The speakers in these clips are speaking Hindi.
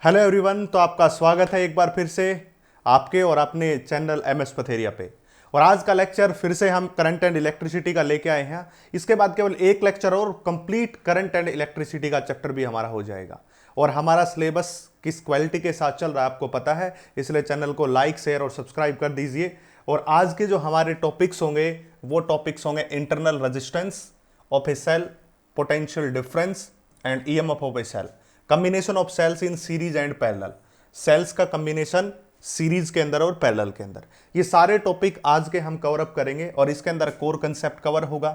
Hello everyone. तो आपका स्वागत है एक बार फिर से आपके और अपने चैनल एमएस पथेरिया पे। और आज का लेक्चर फिर से हम करंट एंड इलेक्ट्रिसिटी का लेके आए हैं। इसके बाद केवल एक लेक्चर और कंप्लीट करंट एंड इलेक्ट्रिसिटी का चैप्टर भी हमारा हो जाएगा। और हमारा सिलेबस किस क्वालिटी के साथ चल रहा है आपको पता है, इसलिए चैनल को लाइक शेयर और सब्सक्राइब कर दीजिए। और आज के जो हमारे टॉपिक्स होंगे वो टॉपिक्स होंगे internal resistance of a cell, potential difference and EMF of a cell, combination of cells in series and parallel, cells का कॉम्बिनेशन सीरीज के अंदर और पैरेलल के अंदर। ये सारे टॉपिक आज के हम कवर अप करेंगे और इसके अंदर कोर कंसेप्ट कवर होगा,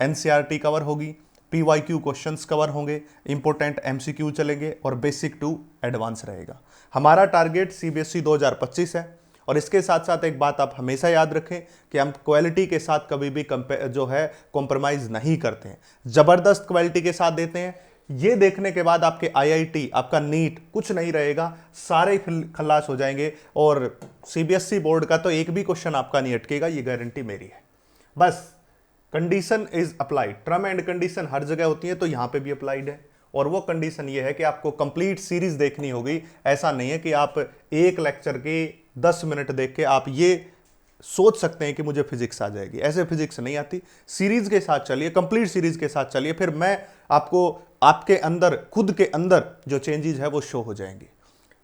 एनसीईआरटी कवर होगी, पीवाईक्यू क्वेश्चंस कवर होंगे, इंपॉर्टेंट एमसीक्यू चलेंगे और बेसिक टू एडवांस रहेगा। हमारा टारगेट सीबीएसई 2025 है। और इसके साथ साथ एक बात आप हमेशा याद रखें कि हम क्वालिटी के साथ कभी भी जो है कॉम्प्रोमाइज नहीं करते हैं, जबरदस्त क्वालिटी के साथ देते हैं। ये देखने के बाद आपके आईआईटी, आपका नीट कुछ नहीं रहेगा, सारे खल्लास हो जाएंगे। और सीबीएसई बोर्ड का तो एक भी क्वेश्चन आपका नहीं अटकेगा, ये गारंटी मेरी है। बस condition is applied, term and condition हर जगह होती है तो यहां पे भी अप्लाइड है। और वो कंडीशन ये है कि आपको कंप्लीट सीरीज देखनी होगी। ऐसा नहीं है कि आप एक लेक्चर के 10 मिनट देख के आप ये सोच सकते हैं कि मुझे फिजिक्स आ जाएगी। ऐसे फिजिक्स नहीं आती। सीरीज के साथ चलिए, कंप्लीट सीरीज के साथ चलिए, फिर मैं आपको आपके अंदर, खुद के अंदर जो चेंजेस है वो शो हो जाएंगे।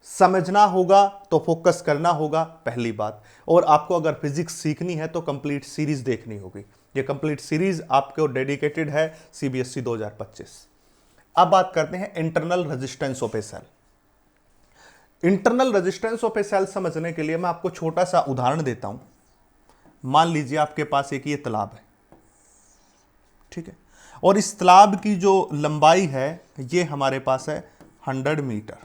समझना होगा तो फोकस करना होगा, पहली बात। और आपको अगर फिजिक्स सीखनी है तो कंप्लीट सीरीज देखनी होगी। ये कंप्लीट सीरीज आपको डेडिकेटेड है सीबीएसई 2025। अब बात करते हैं internal resistance of a cell. Internal resistance of a cell समझने के लिए मैं आपको छोटा सा उदाहरण देता हूं। मान लीजिए आपके पास एक ये तालाब है, ठीक है, और इस तालाब की जो लंबाई है ये हमारे पास है 100 मीटर।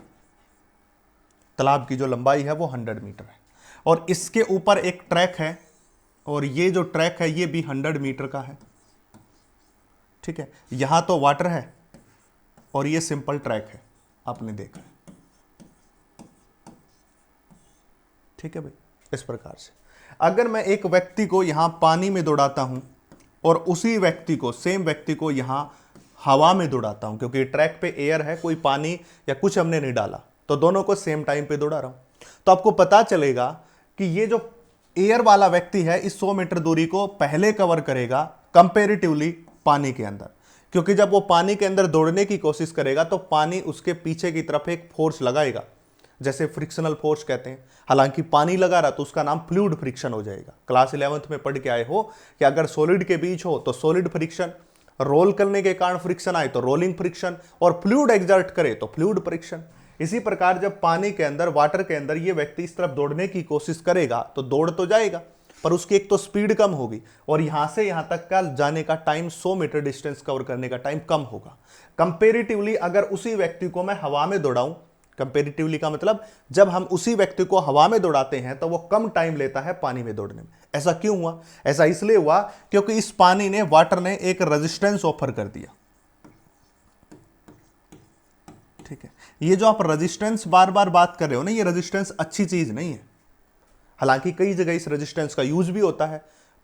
तालाब की जो लंबाई है वो 100 मीटर है। और इसके ऊपर एक ट्रैक है और ये जो ट्रैक है ये भी 100 मीटर का है, ठीक है। यहां तो वाटर है और ये सिंपल ट्रैक है, आपने देखा, ठीक है भाई। इस प्रकार से अगर मैं एक व्यक्ति को यहां पानी में दौड़ाता हूं और उसी व्यक्ति को, सेम व्यक्ति को यहां हवा में दौड़ाता हूं, क्योंकि ट्रैक पे एयर है, कोई पानी या कुछ हमने नहीं डाला, तो दोनों को सेम टाइम पे दौड़ा रहा हूं, तो आपको पता चलेगा कि ये जो एयर वाला व्यक्ति है इस 100 मीटर दूरी को पहले कवर करेगा कंपेरेटिवली पानी के अंदर। क्योंकि जब वो पानी के अंदर दौड़ने की कोशिश करेगा तो पानी उसके पीछे की तरफ एक फोर्स लगाएगा, जैसे फ्रिक्शनल फोर्स कहते हैं। हालांकि पानी लगा रहा तो उसका नाम फ्लूइड फ्रिक्शन हो जाएगा। क्लास 11th में पढ़ के आए हो कि अगर सॉलिड के बीच हो तो सॉलिड फ्रिक्शन, रोल करने के कारण फ्रिक्शन आए तो रोलिंग फ्रिक्शन, और फ्लूइड एक्सर्ट करे तो फ्लूइड फ्रिक्शन। इसी प्रकार जब पानी के अंदर, वाटर के अंदर ये व्यक्ति इस तरफ दौड़ने की कोशिश करेगा तो दौड़ तो जाएगा, पर उसकी एक तो स्पीड कम होगी और यहां से यहां तक का जाने का टाइम, 100 मीटर डिस्टेंस कवर करने का टाइम कम होगा। कंपेरेटिवली अगर उसी व्यक्ति को मैं हवा में दौड़ाऊं, कंपेरेटिवली का मतलब जब हम उसी व्यक्ति को हवा में दौड़ाते हैं तो वो कम टाइम लेता है पानी में दौड़ने में। ऐसा क्यों हुआ? ऐसा इसलिए हुआ क्योंकि इस पानी ने, वाटर ने एक रेजिस्टेंस ऑफर कर दिया, ठीक है। ये जो आप रेजिस्टेंस बार बार बात कर रहे हो ना, ये रेजिस्टेंस अच्छी चीज नहीं है। हालांकि कई जगह इस रेजिस्टेंस का यूज भी होता है,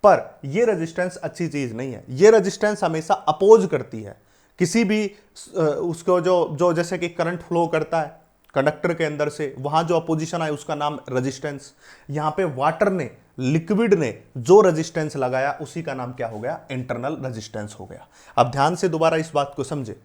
पर यह रेजिस्टेंस अच्छी चीज नहीं है। यह रेजिस्टेंस हमेशा अपोज करती है किसी भी उसको, जो जैसे कि करंट फ्लो करता है कंडक्टर के अंदर से, वहां जो अपोजिशन आए उसका नाम रेजिस्टेंस। यहां पे वाटर ने, लिक्विड ने जो रेजिस्टेंस लगाया उसी का नाम क्या हो गया? इंटरनल रेजिस्टेंस हो गया। अब ध्यान से दोबारा इस बात को समझे।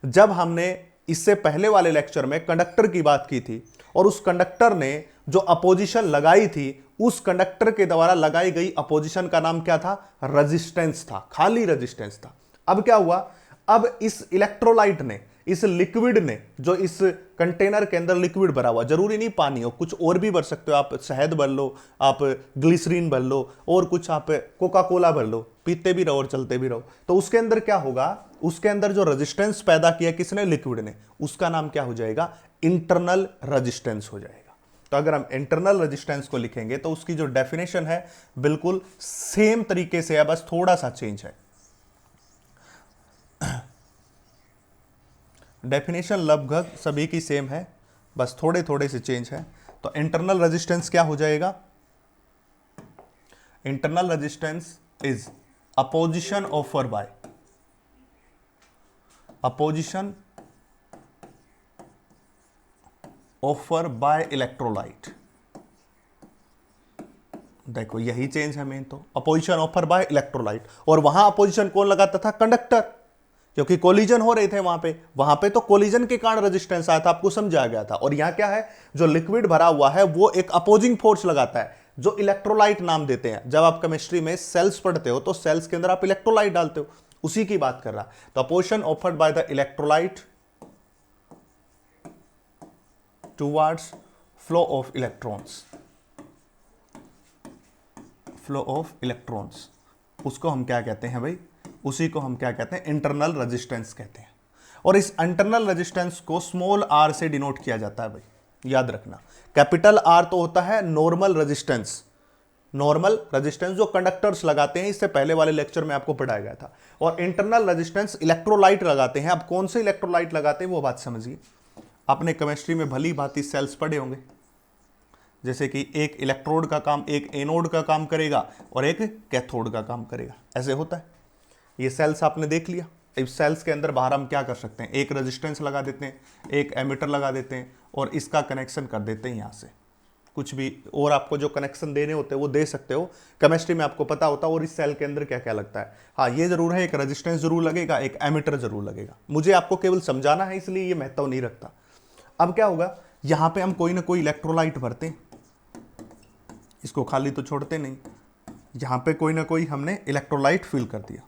जब हमने इससे पहले वाले लेक्चर में कंडक्टर की बात की थी और उस कंडक्टर ने जो अपोजिशन लगाई थी, उस कंडक्टर के द्वारा लगाई गई अपोजिशन का नाम क्या था? रेजिस्टेंस था, खाली रेजिस्टेंस था। अब क्या हुआ? अब इस इलेक्ट्रोलाइट ने, इस लिक्विड ने, जो इस कंटेनर के अंदर लिक्विड भरा हुआ, जरूरी नहीं पानी हो, कुछ और भी भर सकते हो आप, शहद भर लो, आप ग्लिसरीन भर लो, और कुछ आप कोका कोला भर लो, पीते भी रहो और चलते भी रहो। तो उसके अंदर क्या होगा? उसके अंदर जो रेजिस्टेंस पैदा किया किसने? लिक्विड ने। उसका नाम क्या हो जाएगा? इंटरनल रेजिस्टेंस हो जाएगा। तो अगर हम इंटरनल रेजिस्टेंस को लिखेंगे तो उसकी जो डेफिनेशन है बिल्कुल सेम तरीके से है, बस थोड़ा सा चेंज है। डेफिनेशन लगभग सभी की सेम है, बस थोड़े थोड़े से चेंज है। तो इंटरनल रेजिस्टेंस क्या हो जाएगा? Internal resistance is opposition offer by, opposition offer by electrolyte. देखो यही चेंज है मेन, तो अपोजिशन ऑफर बाय इलेक्ट्रोलाइट, और वहां अपोजिशन कौन लगाता था? कंडक्टर, क्योंकि कोलिजन हो रहे थे वहां पे तो कोलिजन के कारण रेजिस्टेंस आया था, आपको समझाया गया था। और यहां क्या है, जो लिक्विड भरा हुआ है वो एक अपोजिंग फोर्स लगाता है, जो इलेक्ट्रोलाइट नाम देते हैं। जब आप केमिस्ट्री में सेल्स पढ़ते हो तो सेल्स के अंदर आप इलेक्ट्रोलाइट डालते हो, उसी की बात कर रहा। तो opposition offered by the electrolyte towards flow of electrons, flow of electrons, उसको हम क्या कहते हैं भाई? उसी को हम क्या कहते हैं? इंटरनल रेजिस्टेंस कहते हैं। और इस इंटरनल रेजिस्टेंस को स्मॉल आर से डिनोट किया जाता है भाई, याद रखना। कैपिटल आर तो होता है नॉर्मल रेजिस्टेंस, नॉर्मल रेजिस्टेंस जो कंडक्टर्स लगाते हैं, इससे पहले वाले लेक्चर में आपको पढ़ाया गया था। और इंटरनल रेजिस्टेंस इलेक्ट्रोलाइट लगाते हैं। अब कौन से इलेक्ट्रोलाइट लगाते हैं वो बात समझिए। आपने केमिस्ट्री में भली भांति सेल्स पढ़े होंगे, जैसे कि एक इलेक्ट्रोड का काम, एक एनोड का काम करेगा और एक कैथोड का काम करेगा, ऐसे होता है। ये सेल्स आपने देख लिया। इस सेल्स के अंदर बाहर हम क्या कर सकते हैं? एक रेजिस्टेंस लगा देते हैं, एक एमिटर लगा देते हैं, और इसका कनेक्शन कर देते हैं यहाँ से। कुछ भी और आपको जो कनेक्शन देने होते हैं वो दे सकते हो, केमिस्ट्री में आपको पता होता है। और इस सेल के अंदर क्या क्या लगता है, हाँ ये जरूर है, एक रेजिस्टेंस जरूर लगेगा, एक एमिटर जरूर लगेगा। मुझे आपको केवल समझाना है, इसलिए ये महत्व नहीं रखता। अब क्या होगा, यहाँ पे हम कोई ना कोई इलेक्ट्रोलाइट भरते हैं, इसको खाली तो छोड़ते नहीं, यहां पे कोई ना कोई हमने इलेक्ट्रोलाइट फिल कर दिया।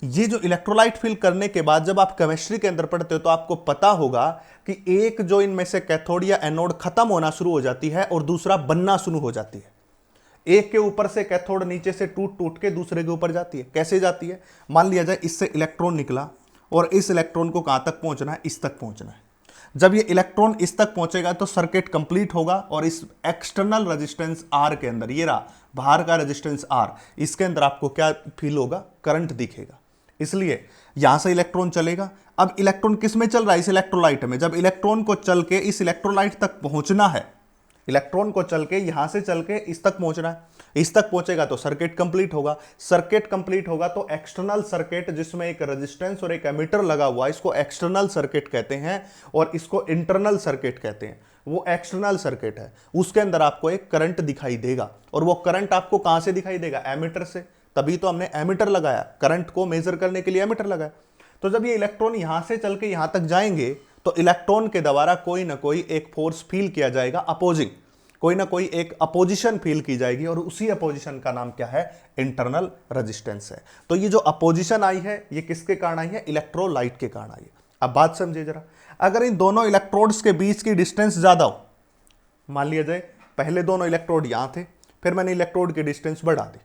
ये जो इलेक्ट्रोलाइट फिल करने के बाद जब आप केमिस्ट्री के अंदर पढ़ते हो तो आपको पता होगा कि एक जो इनमें से कैथोड या एनोड खत्म होना शुरू हो जाती है और दूसरा बनना शुरू हो जाती है। एक के ऊपर से कैथोड नीचे से टूट टूट के दूसरे के ऊपर जाती है। कैसे जाती है? मान लिया जाए इससे इलेक्ट्रॉन निकला और इस इलेक्ट्रॉन को कहां तक पहुंचना है? इस तक पहुंचना है। जब ये इलेक्ट्रॉन इस तक पहुंचेगा तो सर्किट कंप्लीट होगा, और इस एक्सटर्नल रेजिस्टेंस आर के अंदर, ये रहा बाहर का रेजिस्टेंस आर, इसके अंदर आपको क्या फील होगा? करंट दिखेगा। इसलिए यहां से इलेक्ट्रॉन चलेगा। अब इलेक्ट्रॉन किस में चल रहा है? इस इलेक्ट्रोलाइट में। जब इलेक्ट्रॉन को चल के इस इलेक्ट्रोलाइट तक पहुंचना है, इलेक्ट्रॉन को चल के यहां से चल के इस तक पहुंचना है, इस तक पहुंचेगा तो सर्किट कंप्लीट होगा। सर्किट कंप्लीट होगा तो एक्सटर्नल सर्किट, जिसमें एक रेजिस्टेंस और एक एमिटर लगा हुआ है, इसको एक्सटर्नल सर्किट कहते हैं, और इसको इंटरनल सर्किट कहते हैं। वो एक्सटर्नल सर्किट है, उसके अंदर आपको एक करंट दिखाई देगा। और वो करंट आपको कहां से दिखाई देगा? एमिटर से। तभी तो हमने एमिटर लगाया, करंट को मेजर करने के लिए एमिटर लगाया। तो जब ये इलेक्ट्रॉन यहां से चल के यहां तक जाएंगे तो इलेक्ट्रॉन के द्वारा कोई ना कोई एक फोर्स फील किया जाएगा, अपोजिंग, कोई ना कोई एक अपोजिशन फील की जाएगी, और उसी अपोजिशन का नाम क्या है? इंटरनल रेजिस्टेंस है। तो ये जो अपोजिशन आई है ये किसके कारण आई है? इलेक्ट्रोलाइट के कारण आई है। अब बात समझिए जरा, अगर इन दोनों इलेक्ट्रोड्स के बीच की डिस्टेंस ज्यादा हो, मान लिया जाए पहले दोनों इलेक्ट्रोड यहां थे, फिर मैंने इलेक्ट्रोड की डिस्टेंस बढ़ा दी।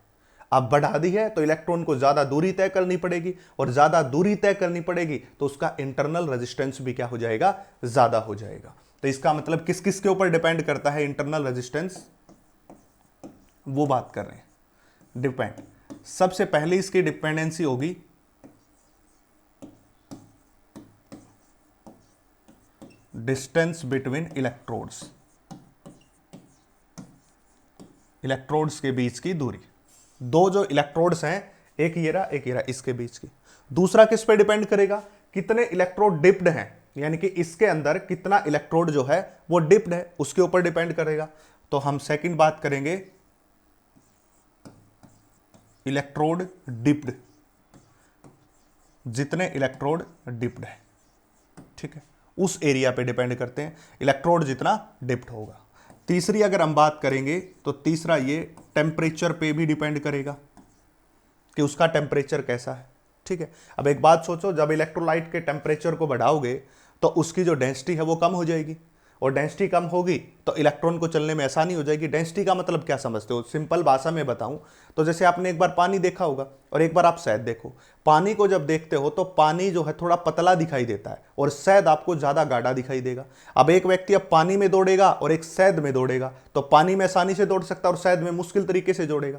अब बढ़ा दी है तो इलेक्ट्रॉन को ज्यादा दूरी तय करनी पड़ेगी, और ज्यादा दूरी तय करनी पड़ेगी तो उसका इंटरनल रेजिस्टेंस भी क्या हो जाएगा? ज्यादा हो जाएगा। तो इसका मतलब किस किस के ऊपर डिपेंड करता है इंटरनल रेजिस्टेंस? वो बात कर रहे हैं, डिपेंड। सबसे पहले इसकी डिपेंडेंसी होगी डिस्टेंस बिटवीन इलेक्ट्रोड्स, इलेक्ट्रोड्स के बीच की दूरी। दो जो इलेक्ट्रोड्स हैं, एक ये रहा एक ये रहा, इसके बीच की। दूसरा किस पे डिपेंड करेगा? कितने इलेक्ट्रोड डिप्ड हैं, यानी कि इसके अंदर कितना इलेक्ट्रोड जो है वो डिप्ड है, उसके ऊपर डिपेंड करेगा। तो हम सेकंड बात करेंगे इलेक्ट्रोड डिप्ड, जितने इलेक्ट्रोड डिप्ड है, ठीक है, उस एरिया पे डिपेंड करते हैं इलेक्ट्रोड जितना डिप्ड होगा। तीसरी अगर हम बात करेंगे तो तीसरा ये टेम्परेचर पे भी डिपेंड करेगा कि उसका टेम्परेचर कैसा है, ठीक है। अब एक बात सोचो, जब इलेक्ट्रोलाइट के टेम्परेचर को बढ़ाओगे तो उसकी जो डेंसिटी है वो कम हो जाएगी, और डेंसिटी कम होगी तो इलेक्ट्रॉन को चलने में आसानी हो जाएगी। डेंसिटी का मतलब क्या समझते हो? सिंपल भाषा में बताऊं तो जैसे आपने एक बार पानी देखा होगा और एक बार आप शहद देखो। पानी को जब देखते हो तो पानी जो है थोड़ा पतला दिखाई देता है और शहद आपको ज्यादा गाढ़ा दिखाई देगा। अब एक व्यक्ति अब पानी में दौड़ेगा और एक शहद में दौड़ेगा, तो पानी में आसानी से दौड़ सकता है और शहद में मुश्किल तरीके से दौड़ेगा।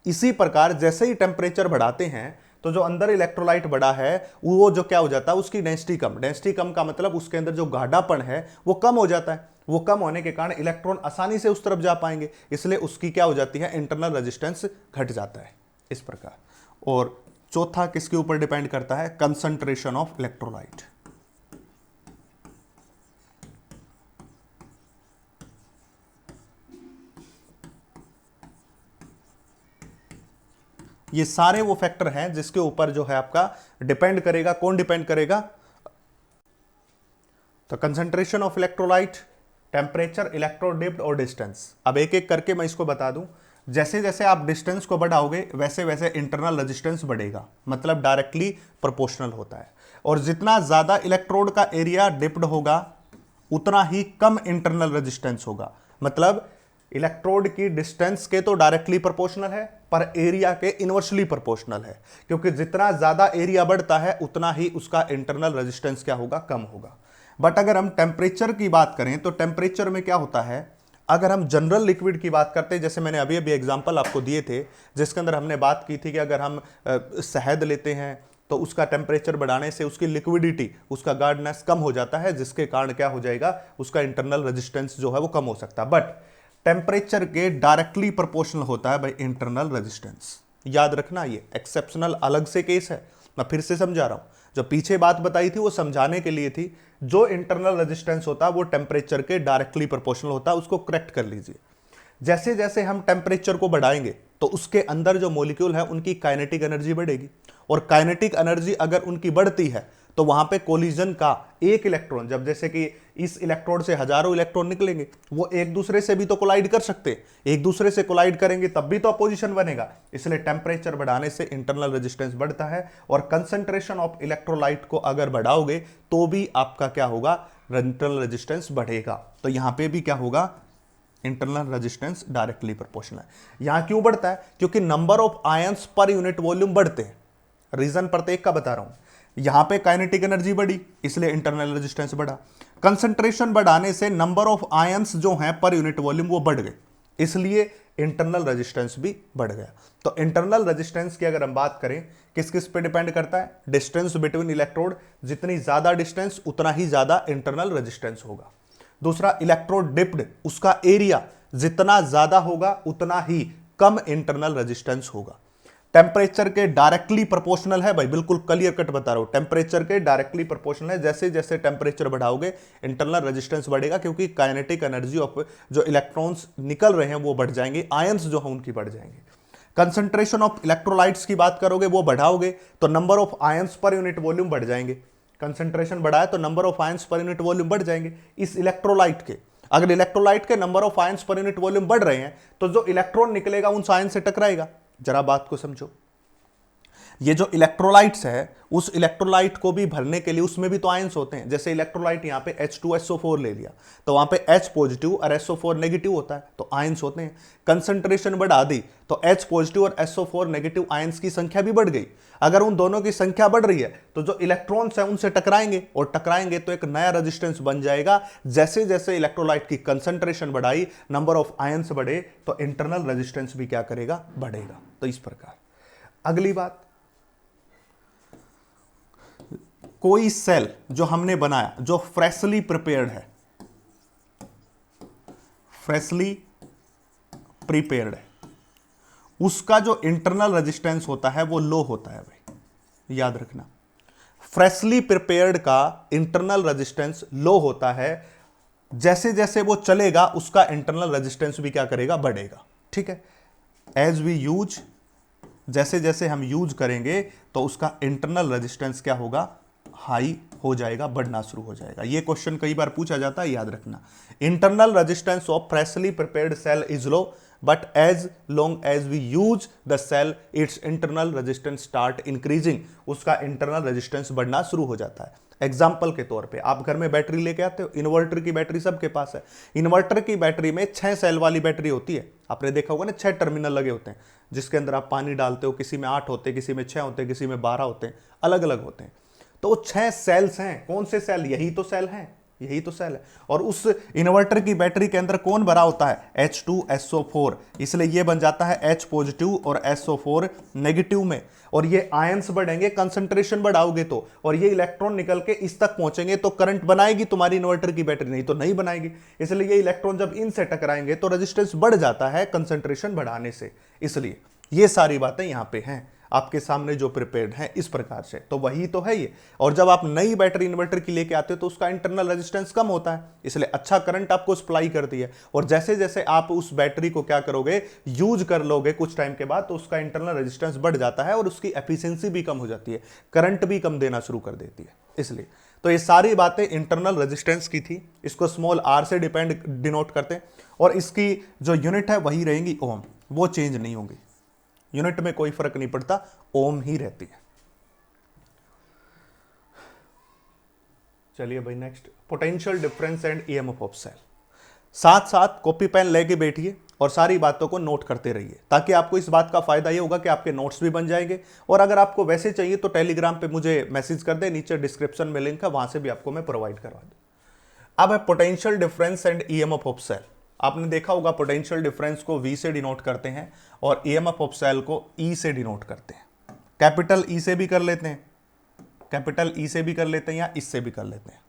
इसी प्रकार जैसे ही टेम्परेचर बढ़ाते हैं तो जो अंदर इलेक्ट्रोलाइट बड़ा है वो जो क्या हो जाता है, उसकी डेंसिटी कम। डेंसिटी कम का मतलब उसके अंदर जो गाढ़ापन है वो कम हो जाता है। वो कम होने के कारण इलेक्ट्रॉन आसानी से उस तरफ जा पाएंगे, इसलिए उसकी क्या हो जाती है, इंटरनल रेजिस्टेंस घट जाता है इस प्रकार। और चौथा किसके ऊपर डिपेंड करता है? Concentration of electrolyte. ये सारे वो फैक्टर हैं जिसके ऊपर जो है आपका डिपेंड करेगा। कौन डिपेंड करेगा? तो concentration of electrolyte, temperature, electrode dipped और डिस्टेंस। अब एक एक करके मैं इसको बता दूं। जैसे जैसे आप डिस्टेंस को बढ़ाओगे वैसे वैसे इंटरनल रेजिस्टेंस बढ़ेगा, मतलब डायरेक्टली प्रोपोर्शनल होता है। और जितना ज्यादा इलेक्ट्रोड का एरिया डिप्ड होगा उतना ही कम इंटरनल रेजिस्टेंस होगा। मतलब इलेक्ट्रोड की डिस्टेंस के तो डायरेक्टली प्रोपोर्शनल है, पर एरिया के इनवर्सली प्रोपोर्शनल है, क्योंकि जितना ज्यादा एरिया बढ़ता है उतना ही उसका इंटरनल रेजिस्टेंस क्या होगा? कम होगा। बट अगर हम टेम्परेचर की बात करें तो टेम्परेचर में क्या होता है? अगर हम जनरल लिक्विड की बात करते हैं, जैसे मैंने अभी अभी एग्जांपल आपको दिए थे जिसके अंदर हमने बात की थी कि अगर हम शहद लेते हैं तो उसका टेम्परेचर बढ़ाने से उसकी लिक्विडिटी, उसका गार्डनेस कम हो जाता है, जिसके कारण क्या हो जाएगा? उसका इंटरनल रेजिस्टेंस जो है वो कम हो सकता है। बट टेम्परेचर के डायरेक्टली प्रोपोर्शनल होता है भाई इंटरनल रेजिस्टेंस। याद रखना, ये एक्सेप्शनल अलग से केस है। मैं फिर से समझा रहा हूं, जो पीछे बात बताई थी वो समझाने के लिए थी। जो इंटरनल रेजिस्टेंस होता है वो टेम्परेचर के डायरेक्टली प्रोपोर्शनल होता है, उसको करेक्ट कर लीजिए। जैसे जैसे हम टेम्परेचर को बढ़ाएंगे तो उसके अंदर जो मॉलिक्यूल है उनकी काइनेटिक एनर्जी बढ़ेगी, और काइनेटिक एनर्जी अगर उनकी बढ़ती है तो वहां पे कोलिजन का एक इलेक्ट्रॉन, जब जैसे कि इस इलेक्ट्रोड से हजारों इलेक्ट्रॉन निकलेंगे, वो एक दूसरे से भी तो कोलाइड कर सकते हैं। एक दूसरे से कोलाइड करेंगे तब भी तो अपोजिशन बनेगा। इसलिए टेम्परेचर बढ़ाने से इंटरनल रेजिस्टेंस बढ़ता है, और कंसंट्रेशन ऑफ इलेक्ट्रोलाइट को अगर बढ़ाओगे तो भी आपका क्या होगा? इंटरनल रेजिस्टेंस बढ़ेगा। तो यहां पर भी क्या होगा? इंटरनल रेजिस्टेंस डायरेक्टली प्रोपोर्शनल है। यहां क्यों बढ़ता है? क्योंकि number of ions per unit volume बढ़ते हैं। रीजन प्रत्येक का बता रहा हूं। यहां पे काइनेटिक एनर्जी बढ़ी इसलिए इंटरनल रेजिस्टेंस बढ़ा। कंसंट्रेशन बढ़ाने से नंबर ऑफ आयंस जो हैं पर यूनिट वॉल्यूम वो बढ़ गए, इसलिए इंटरनल रेजिस्टेंस भी बढ़ गया। तो इंटरनल रेजिस्टेंस की अगर हम बात करें, किस किस पे डिपेंड करता है? डिस्टेंस बिटवीन इलेक्ट्रोड, जितनी ज्यादा डिस्टेंस उतना ही ज्यादा इंटरनल रेजिस्टेंस होगा। दूसरा, इलेक्ट्रोड डिप्ड, उसका एरिया जितना ज्यादा होगा उतना ही कम इंटरनल रेजिस्टेंस होगा। टेम्परेचर के डायरेक्टली प्रोपोर्शनल है भाई, बिल्कुल क्लियर कट बता रहा हूं, टेम्परेचर के डायरेक्टली प्रोपोर्शनल है। जैसे जैसे टेम्परेचर बढ़ाओगे इंटरनल रेजिस्टेंस बढ़ेगा, क्योंकि काइनेटिक एनर्जी ऑफ जो इलेक्ट्रॉन्स निकल रहे हैं वो बढ़ जाएंगे, आयंस जो है उनकी बढ़ जाएंगे। कंसंट्रेशन ऑफ इलेक्ट्रोलाइट्स की बात करोगे, वो बढ़ाओगे तो number of ions per unit volume बढ़ जाएंगे। कंसंट्रेशन बढ़ाए तो number of ions per unit volume बढ़ जाएंगे इस इलेक्ट्रोलाइट के। अगर इलेक्ट्रोलाइट के number of ions per unit volume बढ़ रहे हैं तो जो इलेक्ट्रॉन निकलेगा उन आयंस से टकराएगा। जरा बात को समझो, ये जो इलेक्ट्रोलाइट्स है उस इलेक्ट्रोलाइट को भी भरने के लिए उसमें भी तो आयंस होते हैं। जैसे इलेक्ट्रोलाइट यहां पे H2SO4 ले लिया तो वहां पे H पॉजिटिव और SO4 नेगेटिव होता है, तो आयंस होते हैं। कंसंट्रेशन बढ़ा दी तो H पॉजिटिव और SO4 नेगेटिव आयंस की संख्या भी बढ़ गई। अगर उन दोनों की संख्या बढ़ रही है तो जो इलेक्ट्रॉन्स हैं उनसे टकराएंगे, और टकराएंगे तो एक नया रेजिस्टेंस बन जाएगा। जैसे जैसे इलेक्ट्रोलाइट की कंसंट्रेशन बढ़ाई, नंबर ऑफ आयंस बढ़े, तो इंटरनल रेजिस्टेंस भी क्या करेगा? बढ़ेगा। तो इस प्रकार। अगली बात, कोई सेल जो हमने बनाया जो फ्रेशली प्रिपेयर्ड है, फ्रेशली प्रिपेयर्ड है, उसका जो इंटरनल रेजिस्टेंस होता है वो लो होता है भाई, याद रखना। फ्रेशली प्रिपेयर्ड का इंटरनल रेजिस्टेंस लो होता है। जैसे जैसे वो चलेगा उसका इंटरनल रेजिस्टेंस भी क्या करेगा? बढ़ेगा। ठीक है, एज वी यूज, जैसे जैसे हम यूज करेंगे तो उसका इंटरनल रेजिस्टेंस क्या होगा? हाई हो जाएगा, बढ़ना शुरू हो जाएगा। ये क्वेश्चन कई बार पूछा जाता है, याद रखना। Internal resistance of freshly prepared cell is low, but as long as we use the cell its internal resistance start increasing, उसका इंटरनल रेजिस्टेंस बढ़ना शुरू हो जाता है। एग्जाम्पल के तौर पे आप घर में बैटरी लेके आते हो, इन्वर्टर की बैटरी सबके पास है। इन्वर्टर की बैटरी में 6 सेल वाली बैटरी होती है, आपने देखा होगा ना, 6 टर्मिनल लगे होते हैं जिसके अंदर आप पानी डालते हो। किसी में 8 होते हैं, किसी में 6 होते हैं, किसी में 12 होते हैं, अलग अलग होते हैं। तो 6 सेल्स हैं। कौन से सेल? यही तो सेल हैं, यही तो सेल है। और उस इन्वर्टर की बैटरी के अंदर कौन भरा होता है? H2SO4, इसलिए ये बन जाता है H पॉजिटिव और SO4 नेगेटिव में। और ये आयंस बढ़ेंगे, कंसंट्रेशन बढ़ाओगे तो, और ये इलेक्ट्रॉन निकल के इस तक पहुंचेंगे तो करंट बनाएगी तुम्हारी इन्वर्टर की बैटरी, नहीं तो नहीं बनाएगी। इसलिए ये इलेक्ट्रॉन जब इनसे टकराएंगे तो रेजिस्टेंस बढ़ जाता है कंसंट्रेशन बढ़ाने से। इसलिए ये सारी बातें यहां पे हैं। आपके सामने जो प्रिपेयर्ड है इस प्रकार से, तो वही तो है ये। और जब आप नई बैटरी इन्वर्टर की लेके आते हो तो उसका इंटरनल रेजिस्टेंस कम होता है, इसलिए अच्छा करंट आपको सप्लाई करती है। और जैसे जैसे आप उस बैटरी को क्या करोगे, यूज कर लोगे कुछ टाइम के बाद, तो उसका इंटरनल रेजिस्टेंस बढ़ जाता है और उसकी एफिशिएंसी भी कम हो जाती है, करंट भी कम देना शुरू कर देती है। इसलिए तो ये सारी बातें इंटरनल रेजिस्टेंस की थी, इसको स्मॉल आर से डिनोट करते हैं। और इसकी जो यूनिट है वही रहेंगी ओम, वो चेंज नहीं होंगी, यूनिट में कोई फर्क नहीं पड़ता, ओम ही रहती है। चलिए भाई next, potential difference and EMF of cell. साथ साथ कॉपी पेन लेके बैठिए और सारी बातों को नोट करते रहिए, ताकि आपको इस बात का फायदा ये होगा कि आपके नोट्स भी बन जाएंगे। और अगर आपको वैसे चाहिए तो टेलीग्राम पे मुझे मैसेज कर दे, नीचे डिस्क्रिप्शन में लिंक है, वहां से भी आपको मैं प्रोवाइड करवा दूँ। अब है potential difference and EMF of cell. आपने देखा होगा पोटेंशियल डिफरेंस को V से डिनोट करते हैं और ईएमएफ ऑफ सेल को E से डिनोट करते हैं। कैपिटल E से भी कर लेते हैं, कैपिटल E से भी कर लेते हैं, या इससे भी कर लेते हैं।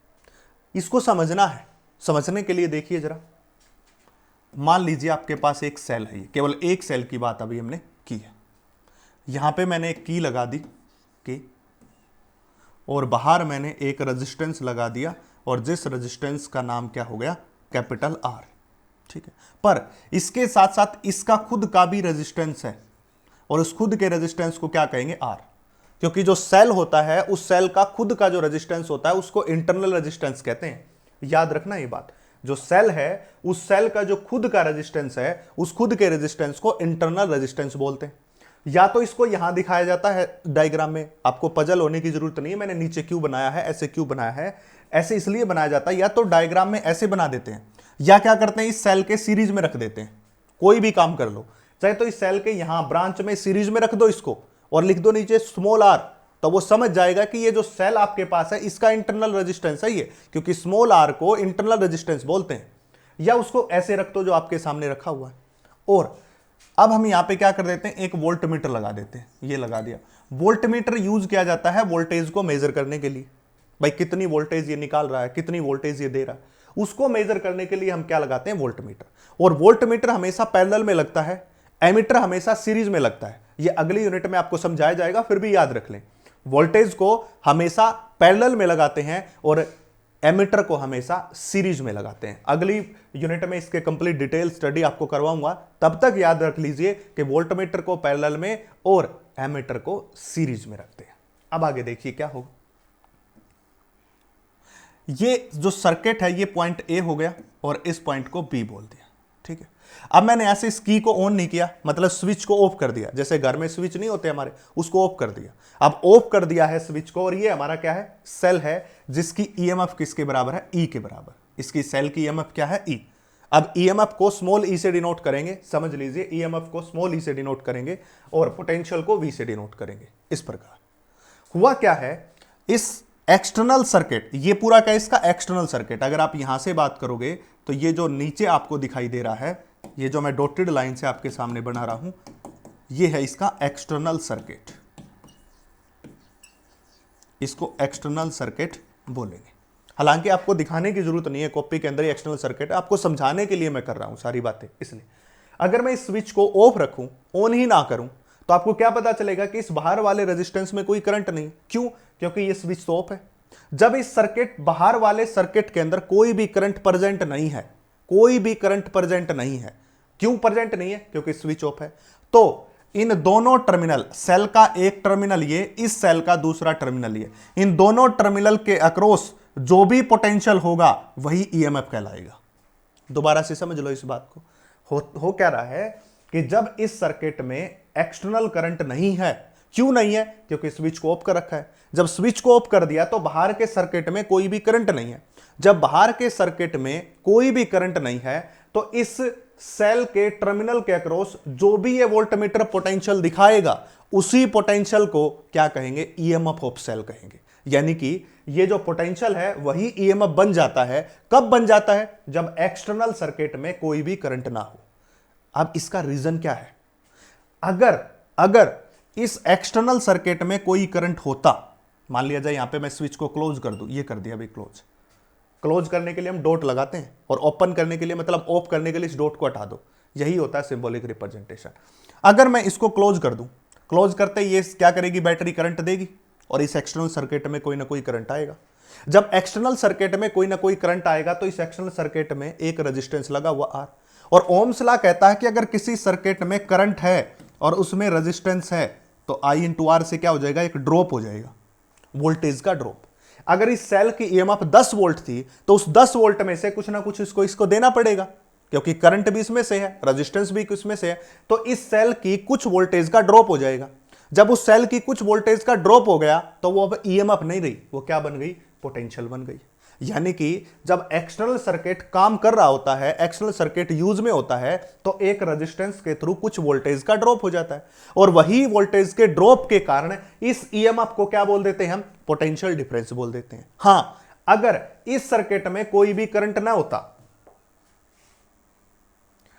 इसको समझना है, समझने के लिए देखिए जरा, मान लीजिए आपके पास एक सेल है, केवल एक सेल की बात अभी हमने की है। यहां पे मैंने एक की लगा दी की, और बाहर मैंने एक रेजिस्टेंस लगा दिया, और जिस रेजिस्टेंस का नाम क्या हो गया, कैपिटल R। ठीक है, पर इसके साथ साथ इसका खुद का भी रेजिस्टेंस है, और उस खुद के रेजिस्टेंस को क्या कहेंगे, R। क्योंकि जो सेल होता है उस सेल का खुद का जो रेजिस्टेंस होता है उसको इंटरनल रेजिस्टेंस कहते हैं। याद रखना ये बात, जो सेल है उस सेल का जो खुद का रेजिस्टेंस है उस खुद के रेजिस्टेंस को इंटरनल रेजिस्टेंस बोलते हैं। या तो इसको यहां दिखाया जाता है डायग्राम में, आपको पजल होने की जरूरत नहीं है, मैंने नीचे क्यों बनाया है, ऐसे क्यों बनाया है, ऐसे इसलिए बनाया जाता है, या तो डायग्राम में ऐसे बना देते हैं, या क्या करते हैं इस सेल के सीरीज में रख देते हैं। कोई भी काम कर लो, चाहे तो इस सेल के यहां ब्रांच में सीरीज में रख दो इसको और लिख दो नीचे स्मॉल r, तो वो समझ जाएगा कि ये जो सेल आपके पास है इसका इंटरनल रेजिस्टेंस है ये, क्योंकि स्मॉल r को इंटरनल रेजिस्टेंस बोलते हैं। या उसको ऐसे रख दो जो आपके सामने रखा हुआ है। और अब हम यहां पे क्या कर देते हैं, एक वोल्टमीटर लगा देते हैं, ये लगा दिया। वोल्टमीटर यूज किया जाता है वोल्टेज को मेजर करने के लिए, भाई कितनी वोल्टेज ये निकाल रहा है, कितनी वोल्टेज ये दे रहा है, उसको मेजर करने के लिए हम क्या लगाते हैं, वोल्टमीटर। और वोल्टमीटर हमेशा पैरेलल में लगता है, एमीटर हमेशा सीरीज में लगता है। ये अगली यूनिट में आपको समझाया जाएगा, फिर भी याद रख लें, वोल्टेज को हमेशा पैरेलल में लगाते हैं और एमीटर को हमेशा सीरीज में लगाते हैं। अगली यूनिट में इसके कंप्लीट डिटेल स्टडी आपको करवाऊंगा, तब तक याद रख लीजिए कि वोल्टमीटर को पैरेलल में और एमीटर को सीरीज में रखते हैं। अब आगे देखिए क्या होगा। ये जो सर्किट है ये पॉइंट ए हो गया और इस पॉइंट को बी बोल दिया। ठीक है, अब मैंने ऐसे इस की को ऑन नहीं किया, मतलब स्विच को ऑफ कर दिया, जैसे घर में स्विच नहीं होते हमारे, उसको ऑफ कर दिया। अब ऑफ कर दिया है स्विच को, और ये हमारा क्या है, सेल है, जिसकी ईएमएफ किसके बराबर है, ई के बराबर। इसकी सेल की ईएमएफ क्या है, ई। अब ईएमएफ को स्मॉल ई से डिनोट करेंगे, समझ लीजिए, ईएमएफ को स्मॉल ई से डिनोट करेंगे और पोटेंशियल को वी से डिनोट करेंगे। इस प्रकार हुआ क्या है, इस एक्सटर्नल सर्किट, ये पूरा क्या इसका एक्सटर्नल सर्किट, अगर आप यहां से बात करोगे तो ये जो नीचे आपको दिखाई दे रहा है, ये जो मैं डॉटेड लाइन से आपके सामने बना रहा हूं, ये है इसका एक्सटर्नल सर्किट, इसको एक्सटर्नल सर्किट बोलेंगे। हालांकि आपको दिखाने की जरूरत नहीं है, कॉपी के अंदर ही एक्सटर्नल सर्किट है, आपको समझाने के लिए मैं कर रहा हूं सारी बातें। इसलिए अगर मैं इस स्विच को ऑफ रखूं, ऑन ही ना करूं, तो आपको क्या पता चलेगा कि इस बाहर वाले रेजिस्टेंस में कोई करंट नहीं। क्यों? क्योंकि ये स्विच तो ऑफ है। जब इस सर्किट, बाहर वाले सर्किट के अंदर कोई भी करंट प्रेजेंट नहीं है, कोई भी करंट प्रेजेंट नहीं है। क्यों प्रेजेंट नहीं है? क्योंकि स्विच ऑफ है। तो इन दोनों टर्मिनल, सेल का एक टर्मिनल ये, इस सेल का दूसरा टर्मिनल ये, इन दोनों टर्मिनल के अक्रॉस जो भी पोटेंशियल होगा वही ईएमएफ कहलाएगा। दोबारा से समझ लो इस बात को। हो क्या रहा है कि जब इस सर्किट में एक्सटर्नल करंट नहीं है, क्यों नहीं है? क्योंकि स्विच को ऑफ कर रखा है। जब स्विच को ऑफ कर दिया तो बाहर के सर्किट में कोई भी करंट नहीं है। जब बाहर के सर्किट में कोई भी करंट नहीं है तो इस सेल के टर्मिनल के अक्रॉस जो भी ये वोल्टमीटर पोटेंशियल दिखाएगा, उसी पोटेंशियल को क्या कहेंगे? ईएमएफ ऑफ सेल कहेंगे। यानी कि ये जो पोटेंशियल है वही ईएमएफ बन जाता है। कब बन जाता है? जब एक्सटर्नल सर्किट में कोई भी करंट ना हो। अब इसका रीजन क्या है? अगर इस एक्सटर्नल सर्किट में कोई करंट होता, मान लिया जाए यहां पे मैं स्विच को क्लोज कर दूं, ये कर दिया भाई क्लोज। क्लोज करने के लिए हम डॉट लगाते हैं और ओपन करने के लिए, मतलब ऑफ करने के लिए इस डॉट को हटा दो। यही होता है सिंबॉलिक रिप्रेजेंटेशन। अगर मैं इसको क्लोज कर दूं क्लोज करते ही ये क्या करेगी, बैटरी करंट देगी और इस एक्सटर्नल सर्किट में कोई ना कोई करंट आएगा। जब एक्सटर्नल सर्किट में कोई ना कोई करंट आएगा तो इस एक्सटर्नल सर्किट में एक रेजिस्टेंस लगा हुआ आर, और ओम्स लॉ कहता है कि अगर किसी सर्किट में करंट है और उसमें रेजिस्टेंस है तो आई इंटू आर से क्या हो जाएगा, एक ड्रॉप हो जाएगा, वोल्टेज का ड्रॉप। अगर इस सेल की ईएमएफ 10 वोल्ट थी तो उस 10 वोल्ट में से कुछ ना कुछ इसको देना पड़ेगा, क्योंकि करंट भी इसमें से है, रेजिस्टेंस भी इसमें से है, तो इस सेल की कुछ वोल्टेज का ड्रॉप हो जाएगा। जब उस सेल की कुछ वोल्टेज का ड्रॉप हो गया तो वो अब ईएमएफ नहीं रही, वो क्या बन गई, पोटेंशियल बन गई। यानी कि जब एक्सटर्नल सर्किट काम कर रहा होता है, एक्सटर्नल सर्किट यूज में होता है, तो एक रेजिस्टेंस के थ्रू कुछ वोल्टेज का ड्रॉप हो जाता है, और वही वोल्टेज के ड्रॉप के कारण इस ईएमएफ को क्या बोल देते हैं हम, पोटेंशियल डिफरेंस बोल देते हैं। हां, अगर इस सर्किट में कोई भी करंट ना होता,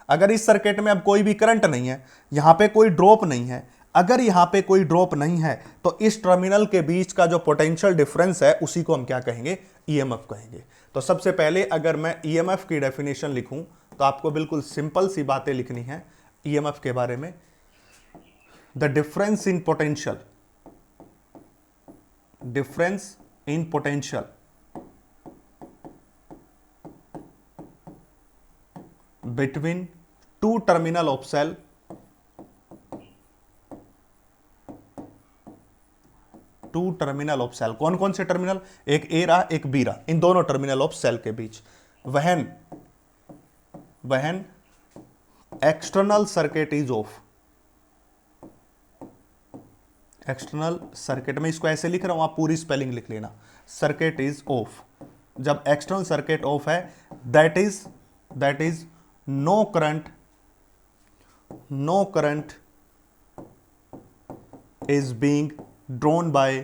अगर इस सर्किट में अब कोई भी करंट नहीं है, यहां पे कोई ड्रॉप नहीं है, अगर यहां पे कोई ड्रॉप नहीं है तो इस टर्मिनल के बीच का जो पोटेंशियल डिफरेंस है उसी को हम क्या कहेंगे, ईएमएफ कहेंगे। तो सबसे पहले अगर मैं ईएमएफ की डेफिनेशन लिखूं तो आपको बिल्कुल सिंपल सी बातें लिखनी है ईएमएफ के बारे में। The difference in potential, difference in potential between two terminal of cell, two terminal of cell, कौन कौन से टर्मिनल, एक ए रहा एक बी रहा, इन दोनों टर्मिनल ऑफ सेल के बीच when external circuit is off, external circuit में इसको ऐसे लिख रहा हूं, आप पूरी स्पेलिंग लिख लेना, सर्किट इज ऑफ, जब एक्सटर्नल सर्किट ऑफ है, that is no current is being drawn by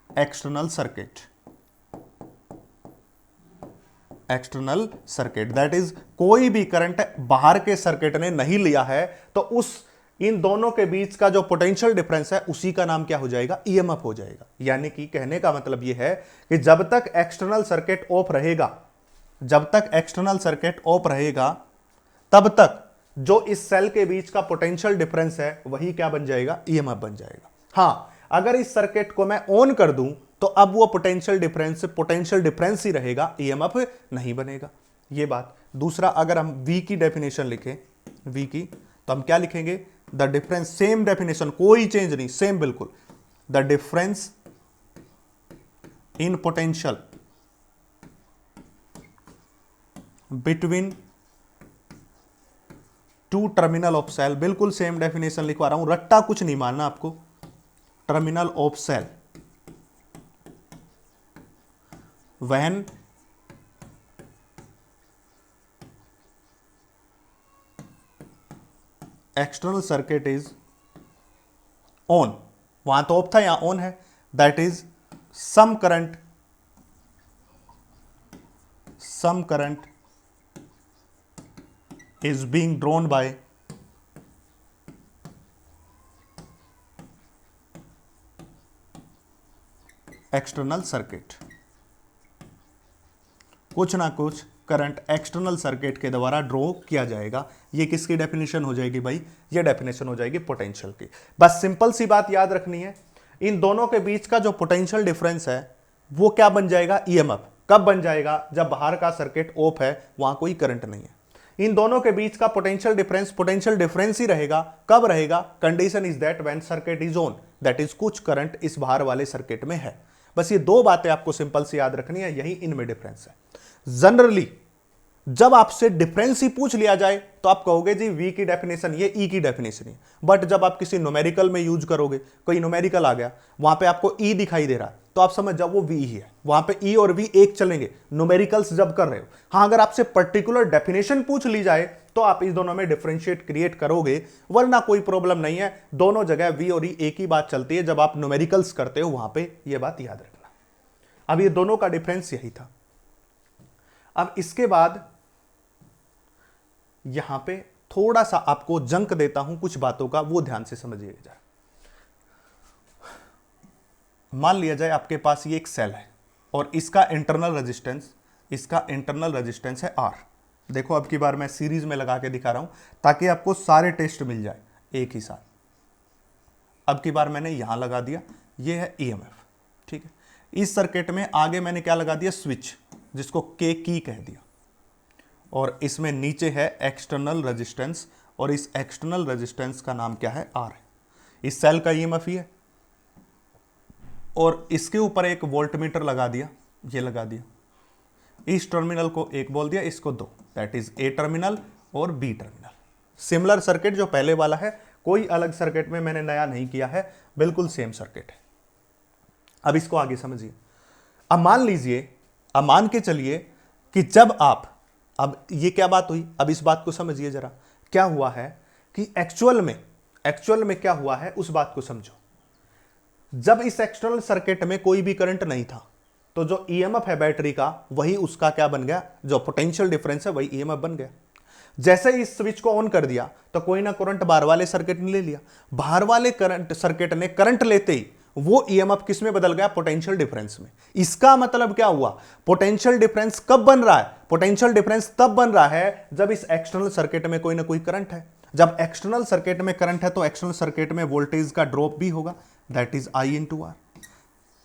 external circuit, that is कोई भी करंट बाहर के सर्किट ने नहीं लिया है तो उस इन दोनों के बीच का जो पोटेंशियल डिफरेंस है उसी का नाम क्या हो जाएगा, ईएमएफ हो जाएगा। यानी कि कहने का मतलब यह है कि जब तक एक्सटर्नल सर्किट ऑफ रहेगा, जब तक एक्सटर्नल सर्किट ऑफ रहेगा तब तक जो इस सेल के बीच का पोटेंशियल डिफरेंस है वही क्या बन जाएगा, ईएमएफ बन जाएगा। हां, अगर इस सर्किट को मैं ऑन कर दूं तो अब वो पोटेंशियल डिफरेंस ही रहेगा, ईएमएफ नहीं बनेगा, ये बात। दूसरा, अगर हम V की डेफिनेशन लिखें, V की, तो हम क्या लिखेंगे, द डिफरेंस, सेम डेफिनेशन, कोई चेंज नहीं, सेम बिल्कुल, the difference in potential between two terminal of cell, बिल्कुल सेम डेफिनेशन लिखवा रहा हूं, रट्टा कुछ नहीं मानना आपको, terminal of cell when external circuit is on, वहां तो ऑफ था, यहां ऑन है, that is some current is being drawn by external circuit, कुछ ना कुछ करंट एक्सटर्नल सर्किट के द्वारा ड्रॉ किया जाएगा। ये किसकी डेफिनेशन हो जाएगी भाई, ये डेफिनेशन हो जाएगी पोटेंशियल की। बस सिंपल सी बात याद रखनी है, इन दोनों के बीच का जो पोटेंशियल डिफरेंस है वो क्या बन जाएगा, ईएमएफ। कब बन जाएगा, जब बाहर का सर्किट ऑफ है, वहां कोई करंट नहीं है, इन दोनों के बीच का पोटेंशियल डिफरेंस ही रहेगा। कब रहेगा, condition is that when circuit is on, that is कुछ करंट इस बाहर वाले सर्किट में है। बस ये दो बातें आपको सिंपल से याद रखनी है, यही इनमें डिफरेंस है। जनरली जब आपसे डिफरेंस ही पूछ लिया जाए तो आप कहोगे जी V की डेफिनेशन ये, E की डेफिनेशन है, बट जब आप किसी न्यूमेरिकल में यूज करोगे, कोई न्यूमेरिकल आ गया, वहां पे आपको E दिखाई दे रहा है, तो आप समझ जाओ वो V ही है, वहां पे E और V एक चलेंगे न्यूमेरिकल्स जब कर रहे हो। हाँ, अगर आपसे पर्टिकुलर डेफिनेशन पूछ ली जाए तो आप इस दोनों में डिफरेंशिएट क्रिएट करोगे, वरना कोई प्रॉब्लम नहीं है, दोनों जगह V और E एक ही बात चलती है जब आप न्यूमेरिकल्स करते हो, वहां पे ये बात याद रखना। अब ये दोनों का डिफरेंस यही था। अब इसके बाद यहां पे थोड़ा सा आपको जंक देता हूं कुछ बातों का, वो ध्यान से समझिएगा। मान लिया जाए आपके पास ये एक सेल है और इसका इंटरनल रेजिस्टेंस है R, देखो अब की बार मैं सीरीज में लगा के दिखा रहा हूं ताकि आपको सारे टेस्ट मिल जाए एक ही साथ। अब की बार मैंने यहां लगा दिया, ये है ईएमएफ, ठीक है। इस सर्किट में आगे मैंने क्या लगा दिया, स्विच, जिसको के की कह दिया, और इसमें नीचे है एक्सटर्नल रेजिस्टेंस, और इस एक्सटर्नल रेजिस्टेंस का नाम क्या है, आर है। इस सेल का ईएमएफ ही है, और इसके ऊपर एक वोल्टमीटर लगा दिया, ये लगा दिया। इस टर्मिनल को एक बोल दिया, इसको दो, दैट इज ए टर्मिनल और बी टर्मिनल। सिमिलर सर्किट जो पहले वाला है, कोई अलग सर्किट में मैंने नया नहीं किया है, बिल्कुल सेम सर्किट है। अब इसको आगे समझिए। अब मान लीजिए, अब मान के चलिए कि जब आप, अब ये क्या बात हुई, अब इस बात को समझिए जरा। क्या हुआ है कि एक्चुअल में क्या हुआ है उस बात को समझो। जब इस एक्सटर्नल सर्किट में कोई भी करंट नहीं था, तो जो ईएमएफ है बैटरी का, वही उसका क्या बन गया, जो पोटेंशियल डिफरेंस है वही ईएमएफ बन गया। जैसे ही इस स्विच को ऑन कर दिया तो कोई ना करंट बाहर वाले सर्किट ने ले लिया, बाहर वाले करंट सर्किट ने करंट लेते ही वो ईएमएफ किस में बदल गया, पोटेंशियल डिफरेंस में। इसका मतलब क्या हुआ, पोटेंशियल डिफरेंस कब बन रहा है, पोटेंशियल डिफरेंस तब बन रहा है जब इस एक्सटर्नल सर्किट में कोई ना कोई करंट है। जब एक्सटर्नल सर्किट में करंट है तो एक्सटर्नल सर्किट में वोल्टेज का ड्रॉप भी होगा, that is I into R,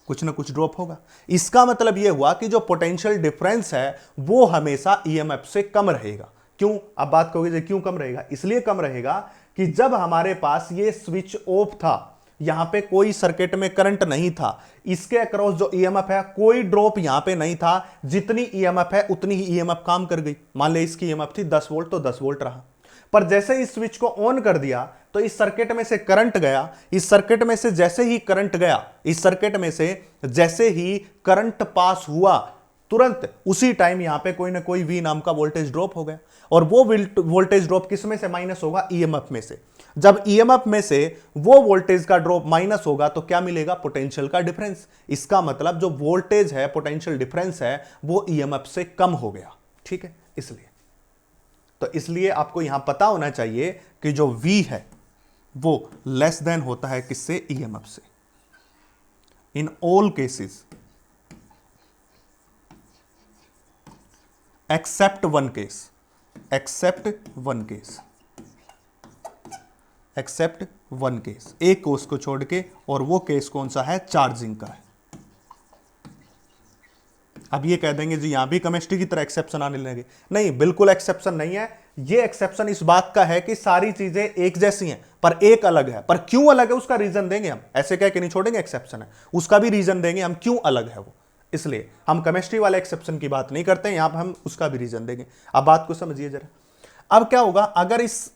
कुछ ना कुछ ड्रॉप होगा। इसका मतलब यह हुआ कि जो पोटेंशियल डिफरेंस है वो हमेशा ईएमएफ से कम रहेगा। क्यों, अब बात करोगे क्यों कम रहेगा, इसलिए कम रहेगा कि जब हमारे पास ये स्विच ऑफ था, यहां पे कोई सर्किट में करंट नहीं था, इसके अक्रॉस जो ईएमएफ है कोई ड्रॉप यहां पे नहीं था, जितनी ईएमएफ है उतनी ही ईएमएफ काम कर गई। मान ले इसकी ईएमएफ थी 10 वोल्ट तो 10 वोल्ट रहा, पर जैसे इस स्विच को ऑन कर दिया तो इस सर्किट में से करंट गया, इस सर्किट में से जैसे ही करंट गया, इस सर्किट में से जैसे ही करंट पास हुआ, तुरंत उसी टाइम यहां पे कोई ना कोई वी नाम का वोल्टेज ड्रॉप हो गया, और वो वोल्टेज ड्रॉप किस में से माइनस होगा, ईएमएफ में से। जब ईएमएफ में से वो वोल्टेज का ड्रॉप माइनस होगा तो क्या मिलेगा, पोटेंशियल का डिफरेंस। इसका मतलब जो वोल्टेज है, पोटेंशियल डिफरेंस है, वो ईएमएफ से कम हो गया, ठीक है। इसलिए आपको यहां पता होना चाहिए कि जो V है वो लेस देन होता है किससे, ईएमएफ से, in all cases except one case, एक केस को छोड़ के, और वो केस कौन सा है, चार्जिंग का है। अब ये कह देंगे जी यहां भी केमिस्ट्री की तरह एक्सेप्शन आने लगे, नहीं, बिल्कुल एक्सेप्शन नहीं है। ये एक्सेप्शन इस बात का है कि सारी चीजें एक जैसी हैं पर एक अलग है, पर क्यों अलग है उसका रीजन देंगे हम, ऐसे कह के नहीं छोड़ेंगे एक्सेप्शन है, उसका भी रीजन देंगे हम क्यों अलग है वो। इसलिए हम केमिस्ट्री वाले एक्सेप्शन की बात नहीं करते, यहां पर हम उसका भी रीजन देंगे। अब बात को समझिए जरा। अब क्या होगा, अगर इस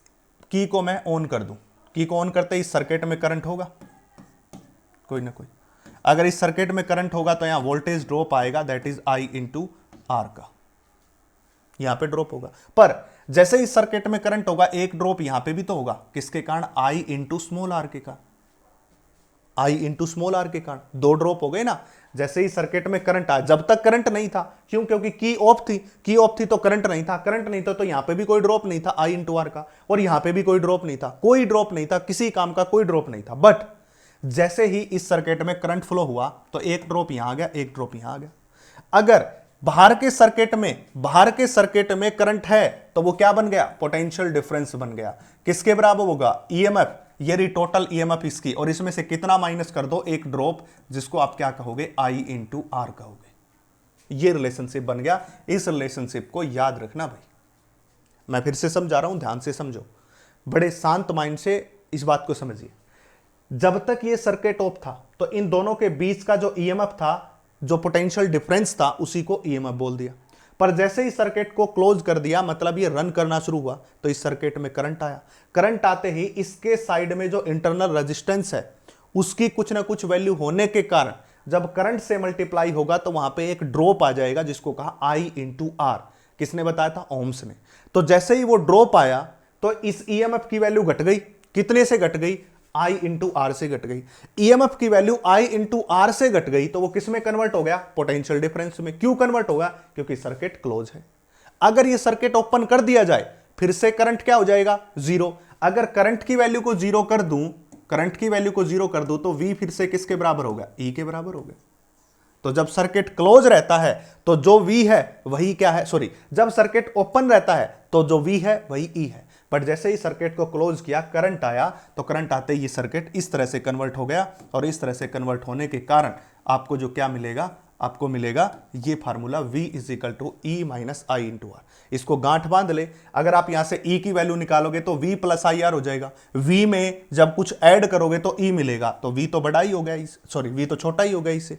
की को मैं ऑन कर दूं, की को ऑन करते ही इस सर्किट में करंट होगा कोई ना कोई, अगर इस सर्किट में करंट होगा तो यहां वोल्टेज ड्रॉप आएगा, that is I into R का, यहां पे ड्रॉप होगा। पर जैसे इस सर्किट में करंट होगा, एक ड्रॉप यहां पे भी तो होगा, किसके कारण, आई इंटू स्मॉल आर के कारण, आई इंटू स्मॉल आर के कारण, दो ड्रॉप हो गए ना। जैसे ही सर्किट में करंट आया, जब तक करंट नहीं था, क्यों, क्योंकि की ऑफ थी तो करंट नहीं था, करंट नहीं था तो यहां पे भी कोई ड्रॉप नहीं था आई इंटू आर का, और यहां पे भी कोई ड्रॉप नहीं था, कोई ड्रॉप नहीं था, किसी काम का कोई ड्रॉप नहीं था। बट जैसे ही इस सर्किट में करंट फ्लो हुआ तो एक ड्रॉप यहां आ गया, एक ड्रॉप यहां आ गया। अगर बाहर के सर्किट में करंट है तो वो क्या बन गया, पोटेंशियल डिफरेंस बन गया, किसके बराबर होगा, ईएमएफ, ये रही टोटल ईएमएफ इसकी, और इसमें से कितना माइनस कर दो, एक ड्रॉप, जिसको आप क्या कहोगे, आई इंटू आर कहोगे। ये रिलेशनशिप बन गया। इस रिलेशनशिप को याद रखना भाई, मैं फिर से समझा रहा हूं, ध्यान से समझो, बड़े शांत माइंड से इस बात को समझिए। जब तक ये सर्किट ऑफ था तो इन दोनों के बीच का जो ईएमएफ था, जो पोटेंशियल डिफरेंस था, उसी को ईएमएफ बोल दिया। पर जैसे ही सर्किट को क्लोज कर दिया, मतलब ये रन करना शुरू हुआ, तो इस सर्किट में करंट आया, करंट आते ही इसके साइड में जो इंटरनल रेजिस्टेंस है उसकी कुछ ना कुछ वैल्यू होने के कारण जब करंट से मल्टीप्लाई होगा तो वहां पे एक ड्रॉप आ जाएगा, जिसको कहा आई इंटू आर। किसने बताया था, ओम्स ने। तो जैसे ही वो ड्रॉप आया तो इस ईएमएफ की वैल्यू घट गई, कितने से घट गई, आई इंटू आर से घट गई। ईएमएफ की वैल्यू आई इंटू आर से घट गई तो वो किस में कन्वर्ट हो गया, पोटेंशियल डिफरेंस में। क्यों कन्वर्ट होगा, क्योंकि सर्किट क्लोज है। अगर ये सर्किट ओपन कर दिया जाए फिर से करंट क्या हो जाएगा, जीरो। अगर करंट की वैल्यू को जीरो कर दूं, तो V फिर से किसके बराबर होगा, E के बराबर होगा। तो जब सर्किट क्लोज रहता है तो जो V है वही क्या है, सॉरी, जब सर्किट ओपन रहता है तो जो V है वही E है। बट जैसे ही सर्किट को क्लोज किया, करंट आया, तो करंट आते ही ये सर्किट इस तरह से कन्वर्ट हो गया, और इस तरह से कन्वर्ट होने के कारण आपको जो क्या मिलेगा, आपको मिलेगा ये formula V is equal to E minus I into R. इसको गांठ बांध ले, अगर आप यहां से E की वैल्यू निकालोगे तो V प्लस आई आर हो जाएगा। V में जब कुछ ऐड करोगे तो E मिलेगा, तो V तो बड़ा ही हो गया, सॉरी V तो छोटा ही हो गया इससे।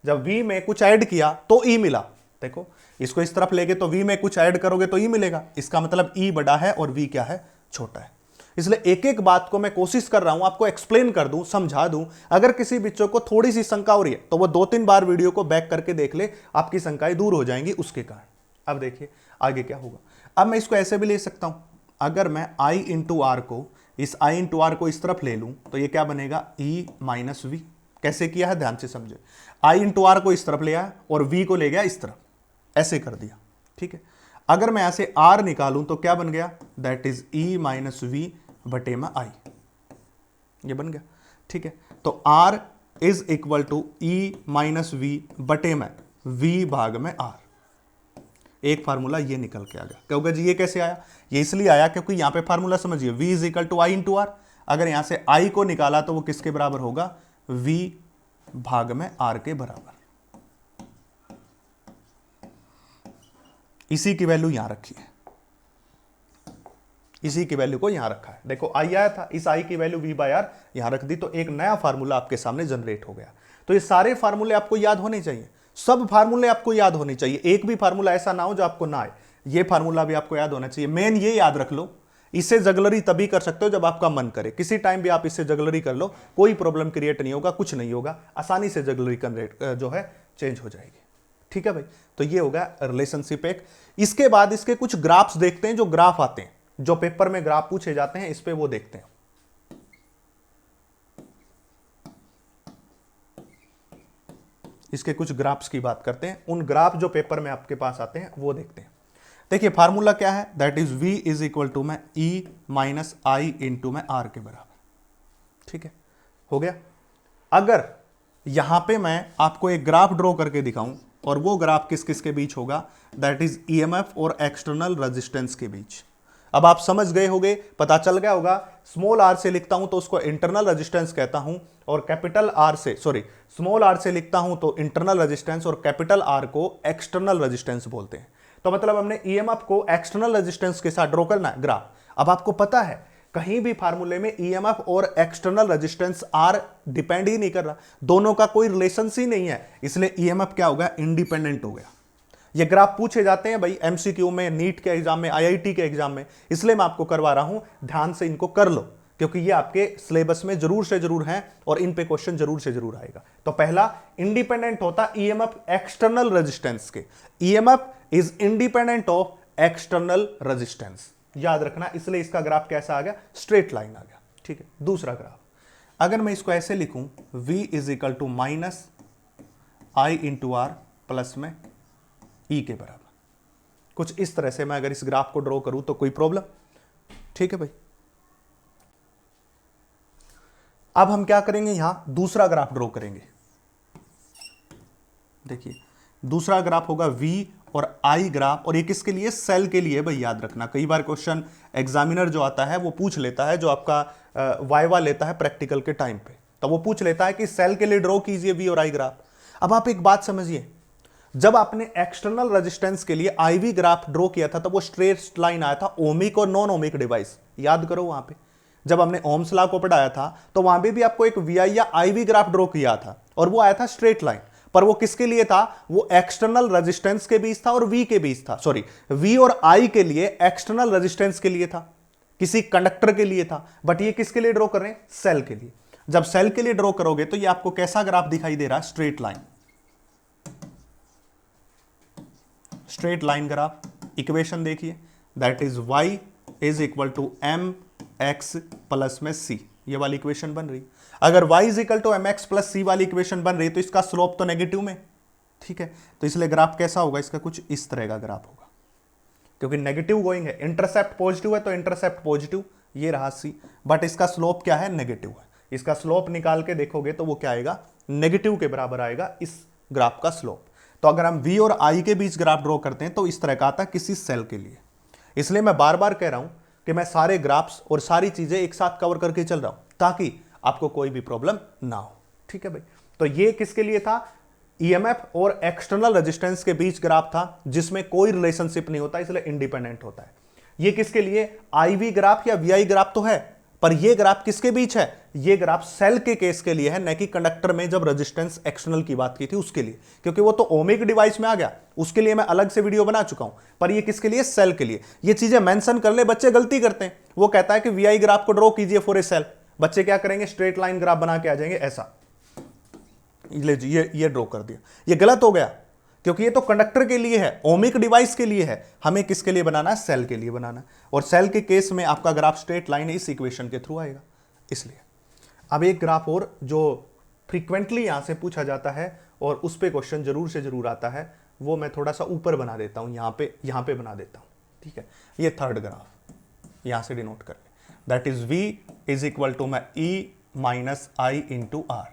जब V में कुछ ऐड किया तो E मिला, देखो इसको इस तरफ लेके तो V में कुछ ऐड करोगे तो E मिलेगा, इसका मतलब E बड़ा है और V क्या है, छोटा है। इसलिए एक एक बात को मैं कोशिश कर रहा हूं आपको एक्सप्लेन कर दूं, समझा दूं। अगर किसी बच्चों को थोड़ी सी शंका हो रही है तो वो 2-3 बार वीडियो को बैक करके देख ले, आपकी शंकाएं दूर हो जाएंगी उसके कारण। अब देखिए आगे क्या होगा। अब मैं इसको ऐसे भी ले सकता हूं, अगर मैं I इंटू आर को, इस I इंटू आर को इस तरफ ले लूं तो ये क्या बनेगा, E माइनस वी। कैसे किया है ध्यान से समझे, I इंटू आर को इस तरफ ले आया और V को ले गया इस तरफ, ऐसे कर दिया, ठीक है। अगर मैं यहां से R निकालूं तो क्या बन गया, that is E minus V बटे में I, ये बन गया, ठीक है। तो R is equal to E minus V बटे में V भाग में R। एक फार्मूला ये निकल के आ गया। क्योंकि जी ये कैसे आया, ये इसलिए आया क्योंकि यहां पे फार्मूला समझिए, V is equal to I into R. अगर यहां से I को निकाला तो वो किसके बराबर होगा, V भाग में R के बराबर। इसी की वैल्यू यहां रखी है, इसी की वैल्यू को यहां रखा है। देखो I आया था, इस I की वैल्यू V बाय R यहां रख दी, तो एक नया फार्मूला आपके सामने जनरेट हो गया। तो ये सारे फार्मूले आपको याद होने चाहिए, सब फार्मूले आपको याद होने चाहिए, एक भी फार्मूला ऐसा ना हो जो आपको ना आए। ये फार्मूला भी आपको याद होना चाहिए। मेन ये याद रख लो, इससे जगलरी तभी कर सकते हो जब आपका मन करे, किसी टाइम भी आप इससे जगलरी कर लो, कोई प्रॉब्लम क्रिएट नहीं होगा, कुछ नहीं होगा, आसानी से जगलरी जो है चेंज हो जाएगी, ठीक है भाई। तो ये होगा रिलेशनशिप एक। इसके बाद इसके कुछ ग्राफ्स देखते हैं, जो ग्राफ आते हैं, जो पेपर में ग्राफ पूछे जाते हैं, इस पे वो देखते हैं। इसके कुछ ग्राफ्स की बात करते हैं, उन ग्राफ जो पेपर में आपके पास आते हैं वो देखते हैं। देखिए फार्मूला क्या है, that is V is equal to में E माइनस आई इंटू में R के बराबर, ठीक है, हो गया। अगर यहां पे मैं आपको एक ग्राफ ड्रॉ करके दिखाऊं, और वो ग्राफ किस किस के बीच होगा, दैट इज EMF और एक्सटर्नल रेजिस्टेंस के बीच। अब आप समझ गए होंगे, पता चल गया होगा, स्मॉल r से लिखता हूं तो उसको इंटरनल रेजिस्टेंस कहता हूं, और कैपिटल R से, सॉरी, स्मॉल r से लिखता हूं तो इंटरनल रेजिस्टेंस, और कैपिटल R को एक्सटर्नल रेजिस्टेंस बोलते हैं। तो मतलब हमने EMF को एक्सटर्नल रेजिस्टेंस के साथ ड्रॉ करना है ग्राफ। अब आपको पता है कहीं भी फार्मूले में EMF और एक्सटर्नल रेजिस्टेंस R डिपेंड ही नहीं कर रहा, दोनों का कोई रिलेशन ही नहीं है, इसलिए EMF क्या हो गया, इंडिपेंडेंट हो गया। ये ग्राफ पूछे जाते हैं भाई MCQ में, नीट के एग्जाम में, IIT के एग्जाम में, इसलिए मैं आपको करवा रहा हूं, ध्यान से इनको कर लो, क्योंकि ये आपके सिलेबस में जरूर से जरूर हैं और इन पे क्वेश्चन जरूर से जरूर आएगा। तो पहला इंडिपेंडेंट होता EMF एक्सटर्नल रेजिस्टेंस के, EMF is independent of external resistance, याद रखना। इसलिए इसका ग्राफ कैसा आ गया, स्ट्रेट लाइन आ गया, ठीक है। दूसरा ग्राफ, अगर मैं इसको ऐसे लिखूं, V is equal to minus I into R plus में E के बराबर, कुछ इस तरह से मैं अगर इस ग्राफ को ड्रॉ करूं तो कोई प्रॉब्लम, ठीक है भाई। अब हम क्या करेंगे, यहां दूसरा ग्राफ ड्रॉ करेंगे। देखिए दूसरा ग्राफ होगा V और I ग्राफ, और ये किसके लिए, सेल के लिए भाई, याद रखना। कई बार क्वेश्चन एग्जामिनर जो आता है वो पूछ लेता है, जो आपका वाइवा लेता है प्रैक्टिकल के टाइम पे, तो वो पूछ लेता है कि सेल के लिए ड्रॉ कीजिए V और I ग्राफ। अब आप एक बात समझिए, जब आपने एक्सटर्नल रेजिस्टेंस के लिए IV ग्राफ ड्रॉ किया था तो वो स्ट्रेट लाइन आया था, ओमिक और नॉन ओमिक डिवाइस, याद करो। वहां पे जब हमने ओम्स लॉ को पढ़ाया था तो वहां पे भी आपको एक VI या IV ग्राफ ड्रॉ किया था, और वो आया था स्ट्रेट लाइन, पर वो किसके लिए था, वो एक्सटर्नल रेजिस्टेंस के बीच था और V के बीच था, सॉरी, V और I के लिए एक्सटर्नल रेजिस्टेंस के लिए था, किसी कंडक्टर के लिए था। बट ये किसके लिए ड्रॉ कर रहे हैं, सेल के लिए। जब सेल के लिए ड्रॉ करोगे तो ये आपको कैसा ग्राफ दिखाई दे रहा है, straight line, straight line graph. Equation देखिए, that is y is equal to m x plus में c, ये वाली इक्वेशन बन रही। अगर y is equal to m x plus c वाली इक्वेशन बन रही तो इसका स्लोप तो नेगेटिव में, ठीक है। तो इसलिए ग्राफ कैसा होगा, इसका कुछ इस तरह का ग्राफ होगा, क्योंकि नेगेटिव गोइंग है, इंटरसेप्ट पॉजिटिव है तो इंटरसेप्ट पॉजिटिव, ये रहा c, बट इसका स्लोप क्या है, नेगेटिव है। इसका स्लोप निकाल के देखोगे तो वो क्या आएगा, नेगेटिव के बराबर आएगा इस ग्राफ का स्लोप। तो अगर हम V और I के बीच ग्राफ ड्रॉ करते हैं तो इस तरह का आता किसी सेल के लिए। इसलिए मैं बार बार कह रहा हूं कि मैं सारे ग्राफ्स और सारी चीजें एक साथ कवर करके चल रहा हूं ताकि आपको कोई भी प्रॉब्लम ना हो। ठीक है भाई, तो ये किसके लिए था? ईएमएफ और एक्सटर्नल रेजिस्टेंस के बीच ग्राफ था जिसमें कोई रिलेशनशिप नहीं होता, इसलिए इंडिपेंडेंट होता है। ये किसके लिए? आईवी ग्राफ या वीआई ग्राफ तो है, पर ये ग्राफ किसके बीच है? ये ग्राफ सेल के केस के लिए है, न कि कंडक्टर में जब रेजिस्टेंस एक्सटर्नल की बात की थी उसके लिए, क्योंकि वो तो ओमिक डिवाइस में आ गया, उसके लिए मैं अलग से वीडियो बना चुका हूं। पर ये किसके लिए? सेल के लिए। ये चीजें मेंशन कर ले, बच्चे गलती करते हैं। वो कहता है कि वीआई ग्राफ को ड्रॉ कीजिए फॉर ए सेल, बच्चे क्या करेंगे? स्ट्रेट लाइन ग्राफ बना के आ जाएंगे ऐसा, ले जी ये ड्रॉ कर दिया। ये गलत हो गया, क्योंकि ये तो कंडक्टर के लिए है, ओमिक डिवाइस के लिए है। हमें किसके लिए बनाना है? सेल के लिए बनाना है। और सेल के केस में आपका ग्राफ स्ट्रेट लाइन इस इक्वेशन के थ्रू आएगा। इसलिए अब एक ग्राफ और जो फ्रीक्वेंटली यहां से पूछा जाता है और उस पे क्वेश्चन जरूर से जरूर आता है, वो मैं थोड़ा सा ऊपर बना देता हूं, यहां पे बना देता हूं। ठीक है, ये थर्ड ग्राफ यहां से डिनोट कर ले, that is V is equal to मैं E minus I into R।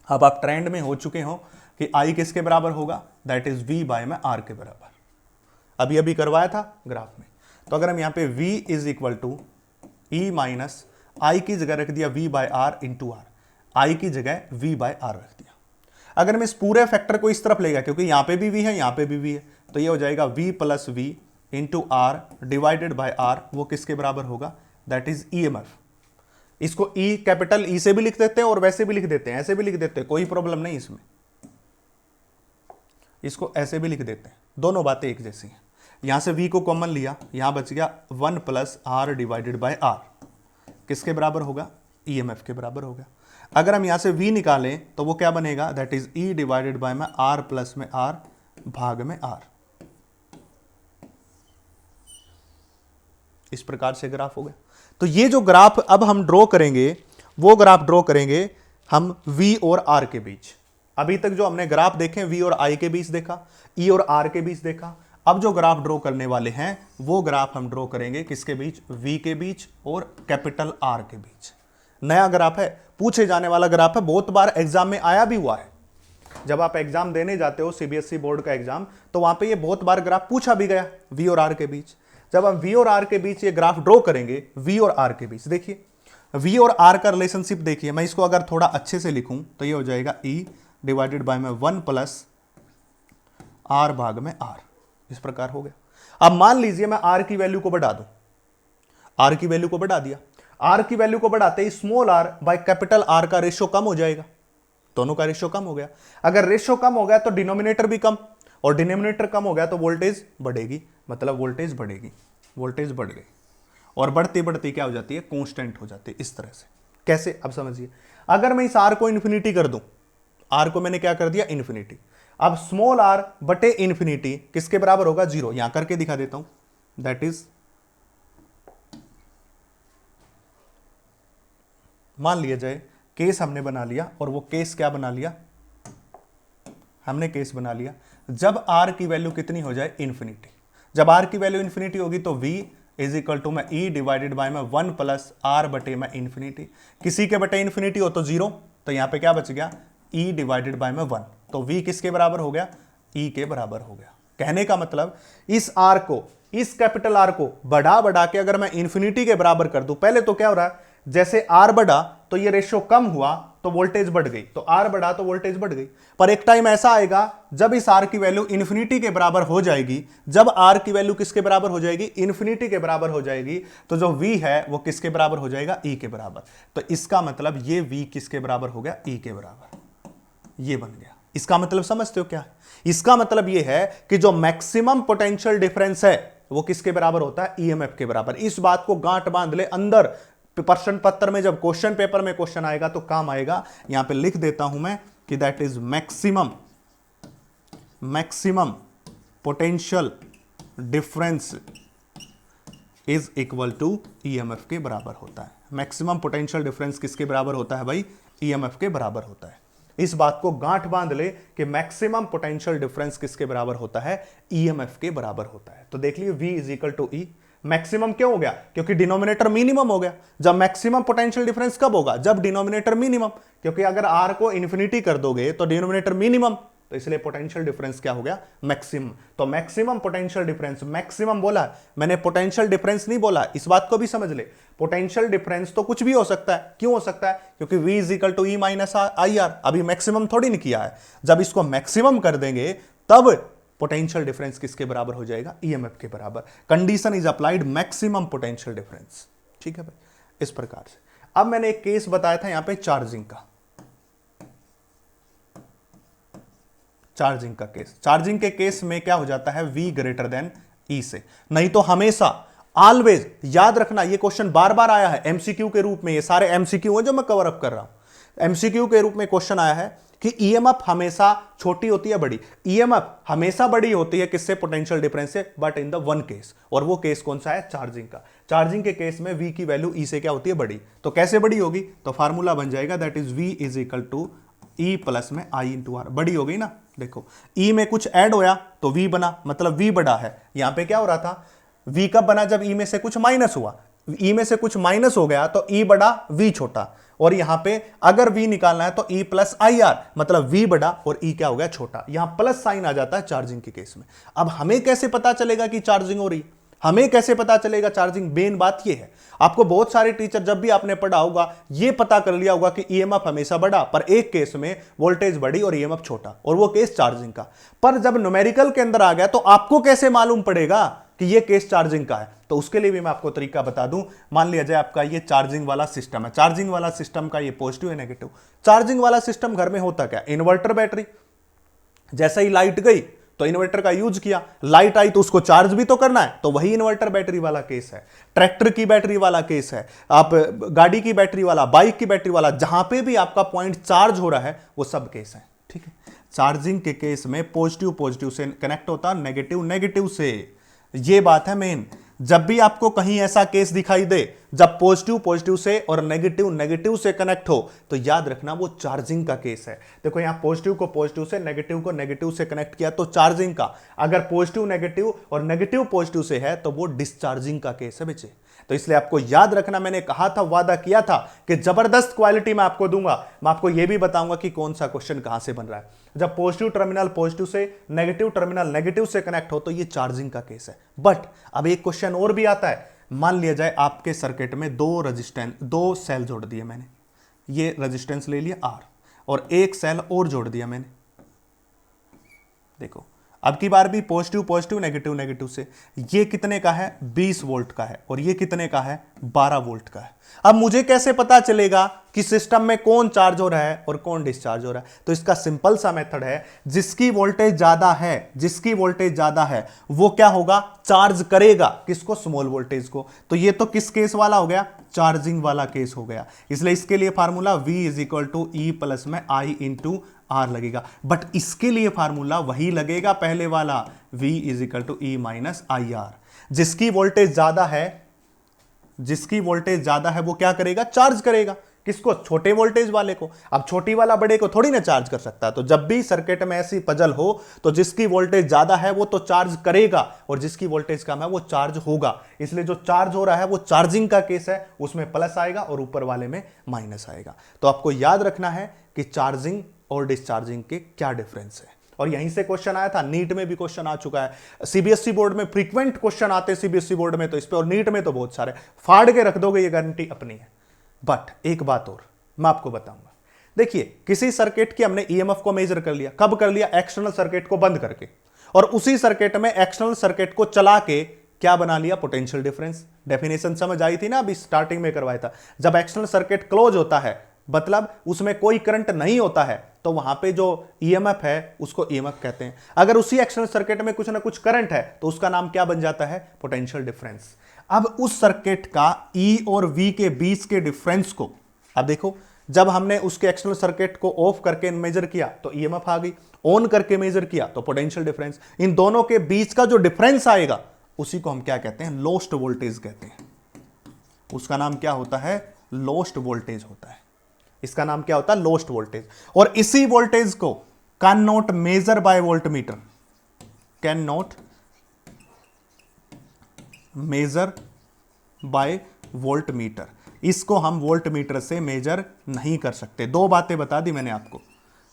अब आप ट्रेंड में हो चुके हो कि I किसके बराबर होगा? दैट इज V बाय में R के बराबर। अभी करवाया था ग्राफ में। तो अगर हम यहां पे V is equal to E minus I की जगह रख दिया V by R into R, I की जगह V बाय R रख दिया। अगर मैं इस पूरे फैक्टर को इस तरफ लेगा, क्योंकि यहां पे भी V है, यहां पे भी V है, तो ये हो जाएगा V plus V into R divided by R। वो किसके बराबर होगा? That is EMF। इसको E कैपिटल E से भी लिख देते हैं और वैसे भी लिख देते हैं, ऐसे भी लिख देते हैं, कोई प्रॉब्लम नहीं इसमें। इसको ऐसे भी लिख देते हैं, दोनों बातें एक जैसी हैं। यहां से V को कॉमन लिया, यहां बच गया 1 plus R divided by R, किसके बराबर होगा? EMF के बराबर होगा। अगर हम यहां से V निकालें तो वो क्या बनेगा? That is E divided by में R प्लस में R भाग में R। इस प्रकार से ग्राफ हो गया। तो ये जो ग्राफ अब हम ड्रॉ करेंगे, वो ग्राफ ड्रॉ करेंगे हम V और R के बीच। अभी तक जो हमने ग्राफ देखे V और I के बीच देखा, E और R के बीच देखा। अब जो ग्राफ ड्रॉ करने वाले हैं वो ग्राफ हम ड्रॉ करेंगे किसके बीच? V के बीच और कैपिटल R के बीच। नया ग्राफ है, पूछे जाने वाला ग्राफ है, बहुत बार एग्जाम में आया भी हुआ है। जब आप एग्जाम देने जाते हो CBSE बोर्ड का एग्जाम, तो वहां पे ये बहुत बार ग्राफ पूछा भी गया, V और R के बीच। जब हम V और R के बीच ये ग्राफ ड्रॉ करेंगे, V और R के बीच, देखिए V और R का रिलेशनशिप देखिए। मैं इसको अगर थोड़ा अच्छे से लिखूं तो ये हो जाएगा E डिवाइडेड बाय में 1 प्लस R भाग में R। इस प्रकार हो गया। अब मान लीजिए मैं R की वैल्यू को बढ़ा दूं, R की वैल्यू को बढ़ा दिया। R की वैल्यू को बढ़ाते ही small r by capital R का रेशियो कम हो जाएगा, दोनों का रेशियो कम हो गया। अगर रेशियो कम हो गया तो डिनोमिनेटर भी कम, और डिनोमिनेटर कम हो गया तो वोल्टेज बढ़ेगी, मतलब वोल्टेज बढ़ेगी, वोल्टेज बढ़ गई, और बढ़ती बढ़ती क्या हो जाती है? कांस्टेंट हो जाती है। इस तरह से कैसे? अब समझिए, अगर मैं इस R को इन्फिनिटी कर दूं, R को मैंने क्या कर दिया? इन्फिनिटी। अब स्मॉल r बटे इन्फिनिटी किसके बराबर होगा? 0। यहां करके दिखा देता हूं, दैट इज, मान लिया जाए केस हमने बना लिया, और वो केस क्या बना लिया? हमने केस बना लिया जब R की वैल्यू कितनी हो जाए? इन्फिनिटी। जब R की वैल्यू इन्फिनिटी होगी तो V इज इक्वल टू में E डिवाइडेड बाय में 1 प्लस R बटे में इन्फिनिटी। किसी के बटे इन्फिनिटी हो तो 0, तो यहां पे क्या बच गया? E डिवाइडेड बाय में 1। तो V किसके बराबर हो गया? E के बराबर हो गया। कहने का मतलब इस R को, इस कैपिटल R को बढ़ा के अगर मैं इन्फिनिटी के बराबर कर दूं, पहले तो क्या हो रहा है? जैसे R बढ़ा तो ये रेशियो कम हुआ तो वोल्टेज बढ़ गई, तो R बढ़ा तो वोल्टेज बढ़ गई। पर एक टाइम ऐसा आएगा जब इस R की वैल्यू इन्फिनिटी के बराबर हो जाएगी, जब R की वैल्यू किसके बराबर हो जाएगी? इन्फिनिटी के बराबर हो जाएगी, तो जो V है वो किसके बराबर हो जाएगा? E के बराबर। तो इसका मतलब ये V किसके बराबर हो गया? E के बराबर। ये बन गया। इसका मतलब समझते हो क्या है? इसका मतलब ये है कि जो मैक्सिमम पोटेंशियल डिफरेंस है वो किसके बराबर होता है? EMF के बराबर। इस बात को गांठ बांध ले अंदर, प्रश्न पत्र में जब क्वेश्चन पेपर में क्वेश्चन आएगा तो काम आएगा। यहां पे लिख देता हूं मैं कि that is maximum potential difference is equal to EMF के बराबर होता है। मैक्सिमम पोटेंशियल डिफरेंस किसके बराबर होता है भाई? EMF के बराबर होता है। इस बात को गांठ बांध ले कि मैक्सिमम पोटेंशियल डिफरेंस किसके बराबर होता है? EMF के बराबर होता है। तो देख लीजिए V is equal to E, maximum क्यों हो गया? क्योंकि डिनोमिनेटर मिनिमम हो गया। जब मैक्सिमम पोटेंशियल डिफरेंस कब होगा? जब डिनोमिनेटर मिनिमम, क्योंकि अगर आर को इन्फिनिटी कर दोगे तो डिनोमिनेटर मिनिमम, तो इसलिए पोटेंशियल डिफरेंस क्या हो गया? मैक्सिमम। तो मैक्सिमम पोटेंशियल डिफरेंस, मैक्सिमम बोला मैंने, पोटेंशियल डिफरेंस नहीं बोला, इस बात को भी समझ ले। पोटेंशियल डिफरेंस तो कुछ भी हो सकता है। क्यों हो सकता है? क्योंकि V is equal to E minus I R, अभी मैक्सिमम थोड़ी नहीं किया है। जब इसको मैक्सिमम कर देंगे तब पोटेंशियल डिफरेंस किसके बराबर हो जाएगा? ईएमएफ के बराबर। Condition is applied maximum potential difference. ठीक है भाई, इस प्रकार से। अब मैंने एक केस बताया था यहां पे चार्जिंग का, चार्जिंग का केस। चार्जिंग के केस में क्या हो जाता है? V ग्रेटर देन E से। नहीं तो हमेशा ऑलवेज याद रखना, ये क्वेश्चन बार बार आया है एमसीक्यू के रूप में। ये सारे एमसीक्यू है जो मैं कवर अप कर रहा हूं। एमसीक्यू के रूप में क्वेश्चन आया है कि ईएमएफ हमेशा छोटी होती है बड़ी? ईएमएफ हमेशा बड़ी होती है किससे? पोटेंशियल डिफरेंस से, but in the one case. और वो केस कौन सा है? चार्जिंग का। चार्जिंग के केस में V की वैल्यू E से क्या होती है? बड़ी। तो कैसे बड़ी होगी? तो फार्मूला बन जाएगा that is V is equal to E plus में I इंटू आर। बड़ी हो गई ना। देखो E में कुछ ऐड होया तो V बना, मतलब V बड़ा है। यहां पे क्या हो रहा था? V कब बना? जब E में से कुछ माइनस हुआ। E में से कुछ माइनस हो गया तो E बड़ा V छोटा। और यहां पे अगर V निकालना है तो E प्लस आई आर, मतलब V बड़ा और E क्या हो गया? छोटा। यहां प्लस साइन आ जाता है चार्जिंग के केस में। अब हमें कैसे पता चलेगा कि चार्जिंग हो रही? हमें कैसे पता चलेगा चार्जिंग? मेन बात यह है, आपको बहुत सारे टीचर जब भी आपने पढ़ा होगा ये पता कर लिया होगा कि ईएमएफ हमेशा बड़ा, पर एक केस में वोल्टेज बड़ी और ईएमएफ छोटा, और वो केस चार्जिंग का। पर जब न्यूमेरिकल के अंदर आ गया तो आपको कैसे मालूम पड़ेगा कि ये केस चार्जिंग का है? तो उसके लिए भी मैं आपको तरीका बता दूं। मान लिया जाए आपका ये चार्जिंग वाला सिस्टम है। चार्जिंग वाला सिस्टम का ये पॉजिटिव है नेगेटिव। चार्जिंग वाला सिस्टम घर में होता क्या? Inverter battery. जैसे ही लाइट गई तो इन्वर्टर का यूज किया, लाइट आई तो उसको चार्ज भी तो करना है, तो वही इन्वर्टर बैटरी वाला केस है। ट्रैक्टर की बैटरी वाला केस है, आप गाड़ी की बैटरी वाला, बाइक की बैटरी वाला, जहां पे भी आपका पॉइंट चार्ज हो रहा है वो सब केस है। ठीक है। चार्जिंग के केस में पॉजिटिव पॉजिटिव से कनेक्ट होता, नेगेटिव नेगेटिव से। ये बात है मेन। जब भी आपको कहीं ऐसा केस दिखाई दे जब पॉजिटिव पॉजिटिव से और नेगेटिव नेगेटिव से कनेक्ट हो, तो याद रखना वो चार्जिंग का केस है। देखो यहां पॉजिटिव को पॉजिटिव से, नेगेटिव को नेगेटिव से कनेक्ट किया तो चार्जिंग का। अगर पॉजिटिव नेगेटिव और नेगेटिव पॉजिटिव से है तो वो डिस्चार्जिंग का केस है बच्चे। तो इसलिए आपको याद रखना, मैंने कहा था, वादा किया था कि जबरदस्त क्वालिटी मैं आपको दूंगा। मैं आपको यह भी बताऊंगा कि कौन सा क्वेश्चन कहां से बन रहा है। जब पॉजिटिव टर्मिनल पॉजिटिव से, नेगेटिव टर्मिनल नेगेटिव से कनेक्ट हो तो ये चार्जिंग का केस है। बट अब एक क्वेश्चन और भी आता है। मान लिया जाए आपके सर्किट में दो सेल जोड़ दिए मैंने, ये रेजिस्टेंस ले लिया R, और एक सेल और जोड़ दिया मैंने। देखो अब की बार भी पॉजिटिव पॉजिटिव नेगेटिव नेगेटिव से। ये कितने का है? 20 वोल्ट का है, और ये कितने का है? 12 वोल्ट का है। अब मुझे कैसे पता चलेगा कि सिस्टम में कौन चार्ज हो रहा है और कौन डिस्चार्ज हो रहा है? तो इसका सिंपल सा मेथड है, जिसकी वोल्टेज ज्यादा है, जिसकी वोल्टेज ज्यादा है वो क्या होगा? चार्ज करेगा। किसको? स्मॉल वोल्टेज को। तो ये तो किस केस वाला हो गया? चार्जिंग वाला केस हो गया। इसलिए इसके लिए formula V is equal to E plus में I इंटू R लगेगा। बट इसके लिए फार्मूला वही लगेगा पहले वाला, V is equal to E minus I R. जिसकी वोल्टेज ज्यादा है, जिसकी वोल्टेज ज्यादा है वो क्या करेगा? चार्ज करेगा। किसको? छोटे वोल्टेज वाले को। अब छोटी वाला बड़े को थोड़ी ना चार्ज कर सकता। तो जब भी सर्किट में ऐसी पजल हो तो जिसकी वोल्टेज ज्यादा है वो तो चार्ज करेगा, और जिसकी वोल्टेज कम है वो चार्ज होगा। इसलिए जो चार्ज हो रहा है वो चार्जिंग का केस है, उसमें प्लस आएगा और ऊपर वाले में माइनस आएगा। तो आपको याद रखना है कि चार्जिंग और डिस्चार्जिंग के क्या डिफरेंस है। और यहीं से क्वेश्चन आया था, नीट में भी क्वेश्चन आ चुका है, सीबीएसई बोर्ड में फ्रीक्वेंट क्वेश्चन आते हैं सीबीएसई बोर्ड में तो इस पे, और नीट में तो बहुत सारे। फाड़ के रख दोगे ये गारंटी अपनी है। बट एक बात और मैं आपको बताऊंगा। देखिए किसी सर्किट की हमने ईएमएफ को मेजर कर लिया, कब कर लिया? एक्सटर्नल सर्किट को बंद करके, और उसी सर्किट में एक्सटर्नल सर्किट को चला के क्या बना लिया? Potential difference. डेफिनेशन समझ आई थी ना, अभी स्टार्टिंग में करवाया था। जब एक्सटर्नल सर्किट क्लोज होता है, मतलब उसमें कोई करंट नहीं होता है, तो वहां पे जो ईएमएफ है उसको ईएमएफ कहते हैं। अगर उसी एक्सटर्नल सर्किट में कुछ ना कुछ करंट है तो उसका नाम क्या बन जाता है? Potential difference. अब उस सर्किट का E और V के बीच के डिफरेंस को, अब देखो जब हमने उसके एक्सटर्नल सर्किट को ऑफ करके मेजर किया तो ईएमएफ आ गई, ऑन करके मेजर किया तो पोटेंशियल डिफरेंस। इन दोनों के बीच का जो डिफरेंस आएगा उसी को हम क्या कहते हैं? लॉस्ट वोल्टेज कहते हैं। उसका नाम क्या होता है? लॉस्ट वोल्टेज होता है। इसका नाम क्या होता है? Lost voltage. और इसी वोल्टेज को can not measure by voltmeter, can not measure by volt meter. इसको हम वोल्ट मीटर से मेजर नहीं कर सकते। दो बातें बता दी मैंने आपको,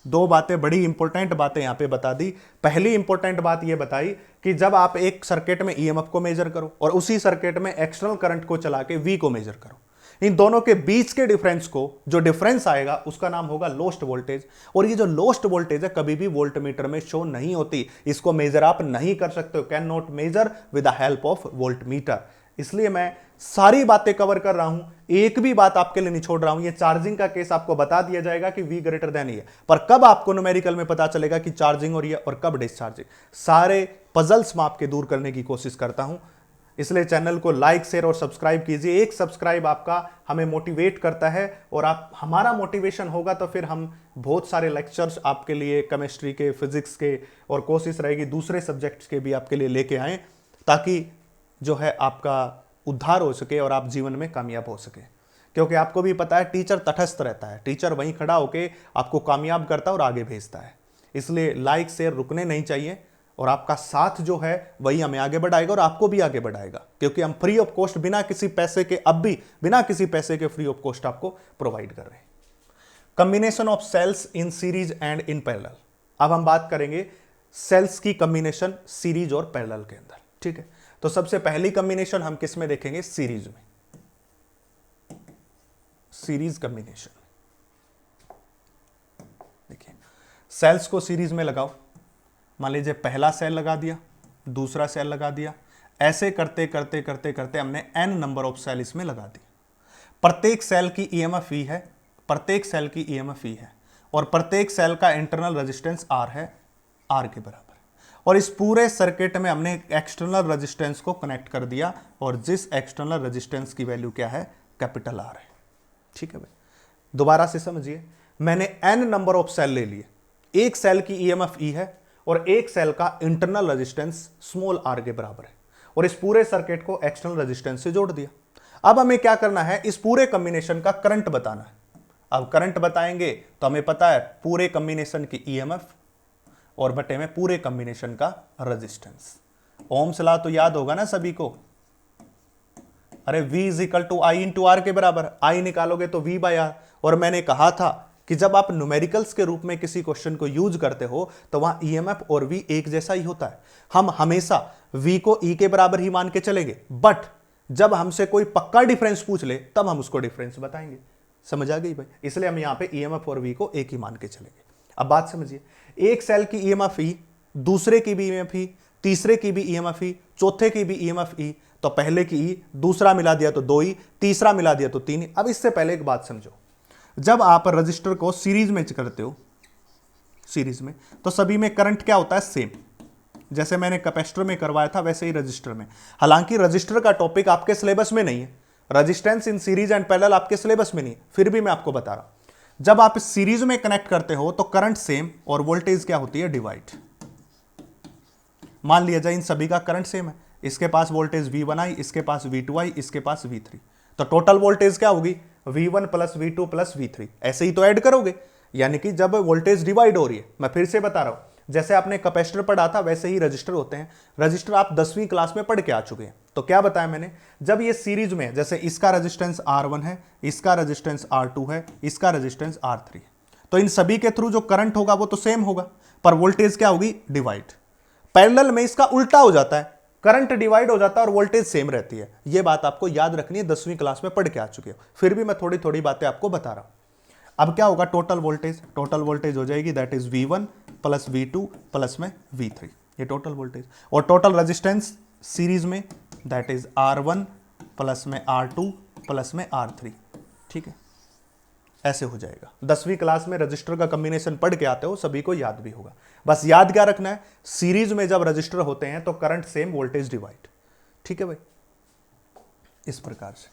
दो बातें बड़ी इंपॉर्टेंट बातें यहां पे बता दी। पहली इंपॉर्टेंट बात यह बताई कि जब आप एक सर्किट में ईएमएफ को मेजर करो और उसी सर्किट में एक्सटर्नल करंट को चला के वी को मेजर करो, इन दोनों के बीच के डिफरेंस को, जो डिफरेंस आएगा उसका नाम होगा लोस्ट वोल्टेज। और ये जो लोस्ट वोल्टेज है कभी भी वोल्ट मीटर में शो नहीं होती, इसको मेजर आप नहीं कर सकते हो, cannot measure with the help of voltmeter. इसलिए मैं सारी बातें कवर कर रहा हूं, एक भी बात आपके लिए नहीं छोड़ रहा हूं। ये चार्जिंग का केस आपको बता दिया जाएगा कि V ग्रेटर देन ये, पर कब आपको न्यूमेरिकल में पता चलेगा कि चार्जिंग हो रही है और कब डिस्चार्जिंग, सारे पजल्स मैं आपके दूर करने की कोशिश करता हूं। इसलिए चैनल को लाइक शेयर और सब्सक्राइब कीजिए। एक सब्सक्राइब आपका हमें मोटिवेट करता है और आप हमारा मोटिवेशन होगा तो फिर हम बहुत सारे लेक्चर्स आपके लिए केमिस्ट्री के, फिजिक्स के, और कोशिश रहेगी दूसरे सब्जेक्ट्स के भी आपके लिए लेके आएँ, ताकि जो है आपका उद्धार हो सके और आप जीवन में कामयाब हो सके। क्योंकि आपको भी पता है टीचर तटस्थ रहता है, टीचर वहीं खड़ा होकर आपको कामयाब करता है और आगे भेजता है। इसलिए लाइक शेयर रुकने नहीं चाहिए और आपका साथ जो है वही हमें आगे बढ़ाएगा और आपको भी आगे बढ़ाएगा, क्योंकि हम फ्री ऑफ कॉस्ट, बिना किसी पैसे के, अब भी बिना किसी पैसे के फ्री ऑफ कॉस्ट आपको प्रोवाइड कर रहे हैं। Combination of cells in series and in parallel. अब हम बात करेंगे सेल्स की कॉम्बिनेशन सीरीज और पैरेलल के अंदर, ठीक है। तो सबसे पहली कॉम्बिनेशन हम किस में देखेंगे? सीरीज में, सीरीज कॉम्बिनेशन। देखिए सेल्स को सीरीज में लगाओ, मान लीजिए पहला सेल लगा दिया, दूसरा सेल लगा दिया, ऐसे करते करते करते करते हमने n नंबर ऑफ सेल इसमें लगा दी। प्रत्येक सेल की ईएमएफ ई है, प्रत्येक सेल की ईएमएफ ई है, और प्रत्येक सेल का इंटरनल रेजिस्टेंस R है, R के बराबर। और इस पूरे सर्किट में हमने एक्सटर्नल रेजिस्टेंस को कनेक्ट कर दिया, और जिस एक्सटर्नल रेजिस्टेंस की वैल्यू क्या है? कैपिटल R है, ठीक है भाई। दोबारा से समझिए, मैंने n नंबर ऑफ सेल ले लिए, एक सेल की ईएमएफ ई है और एक सेल का इंटरनल रेजिस्टेंस स्मॉल r के बराबर है, और इस पूरे सर्किट को एक्सटर्नल रेजिस्टेंस से जोड़ दिया। अब हमें क्या करना है? इस पूरे कॉम्बिनेशन का करंट बताना है। अब करंट बताएंगे तो हमें पता है पूरे कॉम्बिनेशन की ईएमएफ और बटे में पूरे कॉम्बिनेशन का रेजिस्टेंस। ओम्स लॉ तो याद होगा ना सभी को? अरे V is equal to I into R के बराबर, I निकालोगे तो V बाय R। और मैंने कहा था कि जब आप न्यूमेरिकल्स के रूप में किसी क्वेश्चन को यूज करते हो तो वहां ईएमएफ और V एक जैसा ही होता है। हम हमेशा V को E के बराबर ही मान के चलेंगे, बट जब हमसे कोई पक्का डिफरेंस पूछ ले तब हम उसको डिफरेंस बताएंगे। समझ आ गई भाई? इसलिए हम यहां पे ईएमएफ और V को एक ही मान के चलेंगे। अब बात समझिए, एक सेल की ईएमएफ ई, दूसरे की भी ईएमएफ ई, तीसरे की भी ईएमएफ ई, चौथे की भी ईएमएफ ई। तो पहले की ई, दूसरा मिला दिया तो 2 ई, तीसरा मिला दिया तो 3 ई। अब इससे पहले एक बात समझो, जब आप रजिस्टर को सीरीज में करते हो, सीरीज में, तो सभी में करंट क्या होता है? सेम। जैसे मैंने कैपेसिटर में करवाया था वैसे ही रजिस्टर में। हालांकि रजिस्टर का टॉपिक आपके सिलेबस में नहीं है, resistance in series and parallel आपके सिलेबस में नहीं, फिर भी मैं आपको बता रहा हूं। जब आप सीरीज में कनेक्ट करते हो तो करंट सेम और वोल्टेज क्या होती है? डिवाइड। मान लिया जाए इन सभी का करंट सेम है, इसके पास वोल्टेज V1 आई, इसके पास V2 आई, इसके पास V3, तो टोटल वोल्टेज क्या होगी? V1 plus V2 plus V3। ऐसे ही तो ऐड करोगे, यानी कि जब वोल्टेज डिवाइड हो रही है, मैं फिर से बता रहा हूं, जैसे आपने कैपेसिटर पढ़ा था वैसे ही रजिस्टर होते हैं। रजिस्टर आप 10वीं क्लास में पढ़ के आ चुके हैं। तो क्या बताया मैंने? जब ये सीरीज में, जैसे इसका रेजिस्टेंस R1 है, इसका रेजिस्टेंस R2 है, इसका रेजिस्टेंस R3 है, तो इन सभी के थ्रू जो करंट होगा वो तो सेम होगा, पर वोल्टेज क्या होगी? डिवाइड। पैरेलल में इसका उल्टा हो जाता है, करंट डिवाइड हो जाता है और वोल्टेज सेम रहती है। यह बात आपको याद रखनी है, 10वीं क्लास में पढ़ के आ चुके हो, फिर भी मैं थोड़ी थोड़ी बातें आपको बता रहा हूं। अब क्या होगा? टोटल वोल्टेज, टोटल वोल्टेज हो जाएगी that is V1 plus V2 plus में V3, ये टोटल वोल्टेज। और टोटल रेजिस्टेंस सीरीज में दैट इज R1 प्लस में R2 प्लस में R3, ठीक है, ऐसे हो जाएगा। 10वीं क्लास में रजिस्टर का कॉम्बिनेशन पढ़ के आते हो, सभी को याद भी होगा। बस याद क्या रखना है? सीरीज में जब रजिस्टर होते हैं तो करंट सेम, वोल्टेज डिवाइड, ठीक है भाई, इस प्रकार से।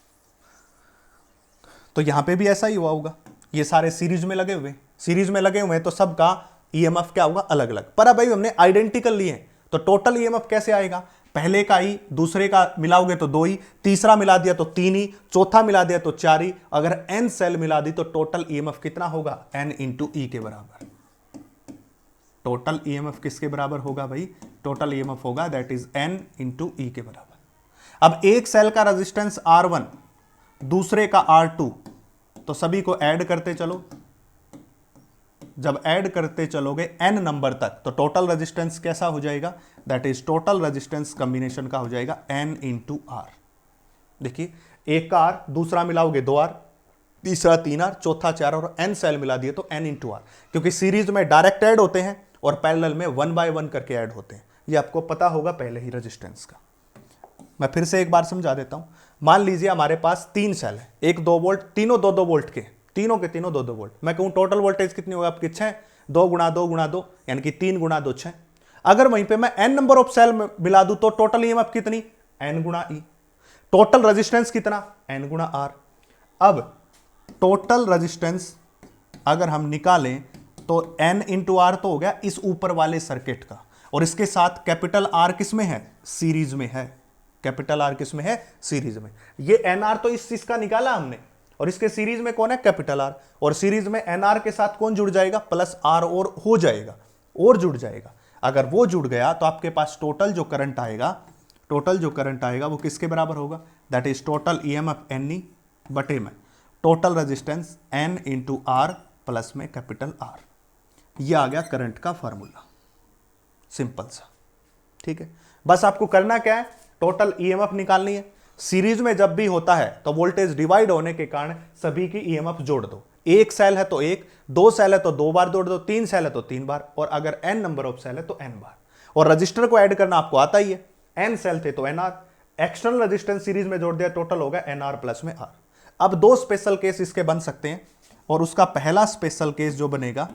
तो यहां पे भी ऐसा ही हुआ होगा, ये सारे सीरीज में लगे हुए, सीरीज में लगे हुए हैं तो सबका ईएमएफ क्या होगा? अलग अलग। पर अब भाई हमने आइडेंटिकल लिए हैं तो टोटल ईएमएफ कैसे आएगा? पहले का ई, दूसरे का मिलाओगे तो 2 ई, तीसरा मिला दिया तो 3 ई, चौथा मिला दिया तो 4 ई। अगर n सेल मिला दी तो टोटल ईएमएफ कितना होगा? n इंटू ई के बराबर। टोटल ईएमएफ किसके बराबर होगा भाई? टोटल ईएमएफ होगा दैट इज n इंटू ई के बराबर। अब एक सेल का रेजिस्टेंस R1, दूसरे का R2, तो सभी को ऐड करते चलो। जब ऐड करते चलोगे n नंबर तक तो टोटल रेजिस्टेंस कैसा हो जाएगा, that is total resistance combination का हो जाएगा n इंटू आर। देखिए एक का R, दूसरा मिलाओगे 2R, तीसरा 3R, चौथा 4 और n सेल मिला दिए तो n इंटू आर, क्योंकि सीरीज में डायरेक्ट ऐड होते हैं और पैरेलल में 1 बाय 1 करके ऐड होते हैं। ये आपको पता होगा पहले ही रेजिस्टेंस का। मैं फिर से एक बार समझा देता हूं। मान लीजिए हमारे पास 3 सेल है, एक 2 वोल्ट, तीनों 2-2 वोल्ट के, तीनों के तीनों 2-2 वोल्ट। मैं कहूं टोटल वोल्टेज कितनी होगी आपकी 6, 2 गुणा 2 गुणा 2 यानी कि 3 गुणा 2 6। अगर वहीं पे मैं n नंबर ऑफ सेल मिला दूं तो टोटल ईएमएफ कितनी, n गुणा ई। टोटल रेजिस्टेंस कितना, n गुणा आर। अब टोटल रेजिस्टेंस अगर हम निकालें तो n इंटू आर तो हो गया इस ऊपर वाले सर्किट का, और इसके साथ कैपिटल आर किस में है, सीरीज में है। कैपिटल आर किस में है, सीरीज में। ये एन आर तो इस चीज का निकाला हमने, और इसके सीरीज में कौन है, कैपिटल आर, और सीरीज में एन आर के साथ कौन जुड़ जाएगा, प्लस आर और हो जाएगा, और जुड़ जाएगा। अगर वो जुड़ गया तो आपके पास टोटल जो करंट आएगा, टोटल जो करंट आएगा वो किसके बराबर होगा, that is total EMF N E बटे में total resistance N into R plus में कैपिटल आर। ये आ गया करंट का फॉर्मूला, सिंपल सा। ठीक है, बस आपको करना क्या है, टोटल ईएमएफ निकालनी है। सीरीज में जब भी होता है तो वोल्टेज डिवाइड होने के कारण सभी की ईएमएफ जोड़ दो। एक सेल है तो एक, 2 सेल है तो 2 बार जोड़ दो, 3 सेल है तो 3 बार, और अगर n नंबर ऑफ सेल है तो n बार। और रजिस्टर को ऐड करना आपको आता ही है, n सेल थे तो nr, एक्सटर्नल रेजिस्टेंस सीरीज में जोड़ दिया, टोटल होगा nr प्लस में r। अब 2 स्पेशल केस इसके बन सकते हैं, और उसका पहला स्पेशल केस जो बनेगा,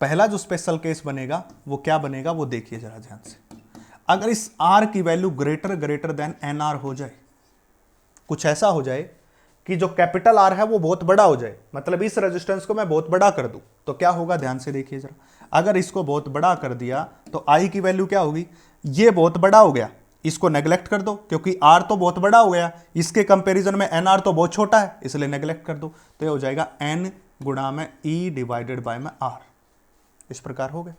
पहला जो स्पेशल केस बनेगा वो क्या बनेगा, वो देखिए जरा ध्यान से। अगर इस R की वैल्यू ग्रेटर देन NR हो जाए, कुछ ऐसा हो जाए कि जो कैपिटल R है वो बहुत बड़ा हो जाए, मतलब इस रेजिस्टेंस को मैं बहुत बड़ा कर दूं, तो क्या होगा, ध्यान से देखिए जरा। अगर इसको बहुत बड़ा कर दिया तो I की वैल्यू क्या होगी, ये बहुत बड़ा हो गया, इसको नेग्लेक्ट कर दो क्योंकि R तो बहुत बड़ा हो गया, इसके कंपेरिजन में NR तो बहुत छोटा है, इसलिए नेग्लेक्ट कर दो, तो ये हो जाएगा N गुणा में E डिवाइडेड बाय में R। इस प्रकार हो गया।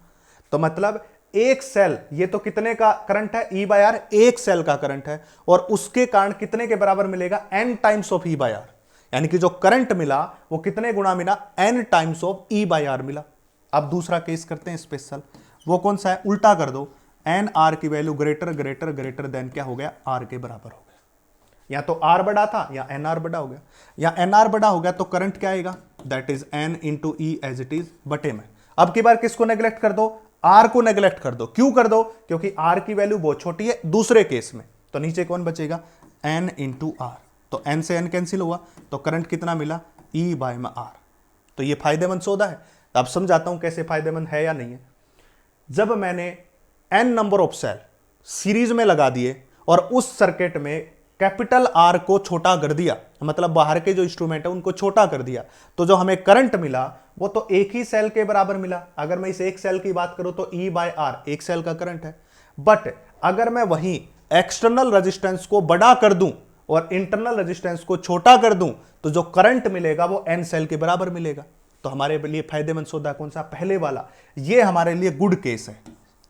तो मतलब एक सेल, ये तो कितने का करंट है, E बाय आर, एक सेल का करंट है, और उसके कारण कितने के बराबर मिलेगा, n times of E by R. यानी कि जो करंट मिला वो कितने गुना मिला, n times of E by R मिला। अब दूसरा केस करते हैं स्पेशल, वो कौन सा है, उल्टा कर दो, एन आर की वैल्यू ग्रेटर देन क्या हो गया, आर के बराबर हो गया। या तो आर बड़ा था या एन आर बड़ा हो गया, या एन आर बड़ा हो गया तो करंट क्या आएगा, that is N into E as it is बटे में। अब की बार किसको नेग्लेक्ट कर दो, आर को नेग्लेक्ट कर दो। क्यों कर दो, क्योंकि आर की वैल्यू बहुत छोटी है दूसरे केस में, तो नीचे कौन बचेगा, एन इंटू आर। तो एन से एन कैंसिल हुआ तो करंट कितना मिला, ई बाय में आर। तो ये फायदेमंद सौदा है। अब समझाता हूं कैसे फायदेमंद है या नहीं है। जब मैंने N number of cell series में लगा दिए और उस सर्किट में कैपिटल आर को छोटा कर दिया, मतलब बाहर के जो इंस्ट्रूमेंट है उनको छोटा कर दिया, तो जो हमें करंट मिला वो तो एक ही सेल के बराबर मिला। अगर मैं इस एक सेल की बात करूं तो ई बाय आर एक सेल का करंट है। बट अगर मैं वहीं एक्सटर्नल रेजिस्टेंस को बड़ा कर दूं और इंटरनल रेजिस्टेंस को छोटा कर दूं तो जो करंट मिलेगा वो एन सेल के बराबर मिलेगा। तो हमारे लिए फायदेमंद सौदा कौन सा, पहले वाला। ये हमारे लिए गुड केस है।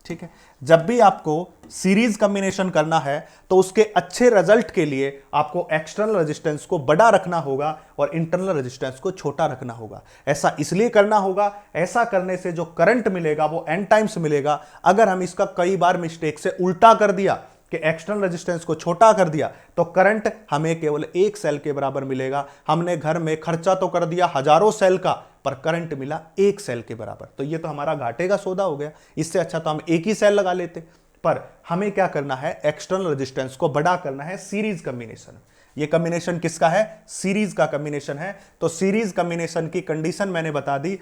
ठीक है, जब भी आपको सीरीज कॉम्बिनेशन करना है तो उसके अच्छे रिजल्ट के लिए आपको एक्सटर्नल रेजिस्टेंस को बड़ा रखना होगा और इंटरनल रेजिस्टेंस को छोटा रखना होगा। ऐसा इसलिए करना होगा, ऐसा करने से जो करंट मिलेगा वो एन टाइम्स मिलेगा। अगर हम इसका कई बार मिस्टेक से उल्टा कर दिया कि एक्सटर्नल रेजिस्टेंस को छोटा कर दिया तो करंट हमें केवल एक सेल के बराबर मिलेगा। हमने घर में खर्चा तो कर दिया हजारों सेल का, पर करंट मिला एक सेल के बराबर, तो ये तो हमारा घाटे का सौदा हो गया। इससे अच्छा तो हम एक ही सेल लगा लेते। पर हमें क्या करना है, एक्सटर्नल रेजिस्टेंस को बड़ा करना है, सीरीज कॉम्बिनेशन। ये कॉम्बिनेशन किसका है, सीरीज का कॉम्बिनेशन है। तो सीरीज कॉम्बिनेशन की कंडीशन मैंने बता दी,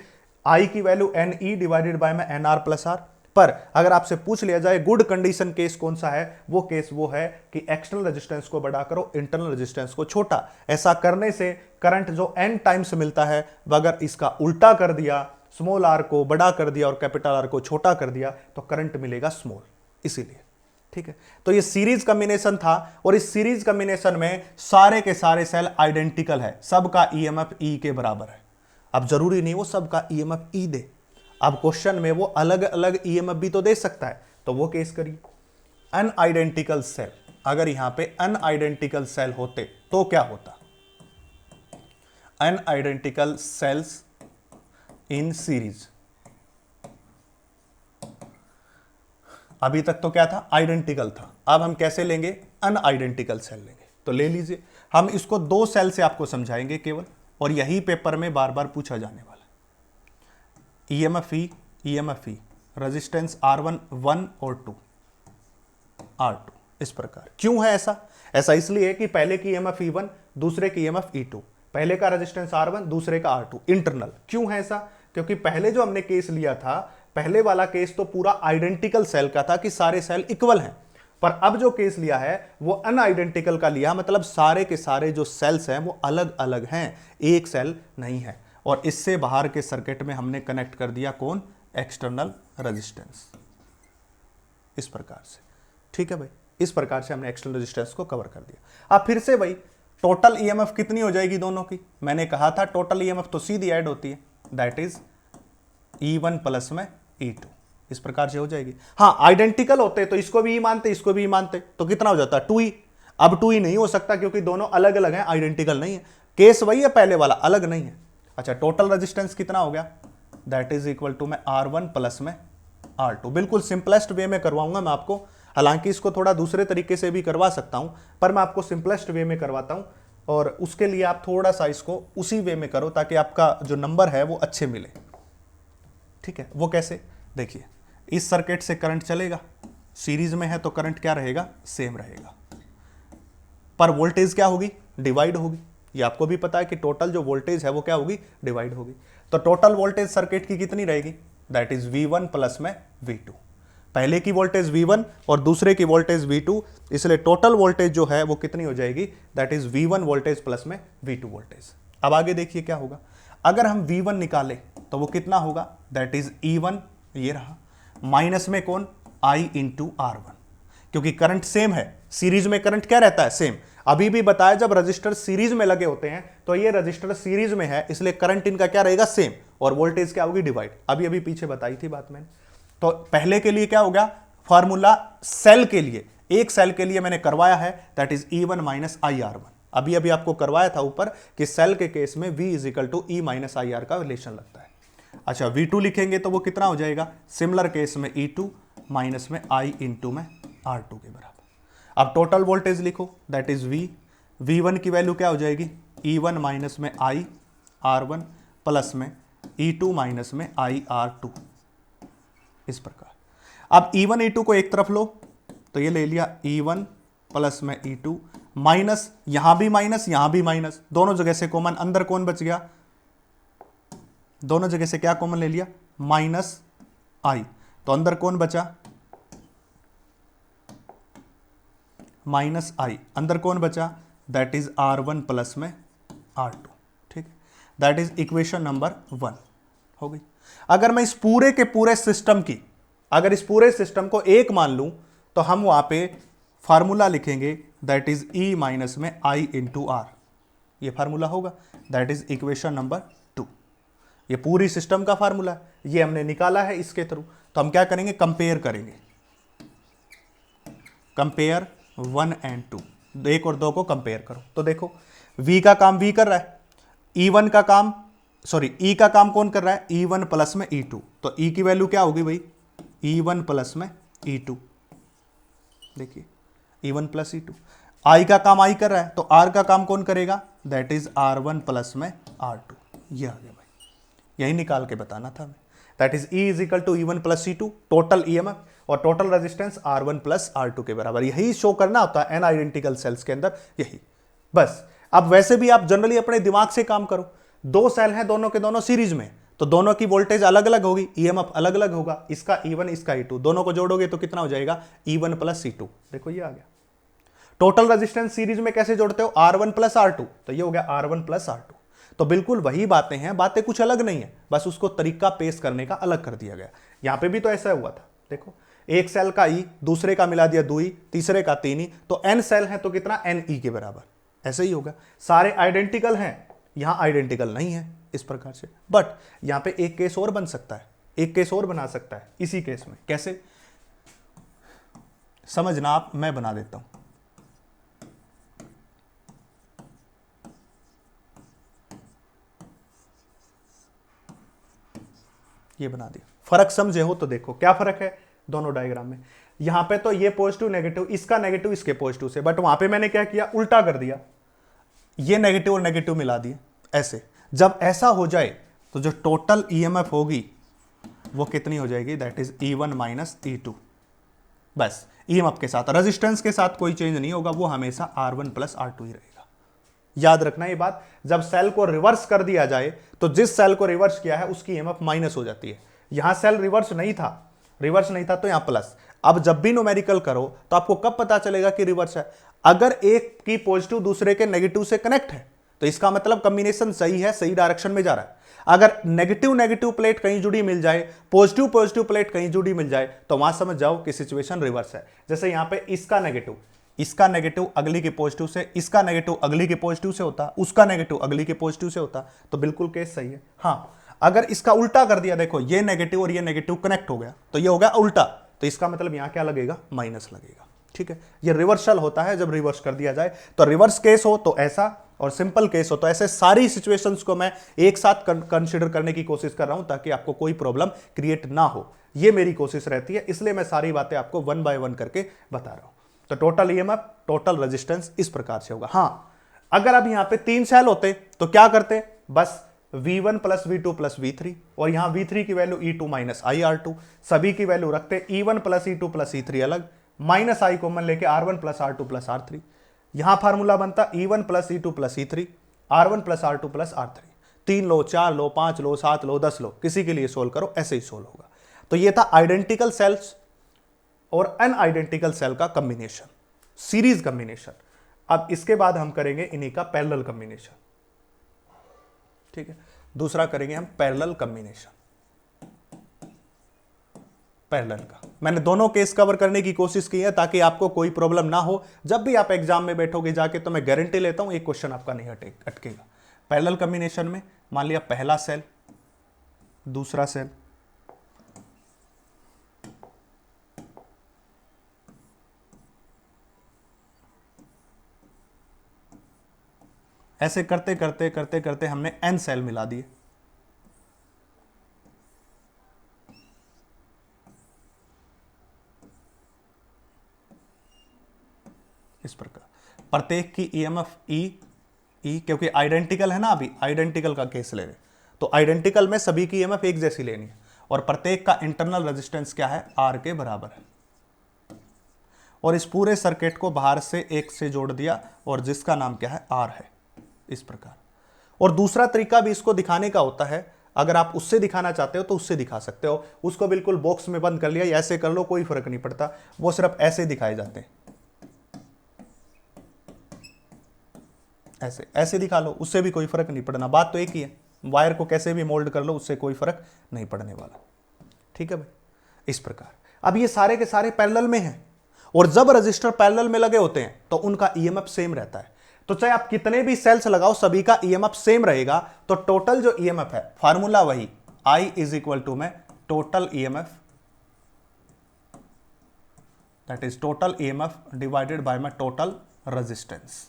आई की value N E divided by में एन आर प्लस आर। पर अगर आपसे पूछ लिया जाए गुड कंडीशन केस कौन सा है, वो केस वो है कि एक्सटर्नल रेजिस्टेंस को बड़ा करो, इंटरनल रेजिस्टेंस को छोटा। ऐसा करने से करंट जो n टाइम्स मिलता है, अगर इसका उल्टा कर दिया, स्मॉल r को बड़ा कर दिया और कैपिटल R को छोटा कर दिया, तो करंट मिलेगा स्मॉल। इसीलिए ठीक है, तो ये सीरीज कॉम्बिनेशन था, और इस सीरीज कॉम्बिनेशन में सारे के सारे सेल आइडेंटिकल है, सबका ईएमएफ ई के बराबर है। अब जरूरी नहीं वो सबका ईएमएफ ई दे, अब क्वेश्चन में वो अलग अलग ईएमएफ भी तो दे सकता है, तो वो केस करिए। अनआइडेंटिकल सेल, अगर यहां पे अनआइडेंटिकल सेल होते तो क्या होता? अनआइडेंटिकल सेल्स इन सीरीज। अभी तक तो क्या था? आइडेंटिकल था। अब हम कैसे लेंगे? अनआइडेंटिकल सेल लेंगे। तो ले लीजिए, हम इसको 2 सेल से आपको समझाएंगे केवल, और यही पेपर में बार बार पूछा जाने वाला। EMF रेजिस्टेंस R1 1 और 2 R2 इस प्रकार। क्यों है ऐसा? ऐसा इसलिए है कि पहले की EMF E1, दूसरे की EMF E2, पहले का रेजिस्टेंस R1, दूसरे का R2 इंटरनल। क्यों है ऐसा? क्योंकि पहले जो हमने केस लिया था, पहले वाला केस तो पूरा आइडेंटिकल सेल का था कि सारे सेल इक्वल हैं, पर अब जो केस लिया है वो अनआइडेंटिकल का लिया, मतलब सारे के सारे जो सेल्स हैं वो अलग अलग हैं, एक सेल नहीं है। और इससे बाहर के सर्किट में हमने कनेक्ट कर दिया कौन? एक्सटर्नल रेजिस्टेंस, इस प्रकार से। ठीक है भाई, इस प्रकार से हमने एक्सटर्नल रेजिस्टेंस को कवर कर दिया। अब फिर से भाई टोटल ईएमएफ कितनी हो जाएगी दोनों की? मैंने कहा था टोटल ईएमएफ तो सीधी ऐड होती है, दैट इज E1 प्लस में E2, इस प्रकार से हो जाएगी। हाँ, आइडेंटिकल होते तो इसको भी ई मानते, इसको भी ई मानते, तो कितना हो जाता? 2E। अब 2E नहीं हो सकता क्योंकि दोनों अलग अलग हैं, आइडेंटिकल नहीं है। केस वही है पहले वाला, अलग नहीं है। अच्छा, टोटल रेजिस्टेंस कितना हो गया? दैट इज इक्वल टू मैं R1 प्लस में R2। बिल्कुल सिंपलेस्ट वे में करवाऊंगा मैं आपको, हालांकि इसको थोड़ा दूसरे तरीके से भी करवा सकता हूं, पर मैं आपको सिंपलेस्ट वे में करवाता हूं, और उसके लिए आप थोड़ा सा इसको उसी वे में करो ताकि आपका जो नंबर है वो अच्छे मिले। ठीक है, वो कैसे? देखिए, इस सर्किट से करंट चलेगा, सीरीज में है तो करंट क्या रहेगा? सेम रहेगा, पर वोल्टेज क्या होगी? डिवाइड होगी। ये आपको भी पता है कि टोटल जो वोल्टेज है वो क्या होगी? डिवाइड होगी। तो टोटल वोल्टेज सर्किट की कितनी रहेगी? दैट इज V1 प्लस में V2। पहले की वोल्टेज V1 और दूसरे की वोल्टेज V2, इसलिए टोटल वोल्टेज जो है वो कितनी हो जाएगी? That is V1 voltage plus में V2 वोल्टेज। अब आगे देखिए क्या होगा, अगर हम V1 निकालें तो वो कितना होगा? दैट इज E1, ये रहा, माइनस में कौन? I इंटू R1, क्योंकि करंट सेम है, सीरीज में करंट क्या रहता है? सेम। अभी भी बताया जब रजिस्टर सीरीज में लगे होते हैं तो ये रजिस्टर सीरीज में है, इसलिए करंट इनका क्या रहेगा? सेम, और वोल्टेज क्या होगी? डिवाइड। अभी अभी पीछे बताई थी बात मैंने। तो पहले के लिए क्या हो गया? फॉर्मूला सेल के लिए, एक सेल के लिए मैंने करवाया है, that is E1 minus IR1। अभी अभी आपको करवाया था ऊपर कि सेल के केस में V is equal to E minus IR का रिलेशन लगता है। अच्छा, V2 लिखेंगे तो वो कितना हो जाएगा? सिमिलर केस में E2 माइनस में I इंटू में R2 के बराबर। अब टोटल वोल्टेज लिखो, दैट इज V1 की वैल्यू क्या हो जाएगी? E1 माइनस में I R1 प्लस में E2 माइनस में I R2, इस प्रकार। अब E1 E2 को एक तरफ लो, तो ये ले लिया E1 प्लस में E2, माइनस, यहां भी माइनस, यहां भी माइनस, दोनों जगह से कॉमन, अंदर कौन बच गया? दोनों जगह से क्या कॉमन ले लिया? माइनस I, तो अंदर कौन बचा? माइनस I, अंदर कौन बचा? दैट इज R1 प्लस में R2। ठीक है, दैट इज इक्वेशन नंबर 1 हो गई। अगर मैं इस पूरे के पूरे सिस्टम की, अगर इस पूरे सिस्टम को एक मान लूं तो हम वहां पे फार्मूला लिखेंगे, दैट इज E माइनस में I इंटू R, ये फार्मूला होगा, दैट इज इक्वेशन नंबर 2। ये पूरी सिस्टम का फार्मूला है, ये हमने निकाला है इसके थ्रू। तो हम क्या करेंगे? कंपेयर करेंगे, कंपेयर 1 एंड 2, 1 और 2 को कंपेयर करो। तो देखो, V का काम V कर रहा है, E1 का काम, सॉरी E का काम कौन कर रहा है? E1 प्लस में E2। तो E की वैल्यू क्या होगी भाई? E1 प्लस में E2, देखिए E1 प्लस E2। I का काम I कर रहा है, तो R का काम कौन करेगा? दैट इज R1 प्लस में R2। ये आ गया भाई, यही निकाल के बताना था हमें। That is E is equal to E1 plus E2, total EMF और total resistance R1 plus R2 के बराबर। यही शो करना होता है एन आइडेंटिकल सेल्स के अंदर, यही बस। अब वैसे भी आप जनरली अपने दिमाग से काम करो, 2 सेल हैं, दोनों के दोनों सीरीज में, तो दोनों की वोल्टेज अलग अलग होगी, EMF अलग अलग होगा, इसका E1 इसका E2, दोनों को जोड़ोगे तो कितना हो जाएगा? E1 plus E2। देखो ये आ गया। टोटल रेजिस्टेंस सीरीज में कैसे जोड़ते हो? R1 प्लस R2, तो ये हो गया R1 प्लस R2। तो बिल्कुल वही बातें हैं, बातें कुछ अलग नहीं है, बस उसको तरीका पेश करने का अलग कर दिया गया। यहां पे भी तो ऐसा हुआ था, देखो एक सेल का E, दूसरे का मिला दिया 2E, तीसरे का 3E, तो n सेल है तो कितना? NE के बराबर। ऐसे ही होगा, सारे आइडेंटिकल हैं, यहां आइडेंटिकल नहीं है, इस प्रकार से। बट यहां पे एक केस और बन सकता है, एक केस और बना सकता है इसी केस में। कैसे? समझना आप, मैं बना देता हूं। ये बना दिया। फर्क समझे हो तो देखो क्या फर्क है दोनों डायग्राम में। यहां पे तो ये पॉजिटिव नेगेटिव, इसका नेगेटिव इसके पॉजिटिव से, बट वहां पे मैंने क्या किया, उल्टा कर दिया, ये नेगेटिव और नेगेटिव मिला दिए ऐसे। जब ऐसा हो जाए तो जो टोटल ईएमएफ होगी वो कितनी हो जाएगी, that is E1 minus E2। बस ईएमएफ के साथ, रेजिस्टेंस के साथ कोई चेंज नहीं होगा, वो हमेशा R1 प्लस R2 ही रहेगा। याद रखना ये बात, जब सेल को रिवर्स कर दिया जाए तो जिस सेल को रिवर्स किया है उसकी ईएमएफ माइनस हो जाती है। यहां सेल रिवर्स नहीं था, तो यहां प्लस। अब जब भी न्यूमेरिकल करो तो आपको कब पता चलेगा कि रिवर्स है, अगर एक की पॉजिटिव दूसरे के नेगेटिव से कनेक्ट है तो इसका मतलब कॉम्बिनेशन सही है, सही डायरेक्शन में जा रहा है। अगर नेगेटिव नेगेटिव प्लेट कहीं जुड़ी मिल जाए, पॉजिटिव पॉजिटिव प्लेट कहीं जुड़ी मिल जाए, तो वहां समझ जाओ कि सिचुएशन रिवर्स है। जैसे यहां पे इसका नेगेटिव अगली के पॉजिटिव से, इसका नेगेटिव अगली के पॉजिटिव से होता, उसका नेगेटिव अगली के पॉजिटिव से होता, तो बिल्कुल केस सही है। हाँ, अगर इसका उल्टा कर दिया, देखो ये नेगेटिव और ये नेगेटिव कनेक्ट हो गया तो ये हो गया उल्टा, तो इसका मतलब यहां क्या लगेगा, माइनस लगेगा। ठीक है, ये रिवर्सल होता है जब रिवर्स कर दिया जाए। तो रिवर्स केस हो तो ऐसा, और सिंपल केस हो तो ऐसे। सारी सिचुएशंस को मैं एक साथ कंसीडर करने की कोशिश कर रहा हूं ताकि आपको कोई प्रॉब्लम क्रिएट ना हो, ये मेरी कोशिश रहती है, इसलिए मैं सारी बातें आपको 1 बाय 1 करके बता रहा हूं। तो टोटल ईएमएफ, टोटल रेजिस्टेंस इस प्रकार से होगा। हां, अगर अब यहां पे 3 सेल होते तो क्या करते, बस V1 plus V2 plus V3, और यहां V3 की वैल्यू E2 माइनस IR2, सभी की वैल्यू रखते E1 plus E2 plus E3 अलग, माइनस I कॉमन लेके R1 plus R2 plus R3। यहां फार्मूला बनता E1 plus E2 plus E3, R1 plus R2 plus R3। 3 लो, 4 लो, 5 लो, 7 लो, 10 लो, किसी के लिए सोल्व करो, ऐसे ही सोल्व होगा। तो ये था आइडेंटिकल सेल्स और अनआइडेंटिकल सेल का कॉम्बिनेशन, सीरीज कॉम्बिनेशन। अब इसके बाद हम करेंगे इन्हीं का पैरेलल कॉम्बिनेशन। ठीक है, दूसरा करेंगे हम पैरेलल कॉम्बिनेशन। पैरेलल का मैंने दोनों केस कवर करने की कोशिश की है ताकि आपको कोई प्रॉब्लम ना हो। जब भी आप एग्जाम में बैठोगे जाके तो मैं गारंटी लेता हूं एक क्वेश्चन आपका नहीं अटकेगा। पैरेलल कॉम्बिनेशन में मान लिया पहला सेल, दूसरा सेल, ऐसे करते करते करते करते हमने n सेल मिला दिए। इस प्रकार प्रत्येक की ईएमएफ ई, क्योंकि आइडेंटिकल है ना, अभी आइडेंटिकल का केस ले रहे, तो आइडेंटिकल में सभी की ईएमएफ एक जैसी लेनी है, और प्रत्येक का इंटरनल रेजिस्टेंस क्या है, R के बराबर है। और इस पूरे सर्किट को बाहर से एक से जोड़ दिया और जिसका नाम क्या है, R है, इस प्रकार। और दूसरा तरीका भी इसको दिखाने का होता है, अगर आप उससे दिखाना चाहते हो तो उससे दिखा सकते हो, उसको बिल्कुल बॉक्स में बंद कर लिया या ऐसे कर लो, कोई फर्क नहीं पड़ता, वो सिर्फ ऐसे दिखाए जाते हैं, ऐसे ऐसे दिखा लो, उससे भी कोई फर्क नहीं पड़ना, बात तो एक ही है, वायर को कैसे भी मोल्ड कर लो, उससे कोई फर्क नहीं पड़ने वाला। ठीक है भाई, इस प्रकार। अब ये सारे के सारे पैरेलल में हैं, और जब रजिस्टर पैरेलल में लगे होते हैं तो उनका ईएमएफ सेम रहता है। तो चाहे आप कितने भी सेल्स लगाओ, सभी का ईएमएफ सेम रहेगा। तो टोटल जो ईएमएफ है, फार्मूला वही, I इज इक्वल टू में total EMF, that is total EMF divided bye my total resistance,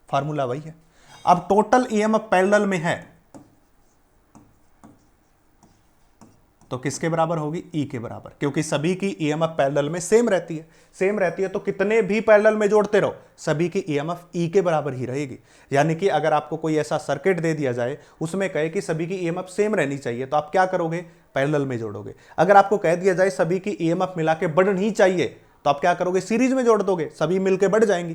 formula वही है। अब टोटल ईएमएफ पैरेलल में है तो किसके बराबर होगी, E के बराबर, क्योंकि सभी की ईएमएफ पैरेलल में सेम रहती है, तो कितने भी पैरेलल में जोड़ते रहो सभी की ईएमएफ E के बराबर ही रहेगी। यानी कि अगर आपको कोई ऐसा सर्किट दे दिया जाए उसमें कहे कि सभी की ईएमएफ सेम रहनी चाहिए, तो आप क्या करोगे, पैरेलल में जोड़ोगे। अगर आपको कह दिया जाए सभी की ईएमएफ मिला के बढ़नी चाहिए, तो आप क्या करोगे, सीरीज में जोड़ दोगे, सभी मिलकर बढ़ जाएंगी।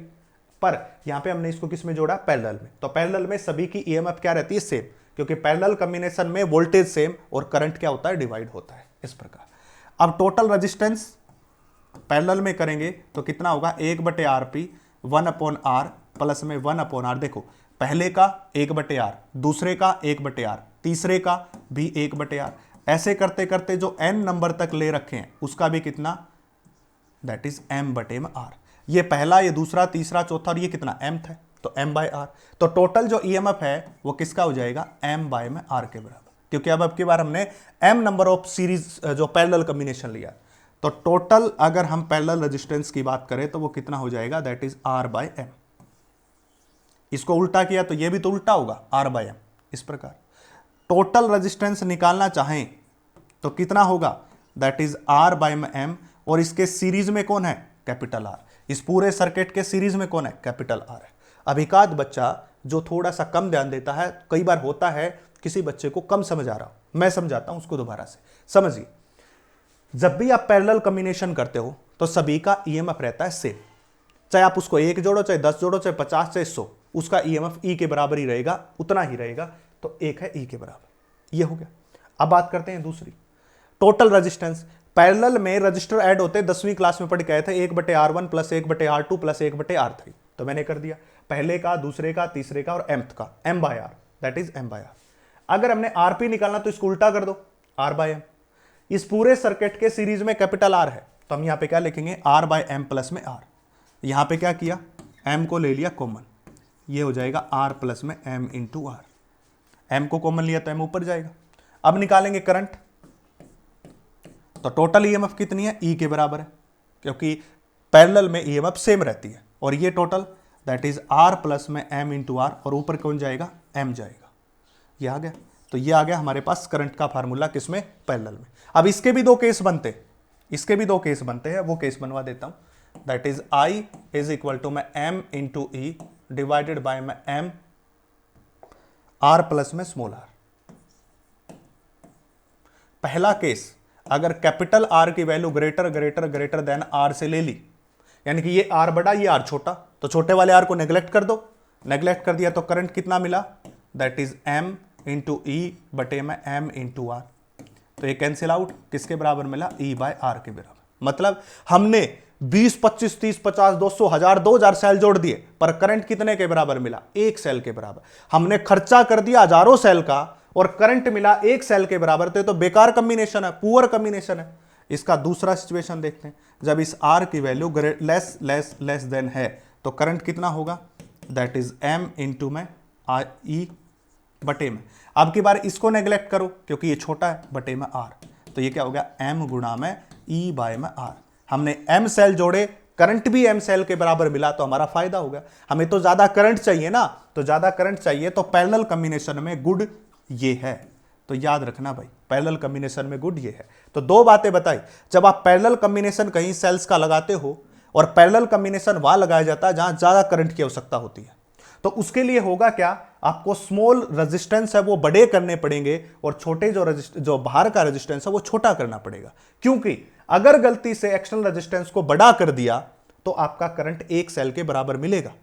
पर यहां पे हमने इसको किस में जोड़ा, पैरेलल में, तो पैरेलल में सभी की ईएमएफ क्या रहती है, सेम, क्योंकि पैरेलल कॉम्बिनेशन में वोल्टेज सेम और करंट क्या होता है, डिवाइड होता है, इस प्रकार। अब टोटल रेजिस्टेंस पैरेलल में करेंगे तो कितना होगा, 1/RP 1/R प्लस में 1/R। देखो पहले का 1/R, दूसरे का 1/R, तीसरे का भी 1/R, ऐसे करते करते जो n नंबर तक ले रखे हैं उसका भी कितना, दैट इज m/R। ये पहला, ये दूसरा, तीसरा, चौथा, और ये कितना, mth है, तो m/R। तो टोटल जो ईएमएफ है वो किसका हो जाएगा, m/R के बराबर, क्योंकि अब की बार हमने m नंबर ऑफ सीरीज जो पैरेलल कॉम्बिनेशन लिया। तो टोटल अगर हम पैरेलल रेजिस्टेंस की बात करें तो वो कितना हो जाएगा, दैट इज R/M। इसको उल्टा किया तो ये भी तो उल्टा होगा, R/M। इस प्रकार टोटल रेजिस्टेंस निकालना चाहें तो कितना होगा, दैट इज R/M। और इसके सीरीज में कौन है, कैपिटल R। इस पूरे सर्किट के सीरीज में कौन है, कैपिटल R है। अब एक आध बच्चा जो थोड़ा सा कम ध्यान देता है, कई बार होता है किसी बच्चे को कम समझ आ रहा हो, मैं समझाता हूं उसको दोबारा से समझिए। जब भी आप पैरेलल कॉम्बिनेशन करते हो तो सभी का ईएमएफ रहता है सेम, चाहे आप उसको 1 जोड़ो, चाहे 10 जोड़ो, चाहे 50, चाहे 100, उसका ईएमएफ ई के बराबर ही रहेगा, उतना ही रहेगा। तो एक है ई के बराबर, ये हो गया। अब बात करते हैं दूसरी, टोटल रेजिस्टेंस। पैरेलल में रजिस्टर ऐड होते, 10वीं क्लास में पढ़ के आए थे, 1/R1 plus 1/R2 plus 1/R3। तो मैंने कर दिया पहले का, दूसरे का, तीसरे का और mth का, M/R, दैट इज M/R। अगर हमने RP निकालना तो इसको उल्टा कर दो, R/M। इस पूरे सर्किट के सीरीज में कैपिटल R है, तो हम यहां पे क्या लिखेंगे, R/M प्लस में R। यहां पे क्या किया, M को ले लिया कॉमन, ये हो जाएगा R प्लस में M इंटू R। M को कॉमन लिया तो M ऊपर जाएगा। अब निकालेंगे करंट, तो टोटल ईएमएफ कितनी है, E के बराबर है, क्योंकि पैरेलल में ईएमएफ सेम रहती है। और ये total that is R plus में M इंटू R, और ऊपर कौन जाएगा, M जाएगा। ये आ गया। तो ये आ गया हमारे पास करंट का फार्मूला, किसमें, पैरेलल में। अब इसके भी दो केस बनते हैं, इसके भी दो केस बनते हैं, वो केस बनवा देता हूं। That is I is equal to में M into E divided by में M R प्लस में स्मॉल r। पहला केस, अगर कैपिटल R की value greater greater greater than R से ले ली, यानी कि ये R बड़ा, ये R छोटा, तो छोटे वाले R को नेग्लेक्ट कर दो। नेग्लेक्ट कर दिया तो करंट कितना मिला, that is M into E बटे में M इंटू R। तो ये कैंसिल आउट, किसके बराबर मिला, E बाय R के बराबर। मतलब हमने 20, 25, 30, 50, 200, 1000, 2000 सेल जोड़ दिए, पर करंट कितने के बराबर मिला, एक सेल के बराबर। हमने खर्चा कर दिया हजारों सेल का और करंट मिला एक सेल के बराबर, तो बेकार कॉम्बिनेशन है, पुअर कॉम्बिनेशन है। इसका दूसरा सिचुएशन देखते हैं, जब इस R की value less less less than है तो करंट कितना होगा, दैट इज M इंटू में E बटे में। अब की बार इसको नेग्लेक्ट करो क्योंकि ये छोटा है, बटे में R। तो ये क्या हो गया, M गुणा में E बाय में R। हमने M सेल जोड़े, करंट भी M सेल के बराबर मिला, तो हमारा फायदा हो गया। हमें तो ज्यादा करंट चाहिए ना, तो ज्यादा करंट चाहिए, तो पैरेलल कॉम्बिनेशन में गुड ये है। तो याद रखना भाई, पैरेलल कॉम्बिनेशन में गुड ये है। तो दो बातें बताई, जब आप पैरेलल कॉम्बिनेशन कहीं सेल्स का लगाते हो और पैरेलल कॉम्बिनेशन वहां लगाया जाता है जहां ज्यादा करंट की आवश्यकता होती है, तो उसके लिए होगा क्या, आपको स्मॉल रेजिस्टेंस है वो बड़े करने पड़ेंगे और छोटे जो बाहर का रेजिस्टेंस है वो छोटा करना पड़ेगा। क्योंकि अगर गलती से एक्सटर्नल रेजिस्टेंस को बड़ा कर दिया तो आपका करंट एक सेल के बराबर मिलेगा।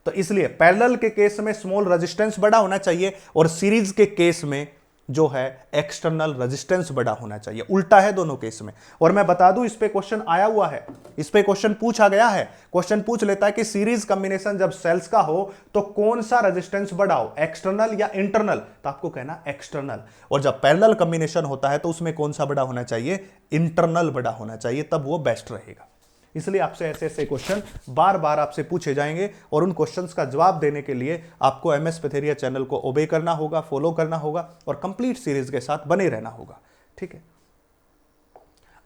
तो इसलिए पैरेलल के केस में स्मॉल रेजिस्टेंस बड़ा होना चाहिए और सीरीज के केस में जो है एक्सटर्नल रेजिस्टेंस बड़ा होना चाहिए। उल्टा है दोनों केस में। और मैं बता दूं, इस पे क्वेश्चन आया हुआ है, इस पे क्वेश्चन पूछा गया है। क्वेश्चन पूछ लेता है कि सीरीज कॉम्बिनेशन जब सेल्स का हो तो कौन सा रेजिस्टेंस बड़ा हो, एक्सटर्नल या इंटरनल, तो आपको कहना एक्सटर्नल। और जब पैरेलल कॉम्बिनेशन होता है तो उसमें कौन सा बड़ा होना चाहिए, इंटरनल बड़ा होना चाहिए, तब वो बेस्ट रहेगा। इसलिए आपसे ऐसे ऐसे क्वेश्चन बार बार आपसे पूछे जाएंगे और उन क्वेश्चंस का जवाब देने के लिए आपको एमएस पथेरिया चैनल को ओबे करना होगा, फॉलो करना होगा और कंप्लीट सीरीज के साथ बने रहना होगा। ठीक है,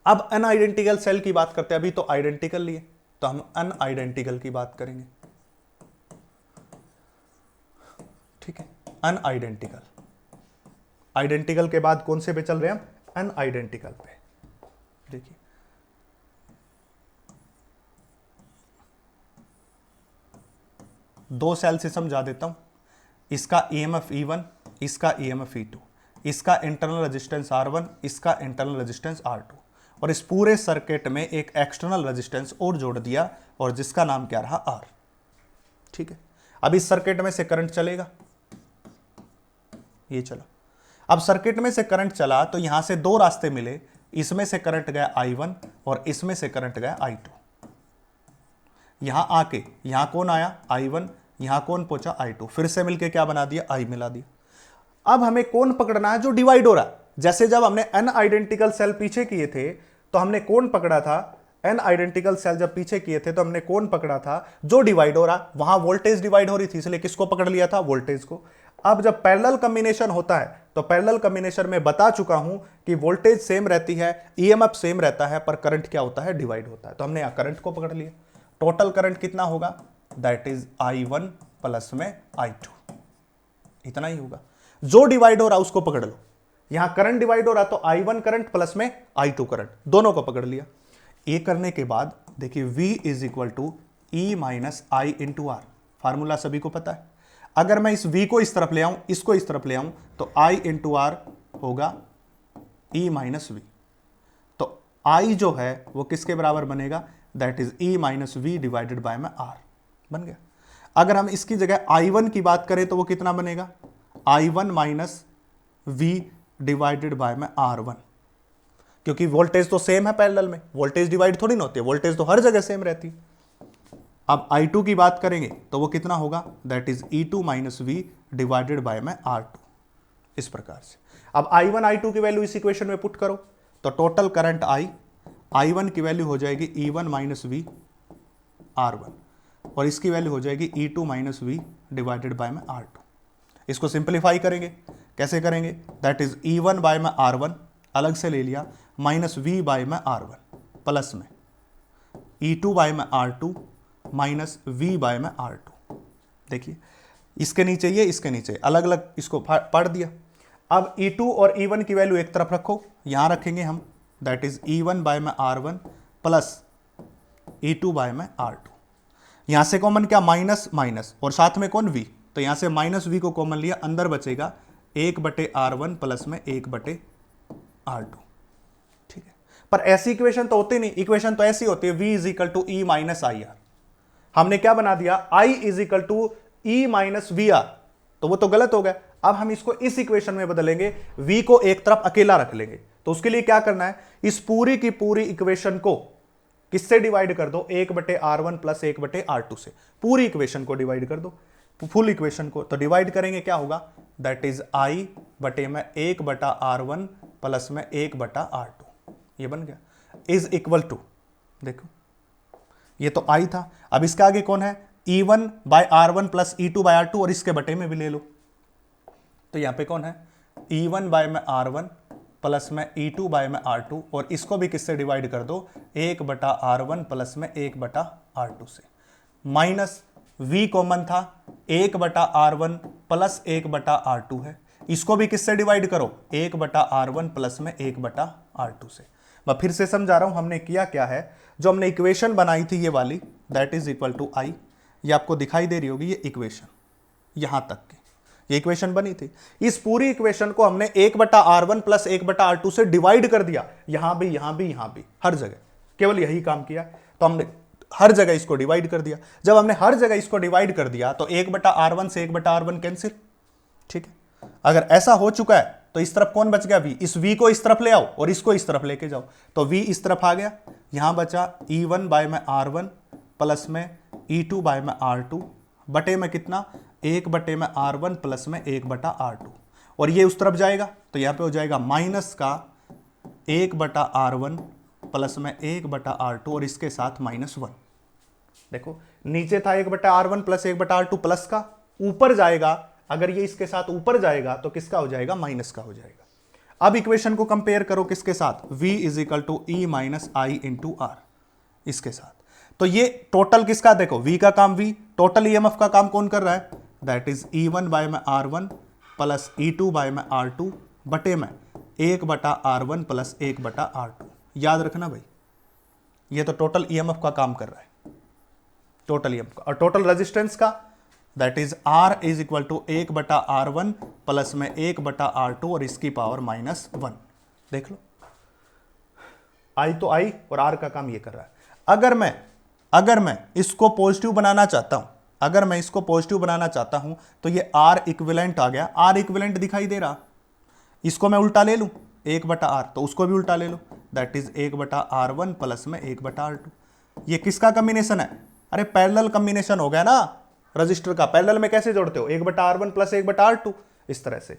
अब अनआइडेंटिकल सेल की बात करते हैं। अभी तो आइडेंटिकल लिए, तो हम अनआइडेंटिकल की बात करेंगे। ठीक है, अनआइडेंटिकल, आइडेंटिकल के बाद कौन से पे चल रहे हैं हम, अनआइडेंटिकल पे। देखिए दो सेल से समझा देता हूं। इसका ईएमएफ E1, इसका ईएमएफ E2, इसका इंटरनल रेजिस्टेंस R1, इसका इंटरनल रेजिस्टेंस R2, और इस पूरे सर्किट में एक एक्सटर्नल रेजिस्टेंस और जोड़ दिया और जिसका नाम क्या रहा, R। ठीक है, अब इस सर्किट में से करंट चलेगा, ये चला। अब सर्किट में से करंट चला तो यहां से दो रास्ते मिले, इसमें से करंट गया I1 और इसमें से करंट गया I2। यहां आके यहां कौन आया, I1, यहां कौन पहुंचा, I2, फिर से मिलके क्या बना दिया, I मिला दिया। अब हमें कौन पकड़ना है, जो डिवाइड हो रहा है। जैसे जब हमने अनआइडेंटिकल सेल पीछे किए थे तो हमने कौन पकड़ा था, अनआइडेंटिकल सेल जब पीछे किए थे तो हमने कौन पकड़ा था, जो डिवाइड हो रहा। वहां वोल्टेज डिवाइड हो रही थी, इसलिए किसको पकड़ लिया था, वोल्टेज को। अब जब पैरेलल कॉम्बिनेशन होता है तो पैरेलल कॉम्बिनेशन में बता चुका हूं कि वोल्टेज सेम रहती है, ईएमएफ सेम रहता है, पर करंट क्या होता है, डिवाइड होता है। तो हमने यहां करंट को पकड़ लिया। टोटल करंट कितना होगा, दैट इज I1 प्लस में I2, इतना ही होगा। जो डिवाइड हो रहा उसको पकड़ लो। यहां करंट डिवाइड हो रहा तो I1 करंट प्लस में I2 करंट, दोनों को पकड़ लिया। ये करने के बाद देखिए V is equal to E minus I into R, formula सभी को पता है। अगर मैं इस V को इस तरफ ले आऊं, इसको इस तरफ ले आऊं, तो I इंटू आर होगा E माइनस वी। तो I जो है वो किसके बराबर बनेगा, that is E minus V divided by में R, बन गया। अगर हम इसकी जगह I1 की बात करें तो वो कितना बनेगा, I1 minus V divided by में R1, क्योंकि वोल्टेज तो सेम है पैरेलल में, वोल्टेज डिवाइड थोड़ी ना होती है, वोल्टेज तो हर जगह सेम रहती है। अब I2 की बात करेंगे तो वो कितना होगा, that is E2 minus V divided by में R2, इस प्रकार से। अब I1 I2 की वैल्यू इस इक्वेशन में पुट करो तो टोटल करंट I1 की वैल्यू हो जाएगी E1 माइनस वी R1, और इसकी वैल्यू हो जाएगी E2 minus V divided by में R2। इसको सिंप्लीफाई करेंगे, कैसे करेंगे, दैट इज E1 बाय में R1 अलग से ले लिया, माइनस V बाय में R1 प्लस में E2 बाय में R2 माइनस V बाय में R2। देखिए इसके नीचे ये, इसके नीचे अलग अलग इसको पढ़ दिया। अब E2 और E1 की वैल्यू एक तरफ रखो, यहां रखेंगे हम, दैट इज E1 बाय में R1 प्लस E2 बाय में R2। यहां से कॉमन क्या, माइनस माइनस, और साथ में कौन V, तो यहां से माइनस V को कॉमन लिया, अंदर बचेगा 1/R1 प्लस में 1/R2। ठीक है, पर ऐसी इक्वेशन तो होती नहीं, इक्वेशन तो ऐसी होती है V is equal to E minus I R. हमने क्या बना दिया, I is equal to E minus V R, तो वो तो गलत हो गया। अब हम इसको इस इक्वेशन में बदलेंगे, V को एक तरफ अकेला रख लेंगे। तो उसके लिए क्या करना है, इस पूरी की पूरी इक्वेशन को किससे डिवाइड कर दो, 1/R1 प्लस 1/R2 से। पूरी इक्वेशन को डिवाइड कर दो, फुल इक्वेशन को। तो डिवाइड करेंगे क्या होगा, दैट इज I बटे में 1/R1 प्लस में 1/R2, ये बन गया, इज इक्वल टू, देखो ये तो I था, अब इसके आगे कौन है, E1 bye R1 plus E2 bye R2, और इसके बटे में भी ले लो। तो यहां पे कौन है, E1 बाय में R1 प्लस में E2 बाय में R2, और इसको भी किससे डिवाइड कर दो, 1/R1 प्लस में 1/R2 से, माइनस V कॉमन था, 1/R1 प्लस 1/R2 है, इसको भी किससे डिवाइड करो, 1/R1 प्लस में 1/R2 से। मैं फिर से समझा रहा हूं, हमने किया क्या है, जो हमने इक्वेशन बनाई थी ये वाली, that is equal to I, ये आपको दिखाई दे रही होगी, ये इक्वेशन यहां तक की ये इक्वेशन बनी थी। इस पूरी इक्वेशन को हमने 1/R1 प्लस 1/R2 से डिवाइड कर दिया, यहां भी यहां भी यहां भी, हर जगह केवल यही काम किया। तो हमने हर जगह इसको डिवाइड कर दिया। जब हमने हर जगह इसको डिवाइड कर दिया तो 1/R1 से 1/R1 कैंसिल। ठीक है, अगर ऐसा हो चुका है तो इस तरफ कौन बच गया, V। इस V को इस तरफ ले आओ और इसको इस तरफ लेके जाओ, तो V इस तरफ आ गया, यहां बचा E1 बाय में R1 प्लस में E2 बाय में R2 बटे में कितना, 1/R1 प्लस में 1/R2, और ये उस तरफ जाएगा तो यहां पे हो जाएगा माइनस का 1/R1 प्लस में 1/R2, और इसके साथ -1। देखो नीचे था 1/R1 प्लस 1/R2 प्लस का, ऊपर जाएगा, अगर ये इसके साथ ऊपर जाएगा तो किसका हो जाएगा, माइनस का हो जाएगा। अब इक्वेशन को कंपेयर करो किसके साथ, V is equal to E minus I into R, इसके साथ। तो ये टोटल किसका, देखो V का काम V, टोटल EMF का काम कौन कर रहा है, दैट इज E1 बाय में R1 प्लस E2 बाय में R2 बटे में 1/R1 प्लस 1/R2। याद रखना भाई, ये तो टोटल EMF का काम कर रहा है, टोटल EMF का। और टोटल रेजिस्टेंस का, that is R is equal to 1/R1 plus में 1/R2, और इसकी पावर -1। देख लो, I तो I और R का काम ये कर रहा है। अगर मैं इसको पॉजिटिव बनाना चाहता हूं, अगर मैं इसको पॉजिटिव बनाना चाहता हूं तो ये R इक्विवेलेंट आ गया, R इक्विवेलेंट दिखाई दे रहा, इसको मैं उल्टा ले लूं 1/R, तो उसको भी उल्टा ले लो, दैट इज 1/R1 प्लस में 1/R2। ये किसका कॉम्बिनेशन है, अरे पैरेलल कॉम्बिनेशन हो गया ना रजिस्टर का। पैरेलल में कैसे जोड़ते हो, 1/R1 प्लस 1/R2, इस तरह से।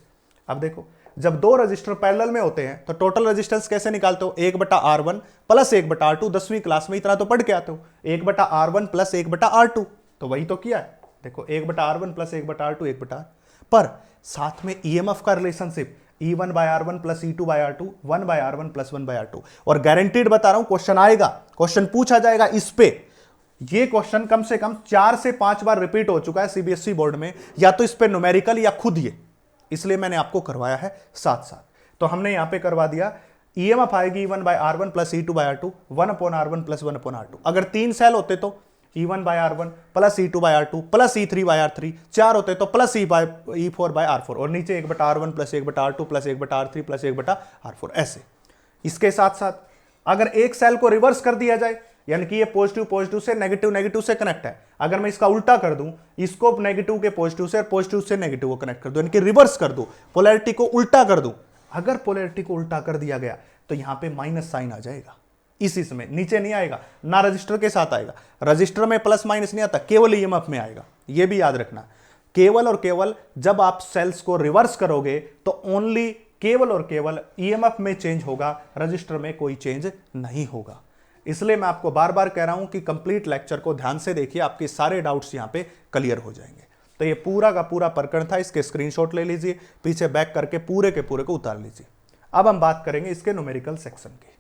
अब देखो, जब दो रजिस्टर पैरेलल में होते हैं तो टोटल रेजिस्टेंस कैसे निकालते हो, 1/R1 प्लस 1/R2। 10वीं क्लास में इतना तो पढ़ के आते हो, 1/R1 प्लस 1/R2, तो वही तो किया है। देखो 1/R1 प्लस 1/R2 1/R, पर साथ में ईएमएफ का relationship E1/R1 plus E2/R2 1/R1 plus 1/R2, और गारंटीड बता रहा हूं क्वेश्चन आएगा, क्वेश्चन पूछा जाएगा इस पे। ये क्वेश्चन कम से कम 4 से 5 बार रिपीट हो चुका है सीबीएसई बोर्ड में, या तो इस पे न्यूमेरिकल या खुद ये, इसलिए मैंने आपको करवाया है साथ साथ। तो हमने यहां पे करवा दिया, ईएमएफ आएगी E1/R1 plus E2/R2 1/R1 plus 1/R2। अगर 3 सेल होते तो E1/R1 plus E2/R2 plus E3/R3, 4 होते तो प्लस E4/R4, और नीचे 1/R1 plus 1/R2 plus 1/R3 plus 1/R4, ऐसे। इसके साथ साथ अगर एक सेल को रिवर्स कर दिया जाए, यानी कि ये पॉजिटिव पॉजिटिव से नेगेटिव नेगेटिव से कनेक्ट है, अगर मैं इसका उल्टा कर दूं, इसको नेगेटिव के पॉजिटिव से और पॉजिटिव से नेगेटिव को कनेक्ट कर दूं, यानी कि रिवर्स कर दूं, पोलैरिटी को उल्टा कर दूं, अगर पोलैरिटी को उल्टा कर दिया गया तो यहां पे माइनस साइन आ जाएगा, इसमें नीचे नहीं आएगा, ना रजिस्टर के साथ आएगा। रजिस्टर में प्लस माइनस नहीं आता, केवल ईएमएफ में आएगा, यह भी याद रखना। केवल और केवल जब आप सेल्स को रिवर्स करोगे तो ओनली केवल और केवल ईएमएफ में चेंज होगा, रजिस्टर में कोई चेंज नहीं होगा। इसलिए मैं आपको बार बार कह रहा हूं कि कंप्लीट लेक्चर को ध्यान से देखिए, आपके सारे डाउट्स यहां पे क्लियर हो जाएंगे। तो ये पूरा का पूरा प्रकरण था, इसके स्क्रीनशॉट ले लीजिए, पीछे बैक करके पूरे के पूरे को उतार लीजिए। अब हम बात करेंगे इसके न्यूमेरिकल सेक्शन की।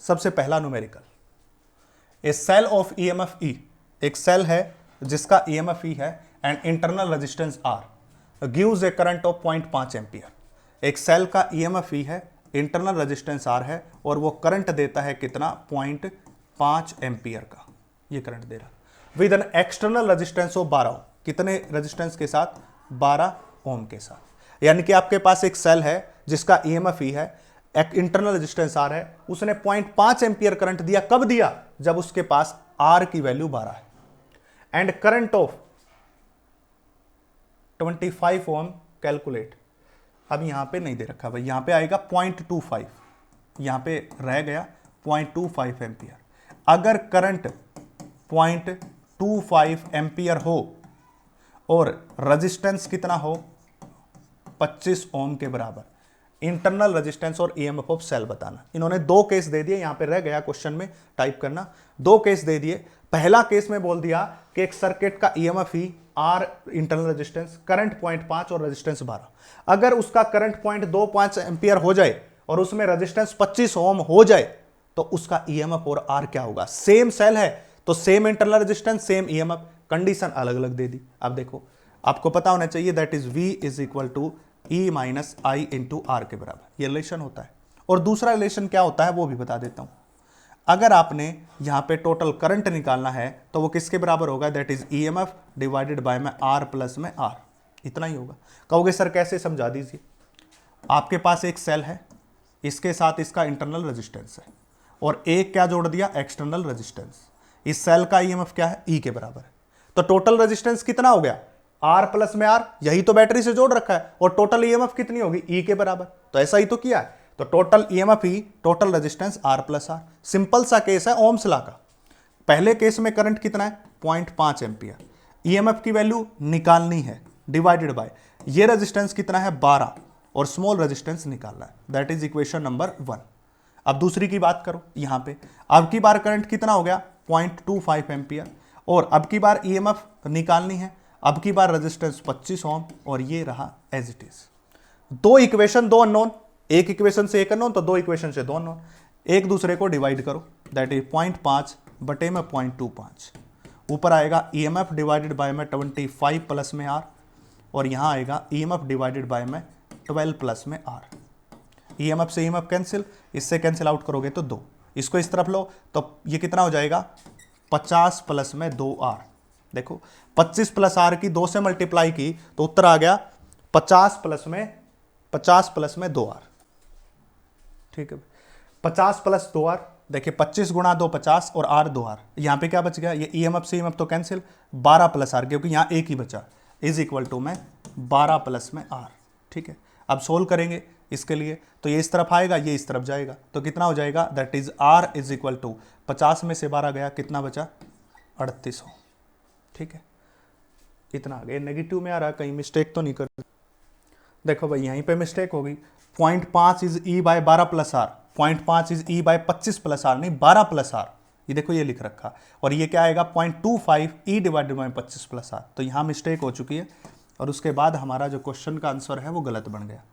सबसे पहला numerical, a cell of EMF E, एक सेल है जिसका ईएमएफ ई है and internal resistance R gives a current of 0.5 ampere. एक सेल का ईएमएफ ई है, इंटरनल रेजिस्टेंस आर है, और वो करंट देता है कितना, 0.5 एम्पियर का ये करंट दे रहा, with an external resistance of 12 ओम। कितने रेजिस्टेंस के साथ, 12 ओम के साथ। यानी कि आपके पास एक सेल है जिसका ईएमएफ ई है, एक इंटरनल रेजिस्टेंस आर है, उसने 0.5 एम्पियर करंट दिया। कब दिया, जब उसके पास आर की वैल्यू 12 है, and current of 25 ohm calculate. अब यहां पे नहीं दे रखा भाई, यहां पे आएगा 0.25, यहां पे रह गया 0.25 एम्पियर। अगर करंट 0.25 एम्पियर हो और रेजिस्टेंस कितना हो, 25 ओम के बराबर, इंटरनल रेजिस्टेंस और ईएमएफ ऑफ सेल बताना। इन्होंने दो केस दे दिए, यहां पे रह गया क्वेश्चन में टाइप करना, दो केस दे दिए। पहला केस में बोल दिया कि एक सर्किट का ईएमएफ ही आर इंटरनल रेजिस्टेंस, करंट 0.5 और रेजिस्टेंस 12। अगर उसका करंट 0.25 एम्पियर हो जाए और उसमें रेजिस्टेंस 25 ओम हो जाए तो उसका ईएमएफ और आर क्या होगा, सेम सेल है तो same internal resistance same EMF, condition अलग अलग दे दी। अब देखो, आपको पता होना चाहिए that is V is equal to E minus I into R के बराबर, ये रिलेशन होता है। और दूसरा रिलेशन क्या होता है वो भी बता देता हूं। अगर आपने यहां पे टोटल करंट निकालना है तो वो किसके बराबर होगा, that is EMF divided by में आर प्लस में आर, इतना ही होगा। कहोगे सर कैसे, समझा दीजिए। आपके पास एक सेल है, इसके साथ इसका इंटरनल रेजिस्टेंस है, और एक क्या जोड़ दिया, एक्सटर्नल रेजिस्टेंस। इस सेल का ईएमएफ क्या है, ई के बराबर है, तो टोटल रेजिस्टेंस कितना हो गया, आर प्लस में आर, यही तो बैटरी से जोड़ रखा है, और टोटल ईएमएफ कितनी होगी, ई के बराबर। तो ऐसा ही तो किया है, तो total EMF E, total resistance R plus R. Simple सा केस है ओम्स लॉ का। पहले केस में करंट कितना है, 0.5 एम्पियर, ईएमएफ की वैल्यू निकालनी है, डिवाइडेड बाय ये रेजिस्टेंस कितना है 12, और स्मॉल रेजिस्टेंस निकालना है, दैट इज इक्वेशन नंबर 1। अब दूसरी की बात करो, यहां पे अब की बार करंट कितना हो गया 0.25 एम्पियर, और अब की बार ईएमएफ निकालनी है, अब की बार रेजिस्टेंस 25 ओम, और ये रहा एज इट इज। दो इक्वेशन दो अननोन, एक इक्वेशन से एक अननोन तो दो इक्वेशन से दो अननोन, एक दूसरे को डिवाइड करो, दैट इज 0.5 बटे में 0.25, ऊपर आएगा ईएमएफ डिवाइडेड बाय में 25 प्लस में आर, और यहां आएगा ईएमएफ डिवाइडेड बाय में 12 प्लस में आर। ईएमएफ से ईएमएफ कैंसिल, इससे कैंसिल आउट करोगे तो 2, इसको इस तरफ लो तो ये कितना हो जाएगा 50 प्लस में 2R। देखो 25 प्लस आर की 2 से मल्टीप्लाई की तो उत्तर आ गया 50 प्लस में 2R। ठीक है, 50 प्लस 2R, देखिए 25 गुणा 2 50 और R 2R। यहां पे क्या बच गया, ये ईएमएफ से ईएमएफ तो कैंसिल, 12 प्लस आर, क्योंकि यहां एक ही बचा, इज इक्वल टू में 12 प्लस में R। ठीक है, अब सोल्व करेंगे इसके लिए, तो ये इस तरफ आएगा, ये इस तरफ जाएगा, तो कितना हो जाएगा, that is R is equal to 50 में से 12 गया, कितना बचा 38 हो। ठीक है, इतना आ गया, नेगेटिव में आ रहा, कहीं मिस्टेक तो नहीं कर, देखो भाई यहीं पे मिस्टेक हो गई। 0.5 is E by 12 plus R, 0.5 is E by 25 plus R, नहीं 12 प्लस आर, ये देखो ये लिख रखा, और ये क्या आएगा 0.25 E divided by 25 plus are. तो यहाँ मिस्टेक हो चुकी है और उसके बाद हमारा जो क्वेश्चन का आंसर है वो गलत बन गया।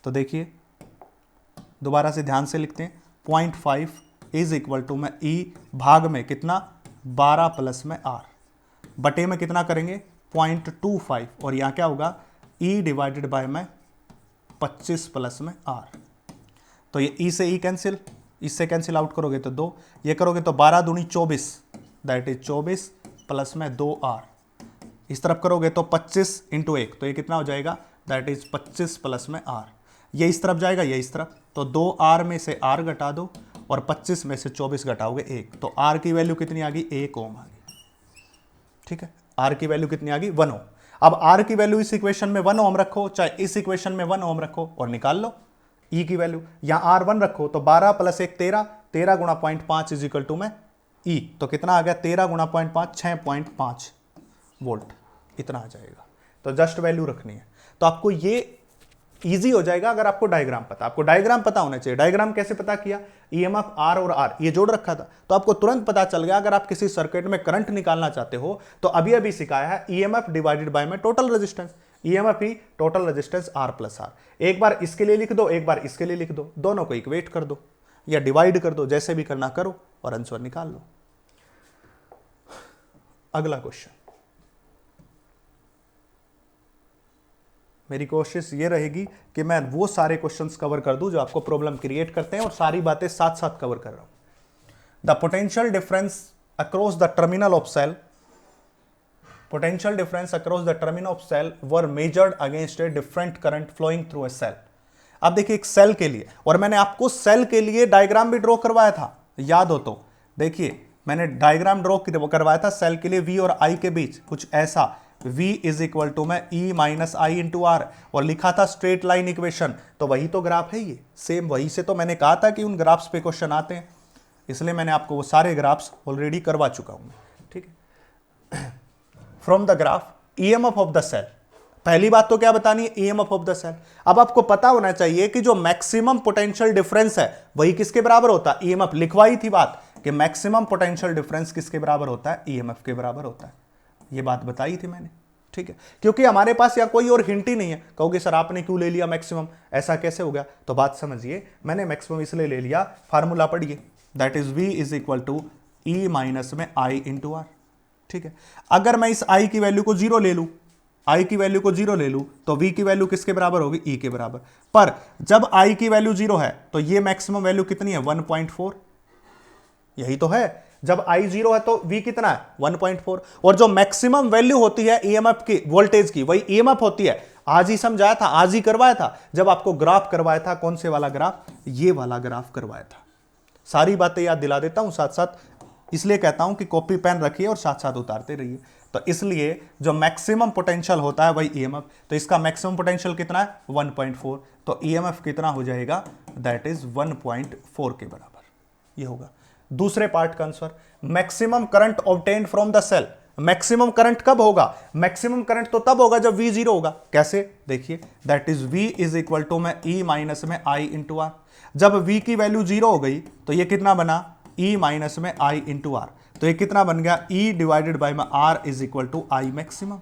तो देखिए दोबारा से ध्यान से लिखते हैं, 0.5 इज इक्वल टू में ई भाग में कितना 12 प्लस में आर, बटे में कितना करेंगे 0.25, और यहाँ क्या होगा ई डिवाइडेड बाय में 25 प्लस में आर। तो ये ई से ई कैंसिल, इससे कैंसिल आउट करोगे तो 2, ये करोगे तो 12 दूनी 24, दैट इज 24 प्लस में 2 आर। इस तरफ करोगे तो 25 इंटू 1, तो ये कितना हो जाएगा दैट इज 25 प्लस में आर। ये इस तरफ जाएगा, ये इस तरफ, तो 2 आर में से आर घटा दो और 25 में से 24 घटाओगे 1, तो आर की वैल्यू कितनी आ गई 1 ओम आ गई। ठीक है, आर की वैल्यू कितनी आ गई 1 ओम। अब आर की वैल्यू इस इक्वेशन में 1 ओम रखो, चाहे इस इक्वेशन में 1 ओम रखो और निकाल लो ई की वैल्यू। यहां आर 1 रखो तो 12 प्लस 1 13, 13 गुणा 0.5 इज इक्वल टू में ई, तो कितना आ गया 13 गुणा 0.5 6.5 वोल्ट, इतना आ जाएगा। तो जस्ट वैल्यू रखनी है। तो आपको ये इजी हो जाएगा अगर आपको डायग्राम पता, आपको डायग्राम पता होना चाहिए। डायग्राम कैसे पता किया, ईएमएफ आर और आर ये जोड़ रखा था, तो आपको तुरंत पता चल गया। अगर आप किसी सर्किट में करंट निकालना चाहते हो तो अभी अभी सिखाया है ईएमएफ डिवाइडेड बाय में टोटल रेजिस्टेंस, ईएमएफ ही total resistance R plus R. एक बार इसके लिए लिख दो, एक बार इसके लिए लिख दो, दोनों को इक्वेट कर दो या डिवाइड कर दो, जैसे भी करना करो और आंसर निकाल लो। अगला क्वेश्चन, मेरी कोशिश ये रहेगी कि मैं वो सारे क्वेश्चंस कवर कर दूं जो आपको प्रॉब्लम क्रिएट करते हैं और सारी बातें साथ साथ कवर कर रहा हूं। The potential difference across the terminal of cell, potential difference across the terminal of cell were measured against a different current flowing through a cell. अब देखिए एक सेल के लिए, और मैंने आपको सेल के लिए डायग्राम भी ड्रॉ करवाया था, याद हो तो देखिए मैंने डायग्राम ड्रॉ करवाया था सेल के लिए वी और आई के बीच, कुछ ऐसा V इज इक्वल टू में E minus I into R, और लिखा था स्ट्रेट लाइन इक्वेशन। तो वही तो ग्राफ है ये, सेम वही से तो मैंने कहा था कि उन ग्राफ्स पे क्वेश्चन आते हैं, इसलिए मैंने आपको वो सारे ग्राफ्स ऑलरेडी करवा चुका हूं। ठीक है, from the graph EMF of the cell, पहली बात तो क्या बतानी है ईएमएफ ऑफ द सेल। अब आपको पता होना चाहिए कि जो मैक्सिमम पोटेंशियल डिफरेंस है वही किसके बराबर होता है, ईएमएफ। लिखवाई थी बात कि मैक्सिमम पोटेंशियल डिफरेंस किसके बराबर होता है, ईएमएफ के बराबर होता है, ये बात बताई थी मैंने। ठीक है, क्योंकि हमारे पास या कोई और हिंट ही नहीं है। कहोगे सर आपने क्यों ले लिया मैक्सिमम, ऐसा कैसे हो गया, तो बात समझिए, मैंने मैक्सिमम इसलिए ले लिया, फार्मूला पढ़िए, that is V is equal to E minus में आई इंटू आर। ठीक है, अगर मैं इस I की वैल्यू को 0 ले लूं, I की वैल्यू को 0 ले लूं तो V की वैल्यू किसके बराबर होगी, E के बराबर। पर जब I की वैल्यू 0 है तो ये मैक्सिमम वैल्यू कितनी है 1.4, यही तो है। जब I 0 है तो V कितना है 1.4, और जो मैक्सिमम वैल्यू होती है ईएमएफ की, वोल्टेज की, वही ईएमएफ होती है। आज ही समझाया था, आज ही करवाया था जब आपको ग्राफ करवाया था। कौन से वाला ग्राफ, ये वाला ग्राफ करवाया था। सारी बातें याद दिला देता हूं साथ साथ, इसलिए कहता हूं कि कॉपी पेन रखिए और साथ साथ उतारते रहिए। तो इसलिए जो मैक्सिमम पोटेंशियल होता है वही ईएमएफ, तो इसका मैक्सिमम पोटेंशियल कितना है 1.4, तो ईएमएफ कितना हो जाएगा, दैट इज 1.4 के बराबर, ये होगा। दूसरे पार्ट का answer, maximum current obtained from the cell. Maximum current कब होगा, मैक्सिमम करंट तो तब होगा जब V 0 होगा। कैसे, देखिए that is V is equal to में E माइनस में I इंटू आर। जब V की वैल्यू 0 हो गई तो ये कितना बना E माइनस में I इंटू आर, तो ये कितना बन गया E डिवाइडेड बाई में R is equal to I maximum.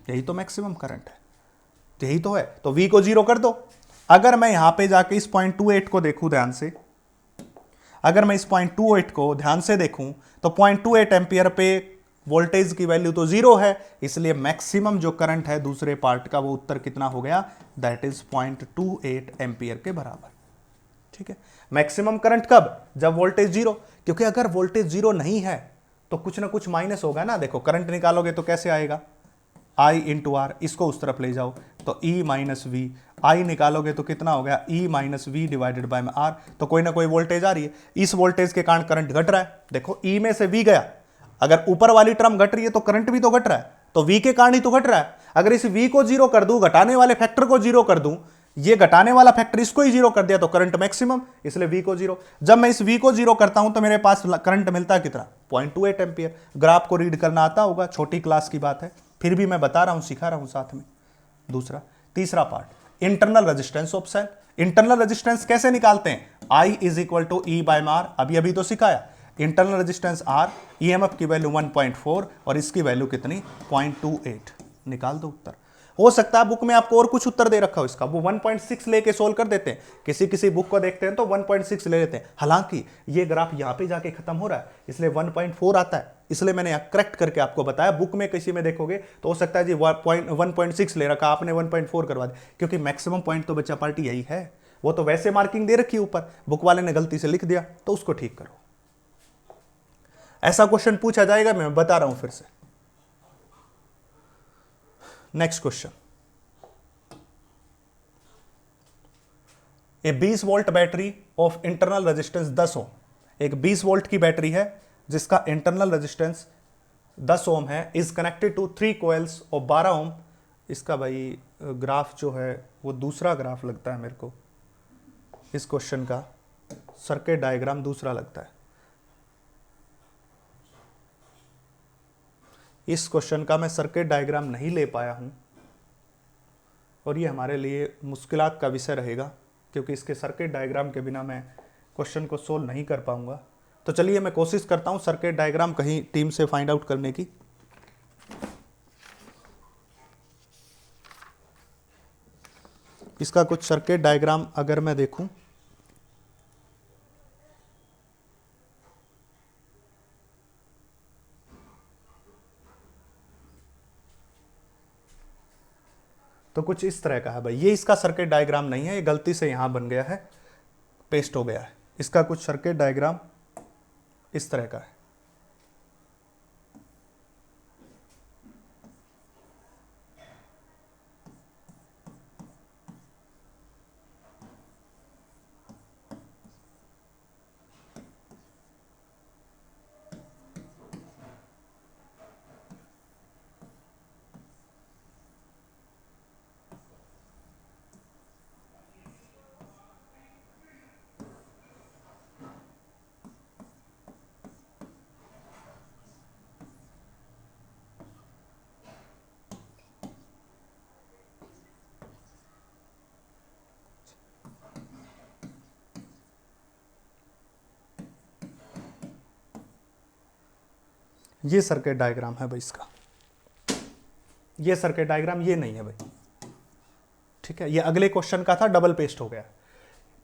यही तो मैक्सिमम करंट है, यही तो है। तो V को 0 कर दो। अगर मैं यहां पे जाके इस 0.28 को देखूं ध्यान से, अगर मैं इस 0.28 को ध्यान से देखूं तो 0.28 एम्पियर पे वोल्टेज की वैल्यू तो 0 है, इसलिए मैक्सिमम जो करंट है दूसरे पार्ट का वो उत्तर कितना हो गया, दैट इज 0.28 एम्पियर के बराबर। ठीक है, मैक्सिमम करंट कब, जब वोल्टेज 0, क्योंकि अगर वोल्टेज 0 नहीं है तो कुछ ना कुछ माइनस होगा ना। देखो करंट निकालोगे तो कैसे आएगा, I इंटू आर, इसको उस तरफ ले जाओ तो E माइनस वी, I निकालोगे तो कितना हो गया E minus V divided by में R, तो कोई ना कोई वोल्टेज आ रही है। इस वोल्टेज के कारण करंट घट रहा है, देखो E में से V गया, अगर ऊपर वाली टर्म घट रही है तो करंट भी तो घट रहा है, तो V के कारण ही तो घट रहा है। अगर इस V को 0 कर दूं, घटाने वाले फैक्टर को 0 कर दूं, ये घटाने वाला फैक्टर इसको ही 0 कर दिया तो करंट मैक्सिमम, इसलिए V को 0। जब मैं इस V को 0 करता हूं तो मेरे पास करंट मिलता है कितना, 0.28 एम्पियर। ग्राफ को रीड करना आता होगा, छोटी क्लास की बात है, फिर भी मैं बता रहा हूं, सिखा रहा हूं साथ में। दूसरा, तीसरा part, internal resistance of cell. Internal resistance कैसे निकालते हैं, I is equal to E by R, अभी अभी तो सिखाया। इंटरनल रेजिस्टेंस आर, ईएमएफ की वैल्यू 1.4 और इसकी वैल्यू कितनी 0.28। निकाल दो उत्तर। हो सकता है बुक में आपको और कुछ उत्तर दे रखा हो इसका, वो 1.6 लेके सोल्व कर देते हैं, किसी किसी बुक को देखते हैं तो 1.6 ले लेते हैं। हालांकि ये ग्राफ यहां पे जाके खत्म हो रहा है इसलिए 1.4 आता है, इसलिए मैंने यहाँ करेक्ट करके आपको बताया। बुक में किसी में देखोगे तो हो सकता है जी 1.6 ले रखा, आपने 1.4 करवा दिया, क्योंकि मैक्सिमम पॉइंट तो बच्चा पार्टी यही है। वो तो वैसे मार्किंग दे रखी ऊपर, बुक वाले ने गलती से लिख दिया तो उसको ठीक करो। ऐसा क्वेश्चन पूछा जाएगा, मैं बता रहा हूं फिर से। Next question, A 20 volt battery of internal resistance 10 ओम, एक 20 वोल्ट की बैटरी है जिसका इंटरनल रेजिस्टेंस 10 ओम है, is connected to 3 coils of 12 ohm. इसका भाई ग्राफ जो है वो दूसरा ग्राफ लगता है मेरे को, इस क्वेश्चन का सर्किट डायग्राम दूसरा लगता है। इस क्वेश्चन का मैं सर्किट डायग्राम नहीं ले पाया हूं और ये हमारे लिए मुश्किलात का विषय रहेगा, क्योंकि इसके सर्किट डायग्राम के बिना मैं क्वेश्चन को सोल्व नहीं कर पाऊंगा। तो चलिए मैं कोशिश करता हूं सर्किट डायग्राम कहीं टीम से फाइंड आउट करने की। इसका कुछ सर्किट डायग्राम अगर मैं देखूं तो कुछ इस तरह का है भाई। ये इसका सर्किट डायग्राम नहीं है, ये गलती से यहां बन गया है, पेस्ट हो गया है। इसका कुछ सर्किट डायग्राम इस तरह का है। ये सर्किट डायग्राम है भाई इसका, ये सर्किट डायग्राम ये नहीं है भाई, ठीक है। ये अगले क्वेश्चन का था, डबल पेस्ट हो गया।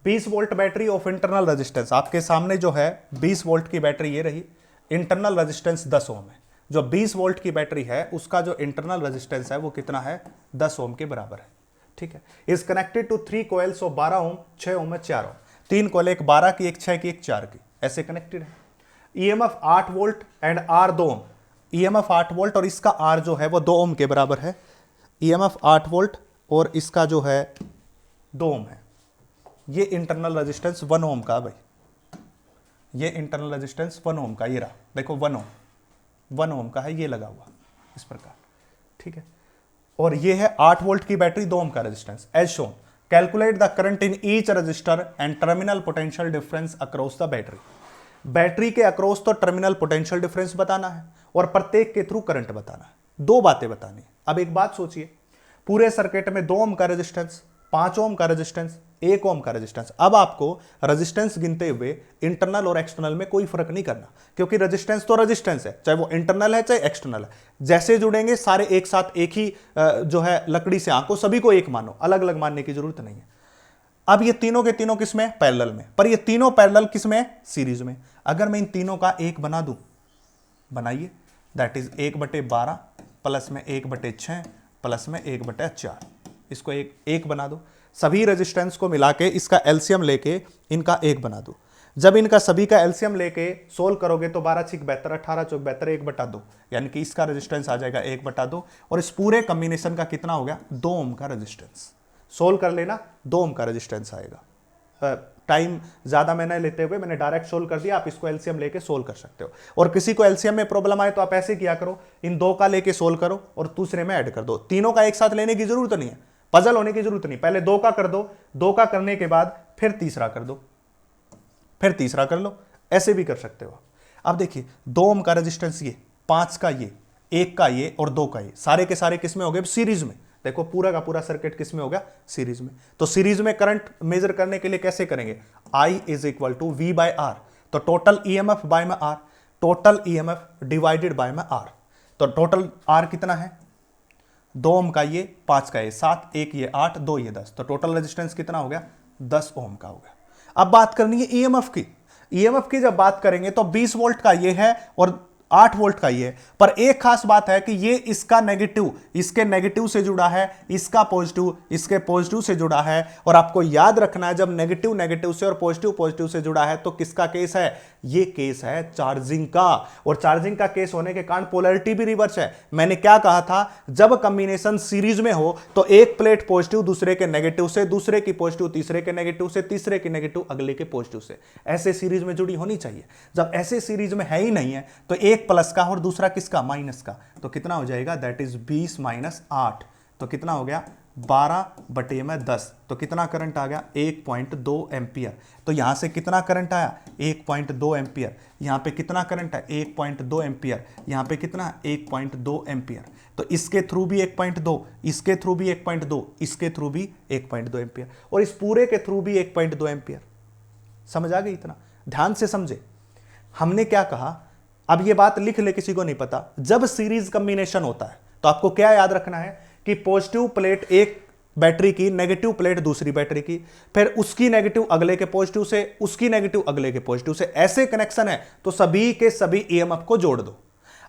20 volt battery of internal resistance, आपके सामने जो है 20 वोल्ट की बैटरी ये रही, इंटरनल रेजिस्टेंस 10 ओम है। जो 20 वोल्ट की बैटरी है उसका जो इंटरनल रेजिस्टेंस है वो कितना है 10 ओम के बराबर है, ठीक है। Is connected to 3 coils of 12 ohm, 6 ohm है 4 ओम, 3 कॉइल, एक 12 की, एक 6 की, एक 4 की, ऐसे कनेक्टेड है। EMF 8 volt and R 2 ohm, EMF 8 volt और इसका आर जो है वो 2 ओम के बराबर है। ईएमएफ 8 वोल्ट और इसका जो है 2 ओम है। ये इंटरनल रेजिस्टेंस 1 ओम का भाई, ये इंटरनल रेजिस्टेंस 1 ओम का, ये रहा देखो 1 ओम का है, ये लगा हुआ इस प्रकार, ठीक है। और ये है 8 वोल्ट की बैटरी, 2 ओम का resistance. As shown, calculate the current in each resistor and terminal potential difference across the battery. Battery के अक्रॉस तो टर्मिनल पोटेंशियल डिफरेंस बताना है और प्रत्येक के थ्रू करंट बताना है। 2 बातें बतानी है। अब एक बात सोचिए, पूरे सर्किट में 2 ओम का रेजिस्टेंस, 5 ओम का रेजिस्टेंस, 1 ओम का रेजिस्टेंस। अब आपको रेजिस्टेंस गिनते हुए इंटरनल और एक्सटर्नल में कोई फर्क नहीं करना, क्योंकि रेजिस्टेंस तो रेजिस्टेंस है, चाहे वो इंटरनल है चाहे एक्सटर्नल है। जैसे जुड़ेंगे सारे एक साथ, एक ही जो है लकड़ी से आंको, सभी को एक मानो, अलग अलग मानने की जरूरत नहीं है। अब ये तीनों के तीनों किसमें, पैरेलल में, पर ये तीनों पैरेलल किसमें, सीरीज में। अगर मैं इन तीनों का एक बना दूं, बनाइए, दैट इज 1/12 प्लस में 1/6 प्लस में 1/4, इसको एक बना दो। सभी रेजिस्टेंस को मिला के इसका एलसीएम लेके इनका एक बना दो। जब इनका सभी का एलसीएम लेके सोल्व करोगे तो 12 6 72, 18 4 72, 1/2, यानी कि इसका रेजिस्टेंस आ जाएगा 1/2 और इस पूरे कॉम्बिनेशन का कितना हो गया 2 ओम का रेजिस्टेंस। सोल्व कर लेना, 2 ओम का रेजिस्टेंस आएगा। टाइम ज्यादा मैंने लेते हुए मैंने डायरेक्ट सोल्व कर दिया, आप इसको एलसीएम लेके सोल्व कर सकते हो। और किसी को एलसीएम में प्रॉब्लम आए तो आप ऐसे किया करो, इन 2 का लेके सोल्व करो और दूसरे में ऐड कर दो। तीनों का एक साथ लेने की जरूरत नहीं है, पजल होने की जरूरत नहीं, पहले 2 का कर दो, 2 का करने के बाद फिर तीसरा कर दो, फिर तीसरा कर लो, ऐसे भी कर सकते हो। अब देखिए 2 ओम का रेजिस्टेंस ये, 5 का ये, 1 का ये और 2 का ये, सारे के सारे किसमें हो गए, सीरीज में। देखो पूरा का पूरा सर्किट किसमें हो गया, सीरीज में। तो सीरीज में करंट मेजर करने के लिए कैसे करेंगे, I = V/R। तो टोटल ईएमएफ बाय में R, total EMF divided by में आर। तो टोटल आर कितना है, 2 ओम का ये, 5 का ये 7, 1 ये 8, 2 ये 10, तो टोटल रेजिस्टेंस कितना हो गया, 10 ओम का हो गया। अब बात करनी है ईएमएफ की। ईएमएफ की जब बात करेंगे तो 20 वोल्ट का ये है और 8 वोल्ट का ये है, पर एक खास बात है कि ये इसका नेगेटिव इसके नेगेटिव से जुड़ा है, इसका पॉजिटिव इसके पॉजिटिव से जुड़ा है। और आपको याद रखना है, जब नेगेटिव नेगेटिव से और पॉजिटिव पॉजिटिव से जुड़ा है तो किसका केस है, ये केस है चार्जिंग का। और चार्जिंग का केस होने के कारण पोलैरिटी भी रिवर्स है। मैंने क्या कहा था, जब कॉम्बिनेशन सीरीज में हो तो एक प्लेट पॉजिटिव दूसरे के नेगेटिव से, दूसरे की पॉजिटिव तीसरे के नेगेटिव से, तीसरे की नेगेटिव अगले के पॉजिटिव से, ऐसे सीरीज में जुड़ी होनी चाहिए। जब ऐसे सीरीज में है ही नहीं है तो एक प्लस का और दूसरा किसका, माइनस का, तो कितना हो जाएगा, दैट इज 20 माइनस 8, तो कितना हो गया 12/10। तो कितना करंट आ गया, 1.2 एम्पियर। तो यहां से कितना करंट आया, 1.2 एम्पियर। यहां पे कितना करंट है, 1.2 एम्पियर। यहां पे कितना, 1.2 एम्पियर। तो इसके थ्रू भी 1.2, इसके थ्रू भी 1.2, इसके थ्रू भी 1.2 एम्पियर, और इस पूरे के थ्रू भी 1.2 एम्पियर। समझ आ गई? इतना ध्यान से समझे। हमने क्या कहा, अब ये बात लिख ले, किसी को नहीं पता। जब सीरीज कॉम्बिनेशन होता है तो आपको क्या याद रखना है कि पॉजिटिव प्लेट एक बैटरी की, नेगेटिव प्लेट दूसरी बैटरी की, फिर उसकी नेगेटिव अगले के पॉजिटिव से, उसकी नेगेटिव अगले के पॉजिटिव से, ऐसे कनेक्शन है तो सभी के सभी ईएमएफ को जोड़ दो।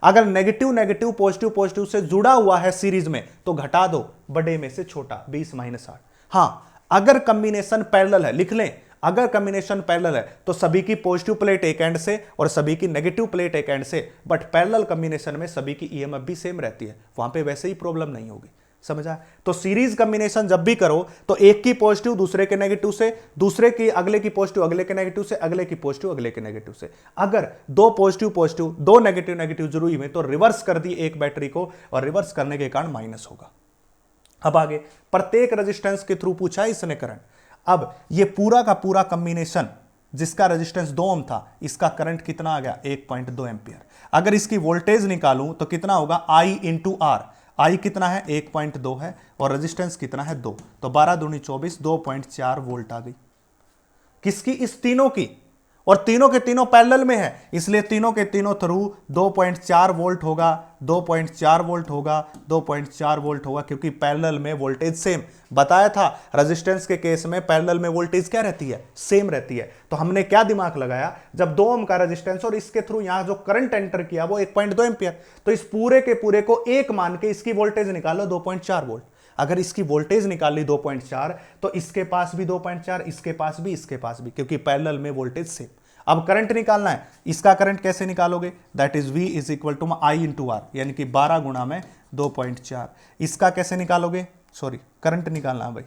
अगर नेगेटिव नेगेटिव पॉजिटिव पॉजिटिव से जुड़ा हुआ है सीरीज में तो घटा दो बड़े में से छोटा, 20 माइनस 8। हां, अगर कॉम्बिनेशन पैरेलल है, लिख लें, अगर कॉम्बिनेशन पैरेलल है तो सभी की पॉजिटिव प्लेट एक एंड से और सभी की नेगेटिव प्लेट एक एंड से, बट पैरेलल कॉम्बिनेशन में सभी की ईएमएफ भी सेम रहती है, वहां पे वैसे ही प्रॉब्लम नहीं होगी। समझा? तो सीरीज कॉम्बिनेशन जब भी करो तो एक की पॉजिटिव दूसरे के नेगेटिव से, दूसरे की अगले की पॉजिटिव अगले के नेगेटिव से, अगले की पॉजिटिव अगले के नेगेटिव से। अगर दो पॉजिटिव पॉजिटिव, दो नेगेटिव नेगेटिव जरूरी में तो रिवर्स कर दी एक बैटरी को, और रिवर्स करने के कारण माइनस होगा। अब आगे प्रत्येक रेजिस्टेंस के थ्रू पूछा है इसने करंट। अब ये पूरा का पूरा कॉम्बिनेशन जिसका रेजिस्टेंस 2 ओम था, इसका करंट कितना आ गया, 1.2 एम्पियर। अगर इसकी वोल्टेज निकालूं तो कितना होगा, I इंटू आर। आई कितना है, 1.2 है, और रेजिस्टेंस कितना है, 2, तो 12 दूनी 24, 2.4 वोल्ट आ गई। किसकी, इस तीनों की, और तीनों के तीनों पैरेलल में है, इसलिए तीनों के तीनों थ्रू 2.4 वोल्ट होगा, 2.4 वोल्ट होगा, 2.4 वोल्ट होगा, क्योंकि पैरेलल में वोल्टेज सेम। बताया था रेजिस्टेंस के केस में पैरेलल में वोल्टेज क्या रहती है, सेम रहती है। तो हमने क्या दिमाग लगाया, जब 2 ओम का रेजिस्टेंस और इसके थ्रू यहां जो करंट एंटर किया वो 1.2 एम्पियर, तो इस पूरे के पूरे को एक मान के इसकी वोल्टेज निकालो 2.4 वोल्ट। अगर इसकी वोल्टेज निकाली 2.4 तो इसके पास भी 2.4, इसके पास भी, इसके पास भी, क्योंकि पैरेलल में वोल्टेज सेम। अब करंट निकालना है, इसका करंट कैसे निकालोगे, that is V is equal to I into R, यानी कि 12 गुणा में 2.4। इसका कैसे निकालोगे, सॉरी करंट निकालना है भाई,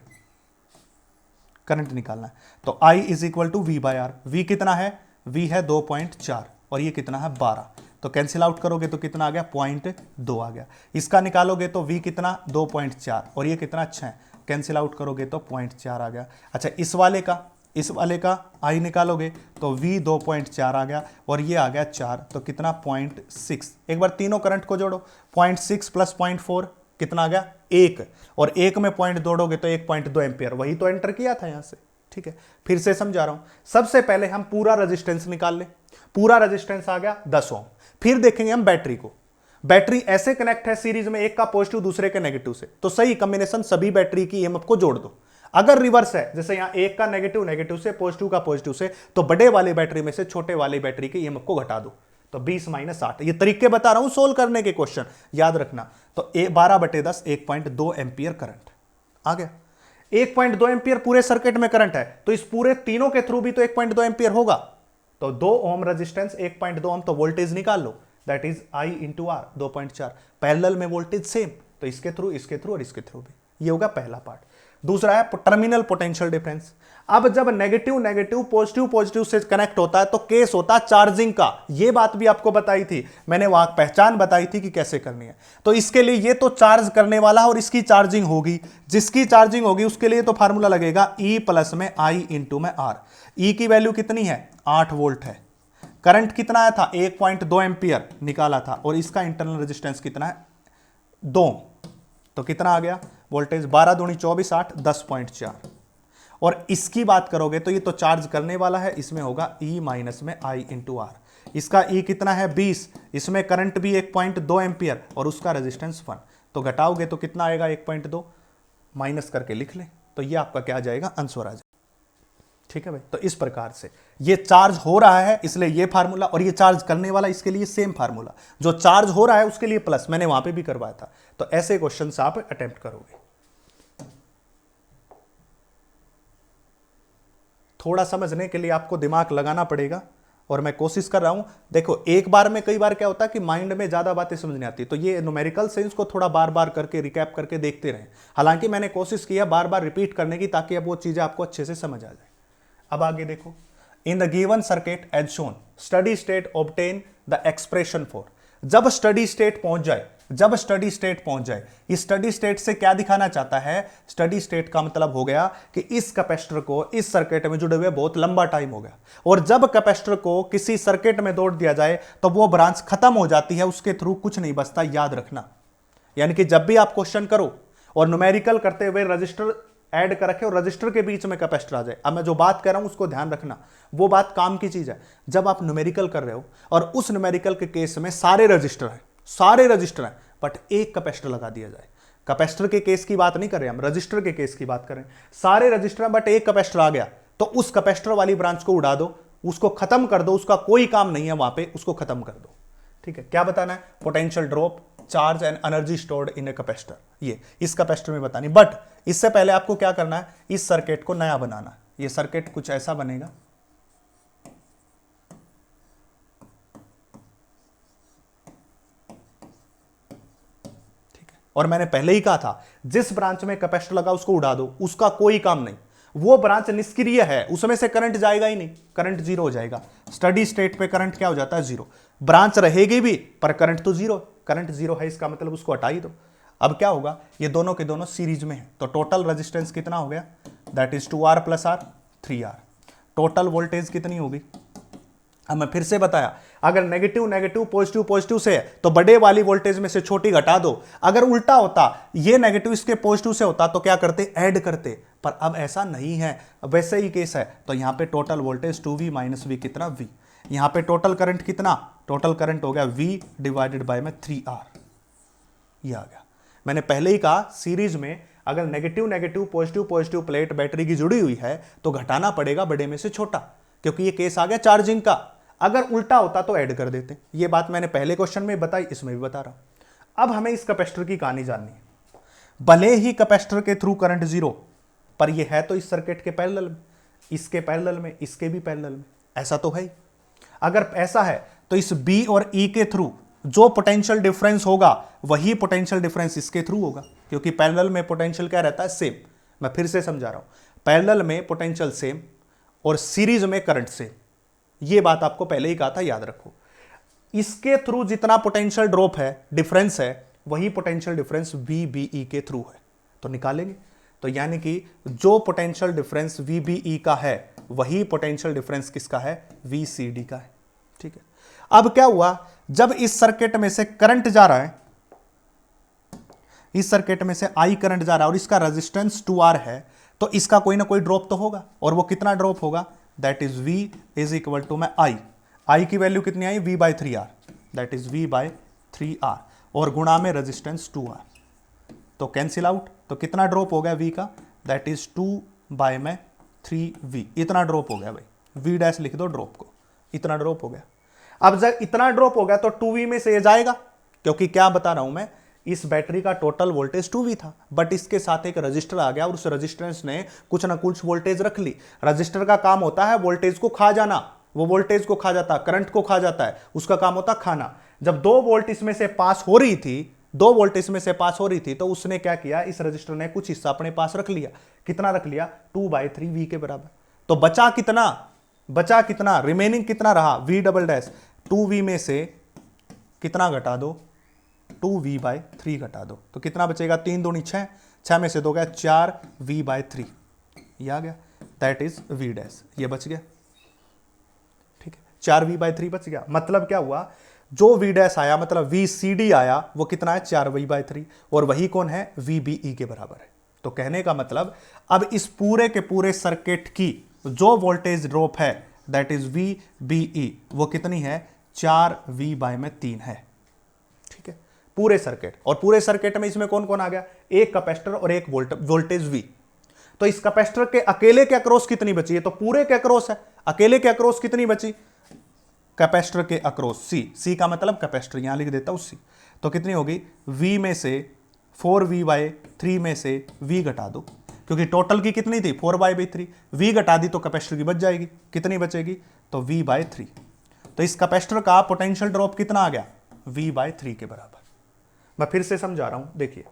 करंट निकालना है, तो I is equal to V by R. V कितना है, V है 2.4 और ये कितना है 12, तो कैंसिल आउट करोगे तो कितना आ गया, 0.2 आ गया। इसका निकालोगे तो V कितना 2.4 और ये कितना 6, कैंसिल आउट करोगे तो 0.4 आ गया। अच्छा, इस वाले का I निकालोगे तो V 2.4 आ गया और ये आ गया 4, तो कितना 0.6। एक बार तीनों करंट को जोड़ो, 0.6 प्लस 0.4 कितना आ गया 1, और 1 में पॉइंट जोड़ोगे तो 1.2 एम्पियर, वही तो एंटर किया था यहां से। ठीक है, फिर से समझा रहा हूं। सबसे पहले हम पूरा रेजिस्टेंस निकाल ले, पूरा रेजिस्टेंस आ गया 10 ओम। फिर देखेंगे हम बैटरी को, बैटरी ऐसे कनेक्ट है सीरीज में, एक का पॉजिटिव दूसरे के नेगेटिव से, तो सही कॉम्बिनेशन सभी बैटरी की ईएमएफ को जोड़ दो। अगर रिवर्स है, जैसे यहां एक का नेगेटिव नेगेटिव से, पॉजिटिव का पॉजिटिव से, तो बड़े वाली बैटरी में से छोटे वाली बैटरी की ईएमएफ को घटा दो, तो 20 माइनस 8। ये तरीके बता रहा हूं सोल्व करने के क्वेश्चन, याद रखना। तो 12/10 1.2 एम्पियर करंट आ गया। 1.2 एम्पियर पूरे सर्किट में करंट है, तो इस पूरे तीनों के थ्रू भी तो 1.2 एम्पियर होगा। तो 2 ओम रेजिस्टेंस 1.2 ओम, तो वोल्टेज निकाल लो, that is I into R 2.4। Parallel में वोल्टेज सेम, तो इसके थ्रू और इसके थ्रू भी। ये होगा पहला पार्ट। दूसरा है टर्मिनल पोटेंशियल डिफरेंस। अब जब नेगेटिव नेगेटिव पॉजिटिव पॉजिटिव से कनेक्ट होता है तो केस होता है चार्जिंग का। ये बात भी आपको बताई थी मैंने, वहां पहचान बताई थी कि कैसे करनी है। तो इसके लिए ये तो चार्ज करने वाला और इसकी चार्जिंग होगी, जिसकी चार्जिंग होगी उसके लिए तो फार्मूला लगेगा E प्लस में I इंटू में R। E की वैल्यू कितनी है, 8 वोल्ट है। करंट कितना आया था, 1.2 एम्पियर निकाला था, और इसका इंटरनल रेजिस्टेंस कितना है 2, तो कितना आ गया वोल्टेज, 12 दूनी 24 8, 10.4। और इसकी बात करोगे तो ये तो चार्ज करने वाला है, इसमें होगा E माइनस में I इंटू आर। इसका E कितना है 20, इसमें करंट भी 1.2 एम्पियर और उसका रेजिस्टेंस 1, तो घटाओगे तो कितना आएगा 1.2, माइनस करके लिख ले, तो ये आपका क्या आ जाएगा आंसर आ जाएगा। ठीक है भाई, तो इस प्रकार से ये चार्ज हो रहा है इसलिए ये फार्मूला, और ये चार्ज करने वाला इसके लिए सेम फार्मूला, जो चार्ज हो रहा है उसके लिए प्लस, मैंने वहां पे भी करवाया था। तो ऐसे क्वेश्चन आप अटेम्प्ट करोगे। थोड़ा समझने के लिए आपको दिमाग लगाना पड़ेगा और मैं कोशिश कर रहा हूं। देखो एक बार में, कई बार क्या होता है कि माइंड में ज्यादा बातें समझ नहीं आती, तो ये न्यूमेरिकल सेंस को थोड़ा बार बार करके रिकैप करके देखते रहें। हालांकि मैंने कोशिश किया बार बार रिपीट करने की, ताकि अब वो चीजें आपको अच्छे से समझ आ जाए। अब आगे देखो, in the given circuit as shown steady state obtain the expression for. जब स्टडी स्टेट पहुंच जाए, जब स्टडी स्टेट पहुंच जाए, इस स्टडी स्टेट से क्या दिखाना चाहता है? स्टडी स्टेट का मतलब हो गया कि इस कैपेसिटर को इस सर्किट में जुड़े हुए बहुत लंबा टाइम हो गया, और जब कैपेसिटर को किसी सर्किट में जोड़ दिया जाए तो वो ब्रांच खत्म हो जाती है, उसके थ्रू कुछ नहीं बचता, याद रखना। यानी कि जब भी आप क्वेश्चन करो और न्यूमेरिकल करते हुए रजिस्टर ऐड कर रखे और रजिस्टर के बीच में कैपेसिटर आ जाए, अब मैं जो बात कर रहा हूं उसको ध्यान रखना, वो बात काम की चीज है। जब आप न्यूमेरिकल कर रहे हो और उस न्यूमेरिकल के केस में सारे रजिस्टर हैं, सारे रजिस्टर हैं, बट एक कैपेसिटर लगा दिया जाए। कैपेसिटर के केस की बात नहीं कर रहे हम, रजिस्टर के केस की बात कर रहे हैं। सारे रजिस्टर हैं बट एक कैपेसिटर आ गया, तो उस कैपेसिटर वाली ब्रांच को उड़ा दो, उसको खत्म कर दो, उसका कोई काम नहीं है वहां पे, उसको खत्म कर दो। ठीक है, क्या बताना है? Potential drop, charge and energy stored in a capacitor, ये इस कैपेसिटर में बतानी। बट इससे पहले आपको क्या करना है? इस सर्किट को नया बनाना। ये सर्किट कुछ ऐसा बनेगा, ठीक है, और मैंने पहले ही कहा था जिस ब्रांच में कैपेसिटर लगा उसको उड़ा दो, उसका कोई काम नहीं, वो ब्रांच निष्क्रिय है, उसमें से करंट जाएगा ही नहीं, करंट जीरो हो जाएगा। स्टडी स्टेट पे करंट क्या हो जाता है? जीरो। ब्रांच रहेगी भी पर करंट तो जीरो, करंट जीरो है, इसका मतलब उसको हटा ही दो। अब क्या होगा? ये दोनों के दोनों सीरीज में है, तो टोटल रेजिस्टेंस कितना हो गया? That is 2R plus R 3R। Total voltage कितनी होगी? अब मैं फिर से बताया, अगर नेगेटिव नेगेटिव पॉजिटिव पॉजिटिव से है तो बड़े वाली वोल्टेज में से छोटी घटा दो। अगर उल्टा होता, ये नेगेटिव इसके पॉजिटिव से होता तो क्या करते? ऐड करते, पर अब ऐसा नहीं है, वैसे ही केस है। तो यहां पे total voltage 2V minus V कितना? V। यहां पे टोटल करंट कितना? टोटल करंट हो गया V डिवाइडेड बाय में 3R, ये आ गया। मैंने पहले ही कहा सीरीज में अगर negative negative positive positive plate battery की जुड़ी हुई है तो घटाना पड़ेगा बड़े में से छोटा, क्योंकि ये केस आ गया चार्जिंग का। अगर उल्टा होता तो ऐड कर देते। ये बात मैंने पहले क्वेश्चन में बताई, इसमें भी बता रहा हूं। अब हमें इस कैपेसिटर की कहानी जाननी है। भले ही कैपेसिटर के थ्रू करंट जीरो, पर ये है तो इस सर्किट के पैरेलल में, इसके पैरेलल में, इसके भी पैरेलल में, ऐसा तो है ही। अगर ऐसा है तो इस B और E के थ्रू जो पोटेंशियल डिफरेंस होगा वही पोटेंशियल डिफरेंस इसके थ्रू होगा, क्योंकि पैरेलल में पोटेंशियल क्या रहता है? सेम। मैं फिर से समझा रहा हूं, पैरेलल में पोटेंशियल सेम और सीरीज में करंट सेम। ये बात आपको पहले ही कहा था, याद रखो। इसके थ्रू जितना पोटेंशियल ड्रॉप है, डिफरेंस है, वही पोटेंशियल डिफरेंस VBE के थ्रू है, तो निकालेंगे। तो यानी कि जो पोटेंशियल डिफरेंस VBE का है वही पोटेंशियल डिफरेंस किसका है? VCD का है। ठीक है, अब क्या हुआ? जब इस सर्किट में से करंट जा रहा है, इस सर्किट में से I करंट जा रहा है और इसका रेजिस्टेंस 2R है, तो इसका कोई ना कोई ड्रॉप तो होगा, और वो कितना ड्रॉप होगा? That is V is equal to में I की वैल्यू कितनी आई? V बाई 3R, दैट इज V बाई 3R, और गुणा में रेजिस्टेंस 2R, तो कैंसिल आउट। तो कितना ड्रॉप हो गया V का? दैट इज 2 बाय में 3V, इतना ड्रॉप हो गया भाई, V डैश लिख दो ड्रॉप को, इतना ड्रॉप हो गया। अब जब इतना ड्रॉप हो गया तो 2V में से ये जाएगा, क्योंकि क्या बता रहा हूं मैं, इस बैटरी का टोटल वोल्टेज 2V था, बट इसके साथ एक रजिस्टर आ गया और उस रजिस्टेंस ने कुछ ना कुछ वोल्टेज रख ली। रजिस्टर का काम होता है वोल्टेज को खा जाना, वो वोल्टेज को खा जाता है, करंट को खा जाता है, उसका काम होता है खाना। जब 2 वोल्ट इसमें से पास हो रही थी, 2 वोल्ट इसमें से पास हो रही थी, तो उसने क्या किया? इस रजिस्टर ने कुछ हिस्सा अपने पास रख लिया। कितना रख लिया? 2/3V के बराबर। तो बचा कितना? बचा कितना? रिमेनिंग कितना रहा? V डबल डैश 2V में से कितना घटा दो? 2V/3 घटा दो, तो कितना बचेगा? 3 दूनी 6, 6 में से 2 गया 4V/3, ये आ गया, दैट इज V डैश, ये बच गया। ठीक है, 4V/3 बच गया। मतलब क्या हुआ? जो V डैश आया, मतलब VCD आया, वो कितना है? 4V/3, और वही कौन है? VBE के बराबर है। तो कहने का मतलब अब इस पूरे के पूरे सर्किट की जो वोल्टेज ड्रॉप है दैट इज VBE वो कितनी है 4V/3 है। ठीक है, पूरे सर्किट, और पूरे सर्किट में इसमें कौन कौन आ गया, एक कैपेसिटर और एक वोल्टेज V। तो इस कैपेसिटर के अकेले के अक्रॉस कितनी बची है, तो पूरे के अक्रॉस है, अकेले के अक्रॉस कितनी बची, कैपेसिटर के अक्रॉस C का मतलब कैपेसिटर, यहां लिख देता हूं C। तो कितनी होगी V में से 4V/3 में से V घटा दो, क्योंकि टोटल की कितनी थी 4/3, V घटा दी तो कैपेसिटर की बच जाएगी, कितनी बचेगी तो V/3। तो इस कैपेसिटर का पोटेंशियल ड्रॉप कितना आ गया V/3 के बराबर। मैं फिर से समझा रहा हूं, देखिए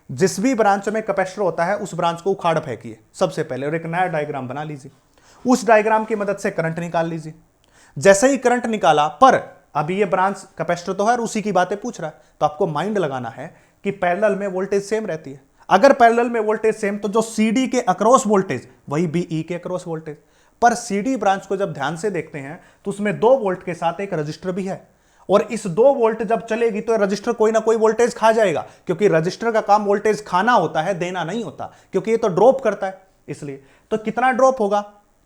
जिस भी ब्रांच में कैपेसिटर होता है उस ब्रांच को उखाड़ फेंकिए सबसे पहले और एक नया डायग्राम बना लीजिए, उस डायग्राम की मदद से करंट निकाल लीजिए। जैसे ही करंट निकाला, पर अभी ये ब्रांच कैपेसिटर तो है और उसी की बातें पूछ रहा है, तो आपको माइंड लगाना है कि पैरेलल में वोल्टेज सेम रहती है। अगर पैरेलल में वोल्टेज सेम तो जो CD के अक्रॉस वोल्टेज वही BE के अक्रॉस वोल्टेज। पर CD ब्रांच को जब ध्यान से देखते हैं तो उसमें 2 वोल्ट के साथ एक रजिस्टर भी है, और इस 2 वोल्ट जब चलेगी तो रजिस्टर कोई ना कोई वोल्टेज खा जाएगा, क्योंकि रजिस्टर का काम वोल्टेज खाना होता है, देना नहीं होता, क्योंकि ये तो ड्रॉप करता है इसलिए। तो कितना ड्रॉप होगा,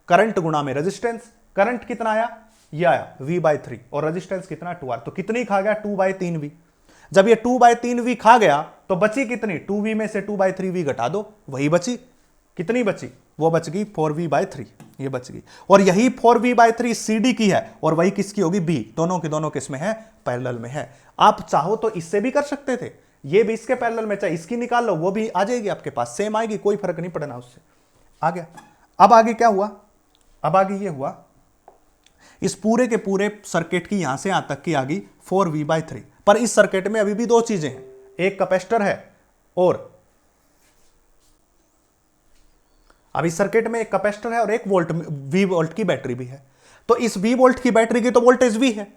करंट गुणा में रेजिस्टेंस, करंट कितना आया, ये आया V/3 और रेजिस्टेंस कितना 2R, तो कितनी खा गया 2/3V। जब ये 2/3V खा गया तो बची कितनी, 2V में से 2/3V घटा दो, वही बची, कितनी बची, वो बच गई 4V/3, ये बच गई। और यही 4V/3 CD की है और वही किसकी होगी B, दोनों के दोनों किसमें है, पैरेलल में है। आप चाहो तो इससे भी कर सकते थे, ये भी इसके पैरेलल में, चाहे इसकी निकाल लो वो भी आ जाएगी आपके पास, सेम आएगी, कोई फर्क नहीं पड़ना उससे। आ गया। अब आगे क्या हुआ, अब आगे ये हुआ, इस पूरे के पूरे सर्किट की यहां से यहां तक की आ गई 4V/3। पर इस सर्किट में अभी भी 2 चीजें हैं, एक कैपेसिटर है और अब इस सर्किट में एक कैपेसिटर है और एक V वोल्ट की बैटरी भी है। तो इस V वोल्ट की बैटरी की तो वोल्टेज V है,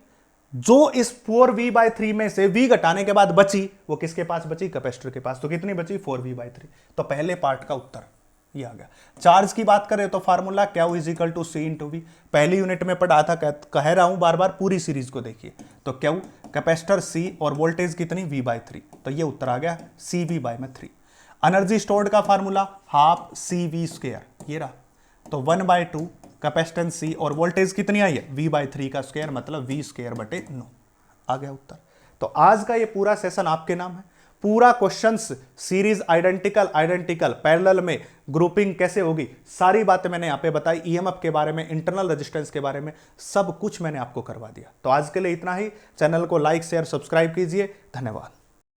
जो इस 4V/3 में से V घटाने के बाद बची वो किसके पास बची, कैपेसिटर के पास। तो कितनी बची 4V/3। तो पहले पार्ट का उत्तर ये आ गया। चार्ज की बात करें तो फार्मूला Q = C × V, पहली यूनिट में पढ़ा था, कह रहा हूं बार बार, पूरी सीरीज को देखिए। तो Q कैपेसिटर C और वोल्टेज कितनी V/3, तो ये उत्तर आ गया CV/3। एनर्जी स्टोर्ड का फार्मूला 12CV², ये रहा। तो 1/2 कैपेसिटेंस C और वोल्टेज कितनी आई है V/3 का स्क्वायर, मतलब V²/9, आ गया उत्तर। तो आज का ये पूरा सेशन आपके नाम है। पूरा क्वेश्चंस सीरीज आइडेंटिकल पैरेलल में ग्रुपिंग कैसे होगी, सारी बातें मैंने यहां पे बताई, EMF के बारे में, इंटरनल रेजिस्टेंस के बारे में, सब कुछ मैंने आपको करवा दिया। तो आज के लिए इतना ही। चैनल को लाइक शेयर सब्सक्राइब कीजिए। धन्यवाद।